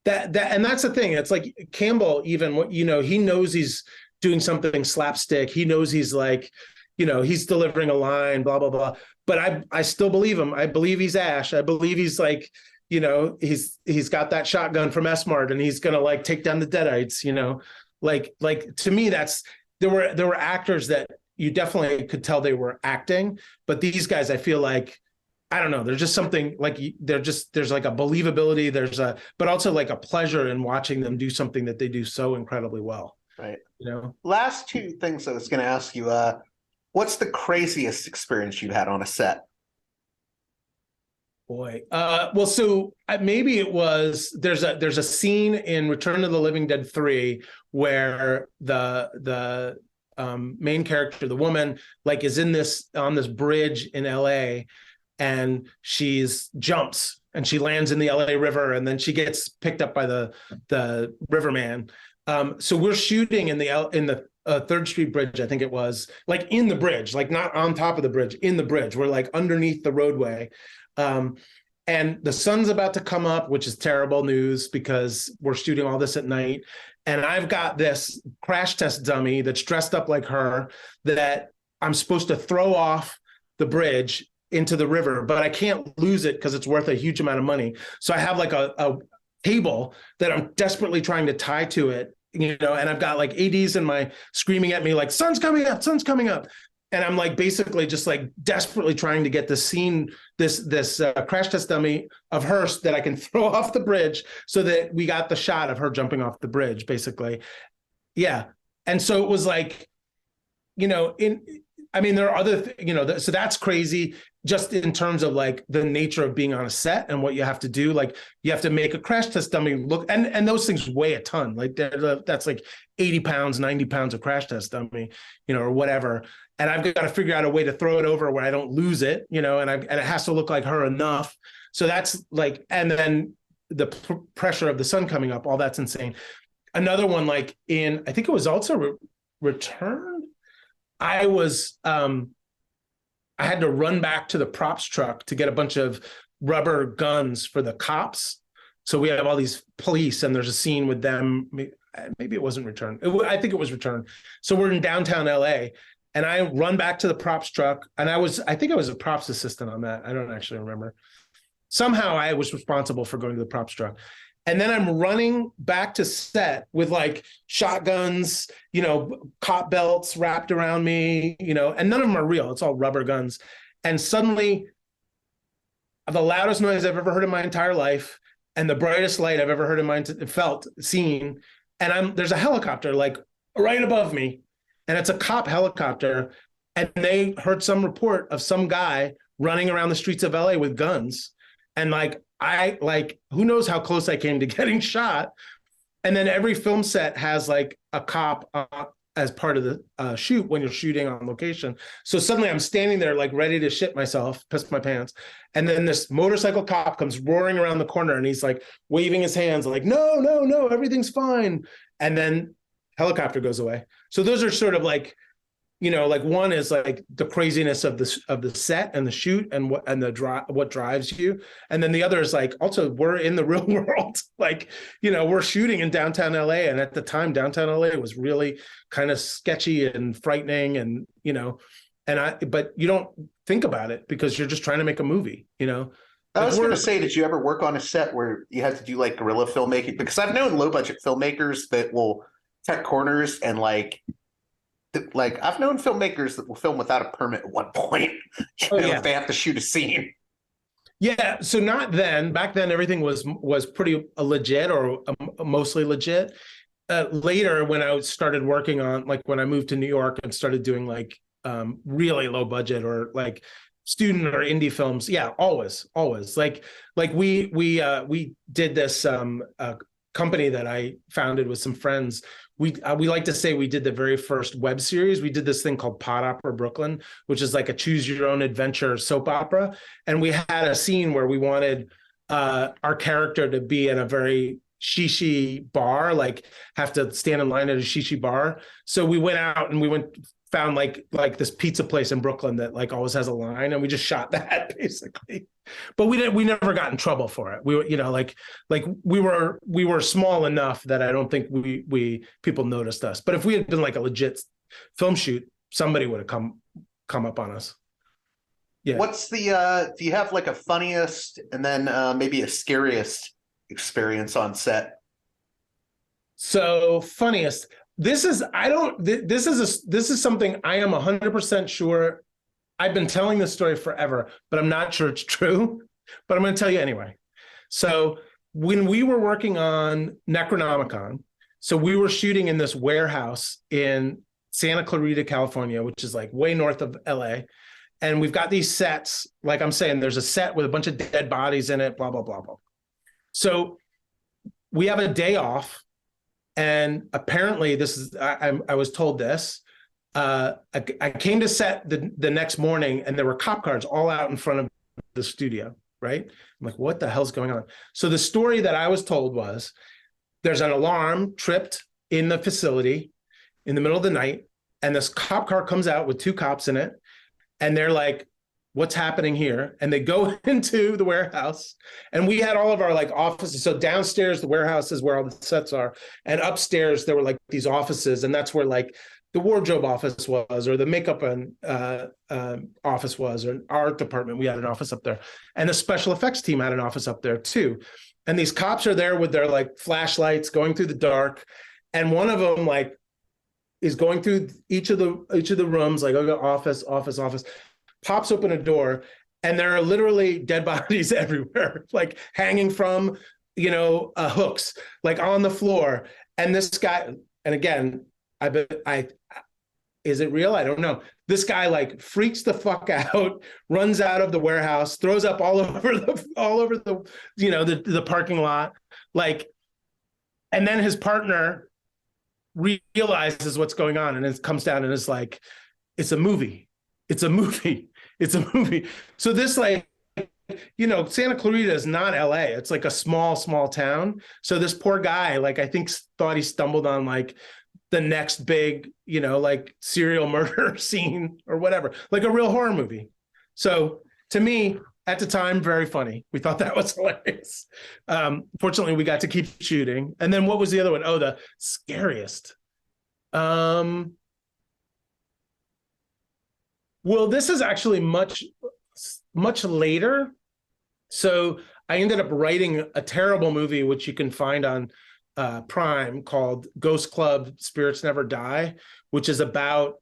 that, and that's the thing. It's like Campbell, even he knows he's doing something slapstick. He knows he's like, he's delivering a line, blah, blah, blah. But I still believe him. I believe he's Ash. I believe he's like, he's got that shotgun from S-Mart and he's gonna like take down the Deadites. Like to me, there were actors that you definitely could tell they were acting, but these guys, I feel like, I don't know, there's just something like there's like a believability, but also like a pleasure in watching them do something that they do so incredibly well. Right. Last two things I was going to ask you. What's the craziest experience you had on a set? Boy, well, so maybe it was there's a scene in Return of the Living Dead 3 where the main character, the woman, like is on this bridge in LA, and jumps and she lands in the LA River, and then she gets picked up by the riverman. So we're shooting in the 3rd Street Bridge, I think it was, like in the bridge, like not on top of the bridge, in the bridge. We're like underneath the roadway. And the sun's about to come up, which is terrible news because we're shooting all this at night. And I've got this crash test dummy that's dressed up like her that I'm supposed to throw off the bridge into the river, but I can't lose it because it's worth a huge amount of money. So I have like a cable that I'm desperately trying to tie to it, and I've got like ADs in my screaming at me like, sun's coming up. And I'm like basically just like desperately trying to get this crash test dummy of hers that I can throw off the bridge so that we got the shot of her jumping off the bridge, basically. Yeah. And so it was like, there are other, so that's crazy just in terms of like the nature of being on a set and what you have to do. Like, you have to make a crash test dummy look, and those things weigh a ton. Like that's like 80 pounds, 90 pounds of crash test dummy, or whatever. And I've got to figure out a way to throw it over where I don't lose it, and it has to look like her enough. So that's like, and then the pressure of the sun coming up, all that's insane. Another one, like I think it was also Return. I had to run back to the props truck to get a bunch of rubber guns for the cops. So we have all these police, and there's a scene with them. Maybe it wasn't Return. I think it was Return. So we're in downtown LA, and I run back to the props truck, and I think I was a props assistant on that. I don't actually remember. Somehow I was responsible for going to the props truck. And then I'm running back to set with like shotguns, cop belts wrapped around me, and none of them are real. It's all rubber guns. And suddenly, the loudest noise I've ever heard in my entire life, and the brightest light I've ever heard in my seen, and there's a helicopter like right above me, and it's a cop helicopter, and they heard some report of some guy running around the streets of LA with guns, and who knows how close I came to getting shot. And then every film set has like a cop as part of the shoot when you're shooting on location. So suddenly I'm standing there like ready to shit myself, piss my pants. And then this motorcycle cop comes roaring around the corner and he's like waving his hands like, no, everything's fine. And then helicopter goes away. So those are sort of like, like one is like the craziness of the set and the shoot and what drives you. And then the other is like, also we're in the real world. Like, we're shooting in downtown LA. And at the time, downtown LA was really kind of sketchy and frightening and, but you don't think about it because you're just trying to make a movie, I was going to say, did you ever work on a set where you had to do like guerrilla filmmaking? Because I've known low budget filmmakers that will cut corners and like I've known filmmakers that will film without a permit at one point, if they have to shoot a scene. Yeah. So not then. Back then, everything was pretty legit or mostly legit. Later, when I started working on, like when I moved to New York and started doing like really low budget or like student or indie films, yeah, always. Like we did this company that I founded with some friends. We like to say we did the very first web series. We did this thing called Pod Opera Brooklyn, which is like a choose your own adventure soap opera. And we had a scene where we wanted our character to be in a very shishi bar, like have to stand in line at a shishi bar. So we went out and found like this pizza place in Brooklyn that like always has a line, and we just shot that basically. But we never got in trouble for it. We were we were small enough that I don't think we people noticed us. But if we had been like a legit film shoot, somebody would have come up on us. Yeah. What's the do you have like a funniest and then maybe a scariest experience on set? So funniest. This is something I am 100% sure. I've been telling this story forever, but I'm not sure it's true, but I'm going to tell you anyway. So when we were working on Necronomicon, so we were shooting in this warehouse in Santa Clarita, California, which is like way north of LA. And we've got these sets, like I'm saying, there's a set with a bunch of dead bodies in it, blah, blah, blah, blah. So we have a day off. And apparently I was told this, I came to set the next morning and there were cop cars all out in front of the studio, right? I'm like, what the hell's going on? So the story that I was told was there's an alarm tripped in the facility in the middle of the night, and this cop car comes out with two cops in it. And they're like, what's happening here? And they go into the warehouse, and we had all of our like offices. So downstairs, the warehouse is where all the sets are. And upstairs, there were like these offices. And that's where like the wardrobe office was, or the makeup and office was, or an art department. We had an office up there. And the special effects team had an office up there too. And these cops are there with their like flashlights going through the dark. And one of them like is going through each of the rooms, like office, pops open a door, and there are literally dead bodies everywhere, like hanging from, hooks, like on the floor. And this guy, and again, is it real? I don't know. This guy like freaks the fuck out, runs out of the warehouse, throws up all over the the parking lot, like, and then his partner realizes what's going on, and it comes down and is like, it's a movie. So this like, Santa Clarita is not LA. It's like a small town. So this poor guy, like, I think thought he stumbled on like the next big, like serial murder scene or whatever, like a real horror movie. So to me, at the time, very funny. We thought that was hilarious. Fortunately, we got to keep shooting. And then what was the other one? Oh, the scariest. Well, this is actually much later. So I ended up writing a terrible movie, which you can find on Prime, called Ghost Club Spirits Never Die, which is about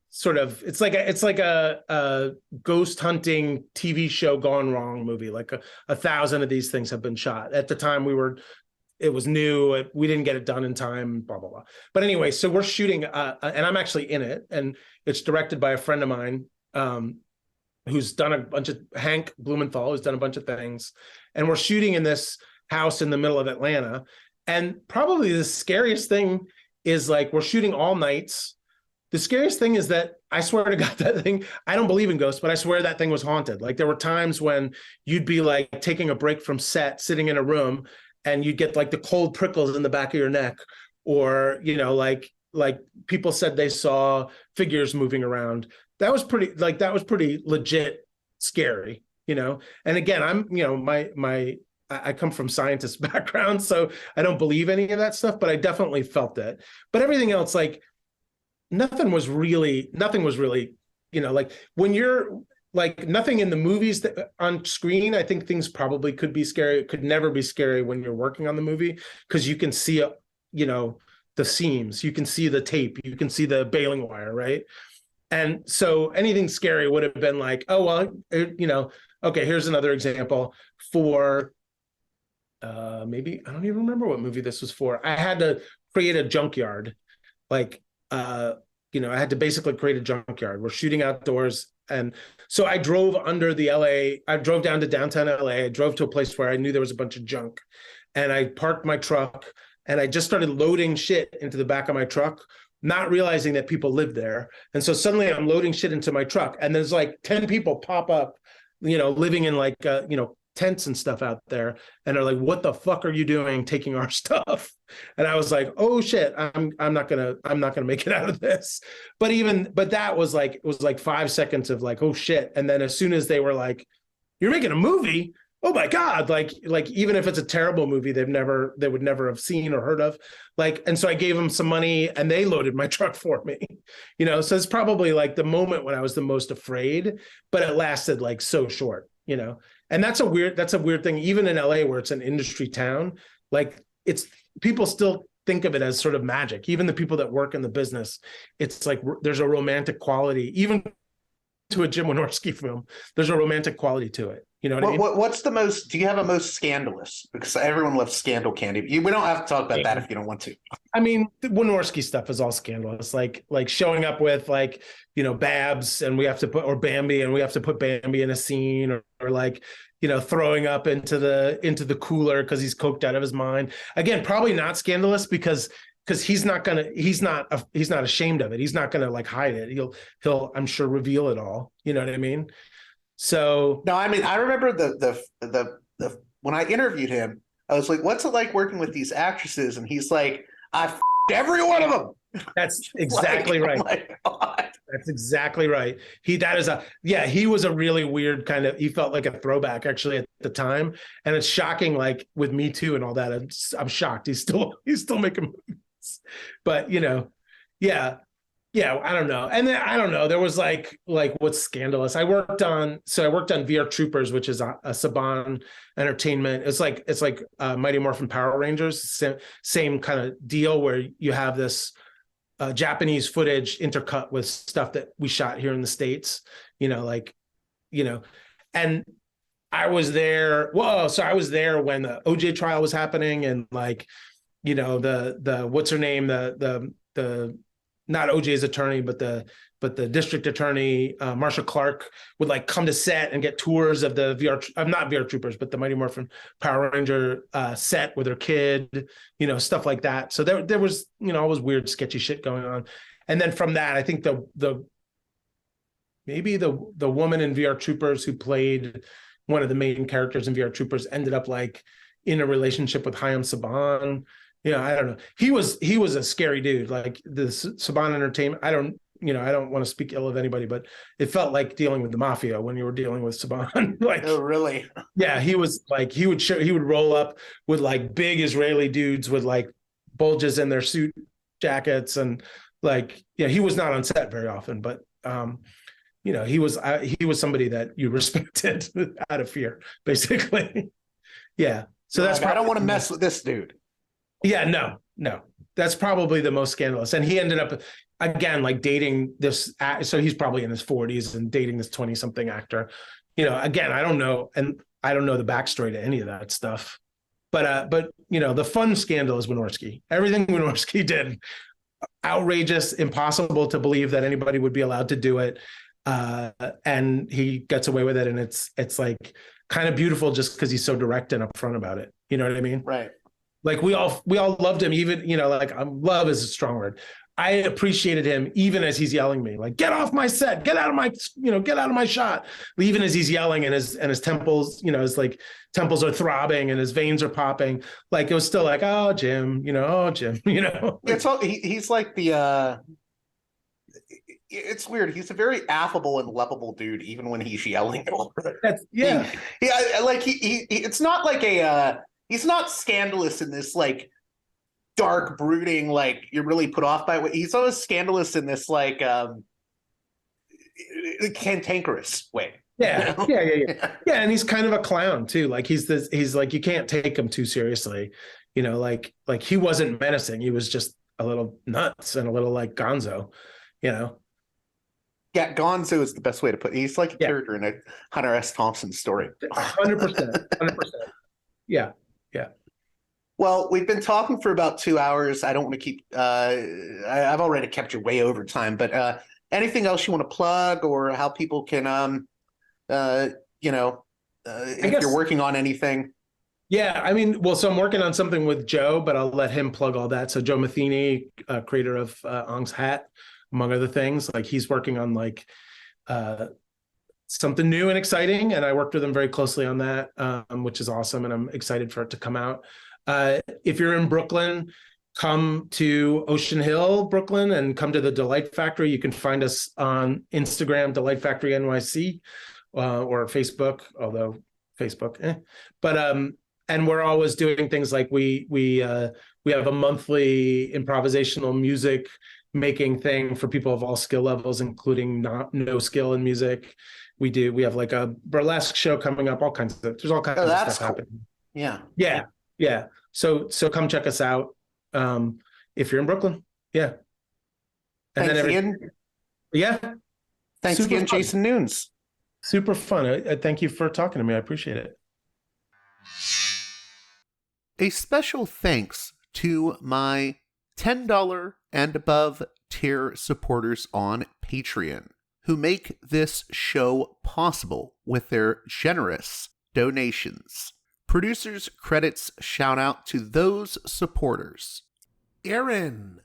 sort of, it's like a ghost hunting TV show gone wrong movie. Like 1,000 of these things have been shot. At the time it was new. We didn't get it done in time, blah, blah, blah. But anyway, so we're shooting, and I'm actually in it, and it's directed by a friend of mine who's done a bunch of, Hank Blumenthal, who's done a bunch of things. And we're shooting in this house in the middle of Atlanta. And probably the scariest thing is like, we're shooting all nights. The scariest thing is that I swear to God, that thing, I don't believe in ghosts, but I swear that thing was haunted. Like there were times when you'd be like taking a break from set, sitting in a room, and you'd get like the cold prickles in the back of your neck, or, you know, like people said they saw figures moving around. That was pretty legit scary, you know? And again, I'm, you know, I come from scientist background, so I don't believe any of that stuff, but I definitely felt it. But everything else, like nothing was really, you know, like when you're like nothing in the movies that on screen, I think things probably could be scary. It could never be scary when you're working on the movie, because you can see, you know, the seams, you can see the tape, you can see the baling wire, right? And so anything scary would have been like, oh, well, you know, okay, here's another example for maybe, I don't even remember what movie this was for. I had to create a junkyard. Like, you know, I had to basically create a junkyard. We're shooting outdoors. And so I drove I drove down to downtown LA. I drove to a place where I knew there was a bunch of junk. And I parked my truck and I just started loading shit into the back of my truck, not realizing that people lived there. And so suddenly I'm loading shit into my truck and there's like 10 people pop up, you know, living in like, you know, tents and stuff out there. And they're like, what the fuck are you doing taking our stuff? And I was like, oh shit, I'm not gonna make it out of this. But that was like, it was like 5 seconds of like, oh shit. And then as soon as they were like, you're making a movie? Oh my God, like even if it's a terrible movie they would never have seen or heard of, like, and so I gave them some money and they loaded my truck for me, you know. So it's probably like the moment when I was the most afraid, but it lasted like so short, you know. And that's a weird thing, even in LA where it's an industry town, like it's, people still think of it as sort of magic. Even the people that work in the business, it's like there's a romantic quality, even to a Jim Wynorski film, there's a romantic quality to it. You know what I mean? What's the most, do you have a most scandalous? Because everyone loves scandal candy. We don't have to talk about that if you don't want to. I mean, the Wynorski stuff is all scandalous, like showing up with like, you know, Babs and we have to put, or Bambi and we have to put Bambi in a scene, or like, you know, throwing up into the cooler because he's coked out of his mind. Again, probably not scandalous because he's not ashamed of it. He's not gonna like hide it. He'll I'm sure reveal it all. You know what I mean? So no, I mean, I remember the when I interviewed him, I was like, what's it like working with these actresses? And he's like, I f***ed every one of them. That's exactly right. Oh my God. That's exactly right. He was a really weird kind of, he felt like a throwback actually at the time. And it's shocking, like with Me Too and all that. I'm shocked. He's still making movies. But you know, yeah, I don't know. And then I don't know. There was like what's scandalous. I worked on VR Troopers, which is a Saban Entertainment. It's like Mighty Morphin Power Rangers, same kind of deal where you have this Japanese footage intercut with stuff that we shot here in the States, you know, like, you know, and I was there. So I was there when the OJ trial was happening, and like, you know, the what's her name, the not OJ's attorney, but the district attorney, Marsha Clarke, would like come to set and get tours of the not VR Troopers, but the Mighty Morphin Power Ranger set with her kid, you know, stuff like that. So there was, you know, always weird, sketchy shit going on. And then from that, I think maybe the woman in VR Troopers who played one of the main characters in VR Troopers ended up like in a relationship with Haim Saban. Yeah, I don't know. He was a scary dude. Like the Saban Entertainment. I don't want to speak ill of anybody, but it felt like dealing with the mafia when you were dealing with Saban. Like, oh, really? Yeah, he was like, he would roll up with like big Israeli dudes with like bulges in their suit jackets, and like, yeah, he was not on set very often, but you know, he was somebody that you respected out of fear, basically. Yeah. So that's I don't want to mess with this dude. Yeah, no, that's probably the most scandalous. And he ended up again like dating this. So he's probably in his 40s and dating this 20-something actor. You know, again, I don't know, and I don't know the backstory to any of that stuff. But you know, the fun scandal is Wynorski. Everything Wynorski did, outrageous, impossible to believe that anybody would be allowed to do it, and he gets away with it, and it's like kind of beautiful just because he's so direct and upfront about it. You know what I mean? Right. Like we all loved him, even, like love is a strong word. I appreciated him even as he's yelling me, like, get off my set, get out of my shot. Even as he's yelling and his temples, his like temples are throbbing and his veins are popping. Like it was still like, oh, Jim, It's all, he's like it's weird. He's a very affable and lovable dude, even when he's yelling over it. It's not like he's not scandalous in this like dark, brooding, like you're really put off by it. He's always scandalous in this like cantankerous way. Yeah. And he's kind of a clown too. Like he's like, you can't take him too seriously. Like he wasn't menacing. He was just a little nuts and a little like gonzo, Yeah, gonzo is the best way to put it. He's like a character in a Hunter S. Thompson story. 100%. Yeah. Well, we've been talking for about 2 hours. I don't want to keep I've already kept you way over time, but anything else you want to plug, or how people can if you're working on anything? Yeah, I mean, well, so I'm working on something with Joe, but I'll let him plug all that. So Joe Matheny, creator of Ong's Hat, among other things, like he's working on like something new and exciting, and I worked with him very closely on that, which is awesome, and I'm excited for it to come out. If you're in Brooklyn, come to Ocean Hill, Brooklyn, and come to the Delight Factory. You can find us on Instagram, Delight Factory NYC, or Facebook, although Facebook, But and we're always doing things like we have a monthly improvisational music making thing for people of all skill levels, including no skill in music. We have like a burlesque show coming up, there's all kinds of stuff happening. Yeah. So come check us out if you're in Brooklyn. Yeah. And Thanks again. Yeah. Thanks again, Jason Nunes. Super fun. I thank you for talking to me. I appreciate it. A special thanks to my $10 and above tier supporters on Patreon, who make this show possible with their generous donations. Producers' credits shout out to those supporters: Aaron,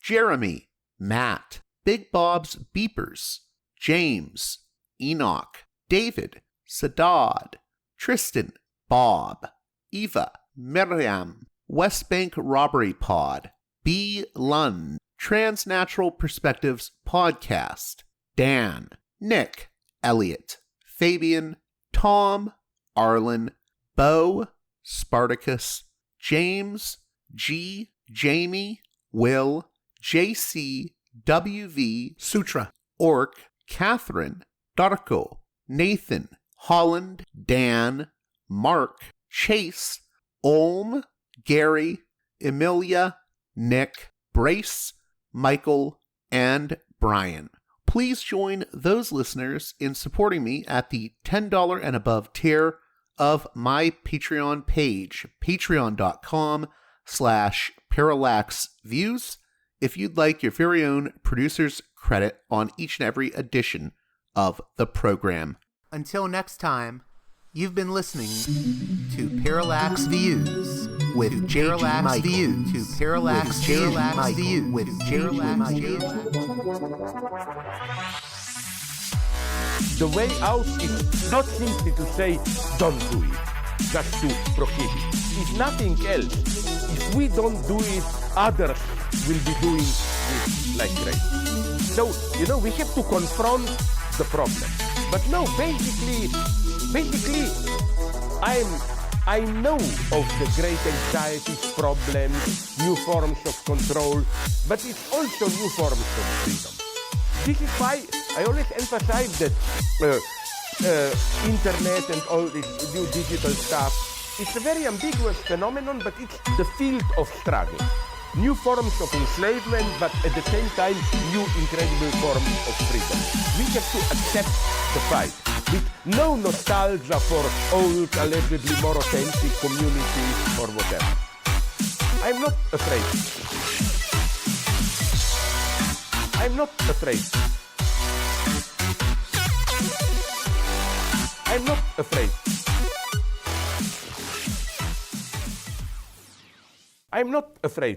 Jeremy, Matt, Big Bob's Beepers, James, Enoch, David, Sadad, Tristan, Bob, Eva, Miriam, West Bank Robbery Pod, B. Lund, Transnatural Perspectives Podcast, Dan, Nick, Elliot, Fabian, Tom, Arlen, Bo, Spartacus, James, G, Jamie, Will, JC, WV, Sutra, Orc, Catherine, Darko, Nathan, Holland, Dan, Mark, Chase, Olm, Gary, Emilia, Nick, Brace, Michael, and Brian. Please join those listeners in supporting me at the $10 and above tier of my Patreon page, patreon.com/Parallax Views, if you'd like your very own producer's credit on each and every edition of the program. Until next time, you've been listening to Parallax Views with Parallax Views to Parallax Views with Parallax Views. The way out is not simply to say, don't do it, just to prohibit. It's nothing else. If we don't do it, others will be doing it like crazy. So, we have to confront the problem. But no, basically, I know of the great anxieties, problems, new forms of control, but it's also new forms of freedom. This is why I always emphasize that internet and all this new digital stuff, it's a very ambiguous phenomenon, but it's the field of struggle. New forms of enslavement, but at the same time, new incredible forms of freedom. We have to accept the fight with no nostalgia for old, allegedly more authentic communities or whatever. I'm not afraid. I'm not afraid. I'm not afraid. I'm not afraid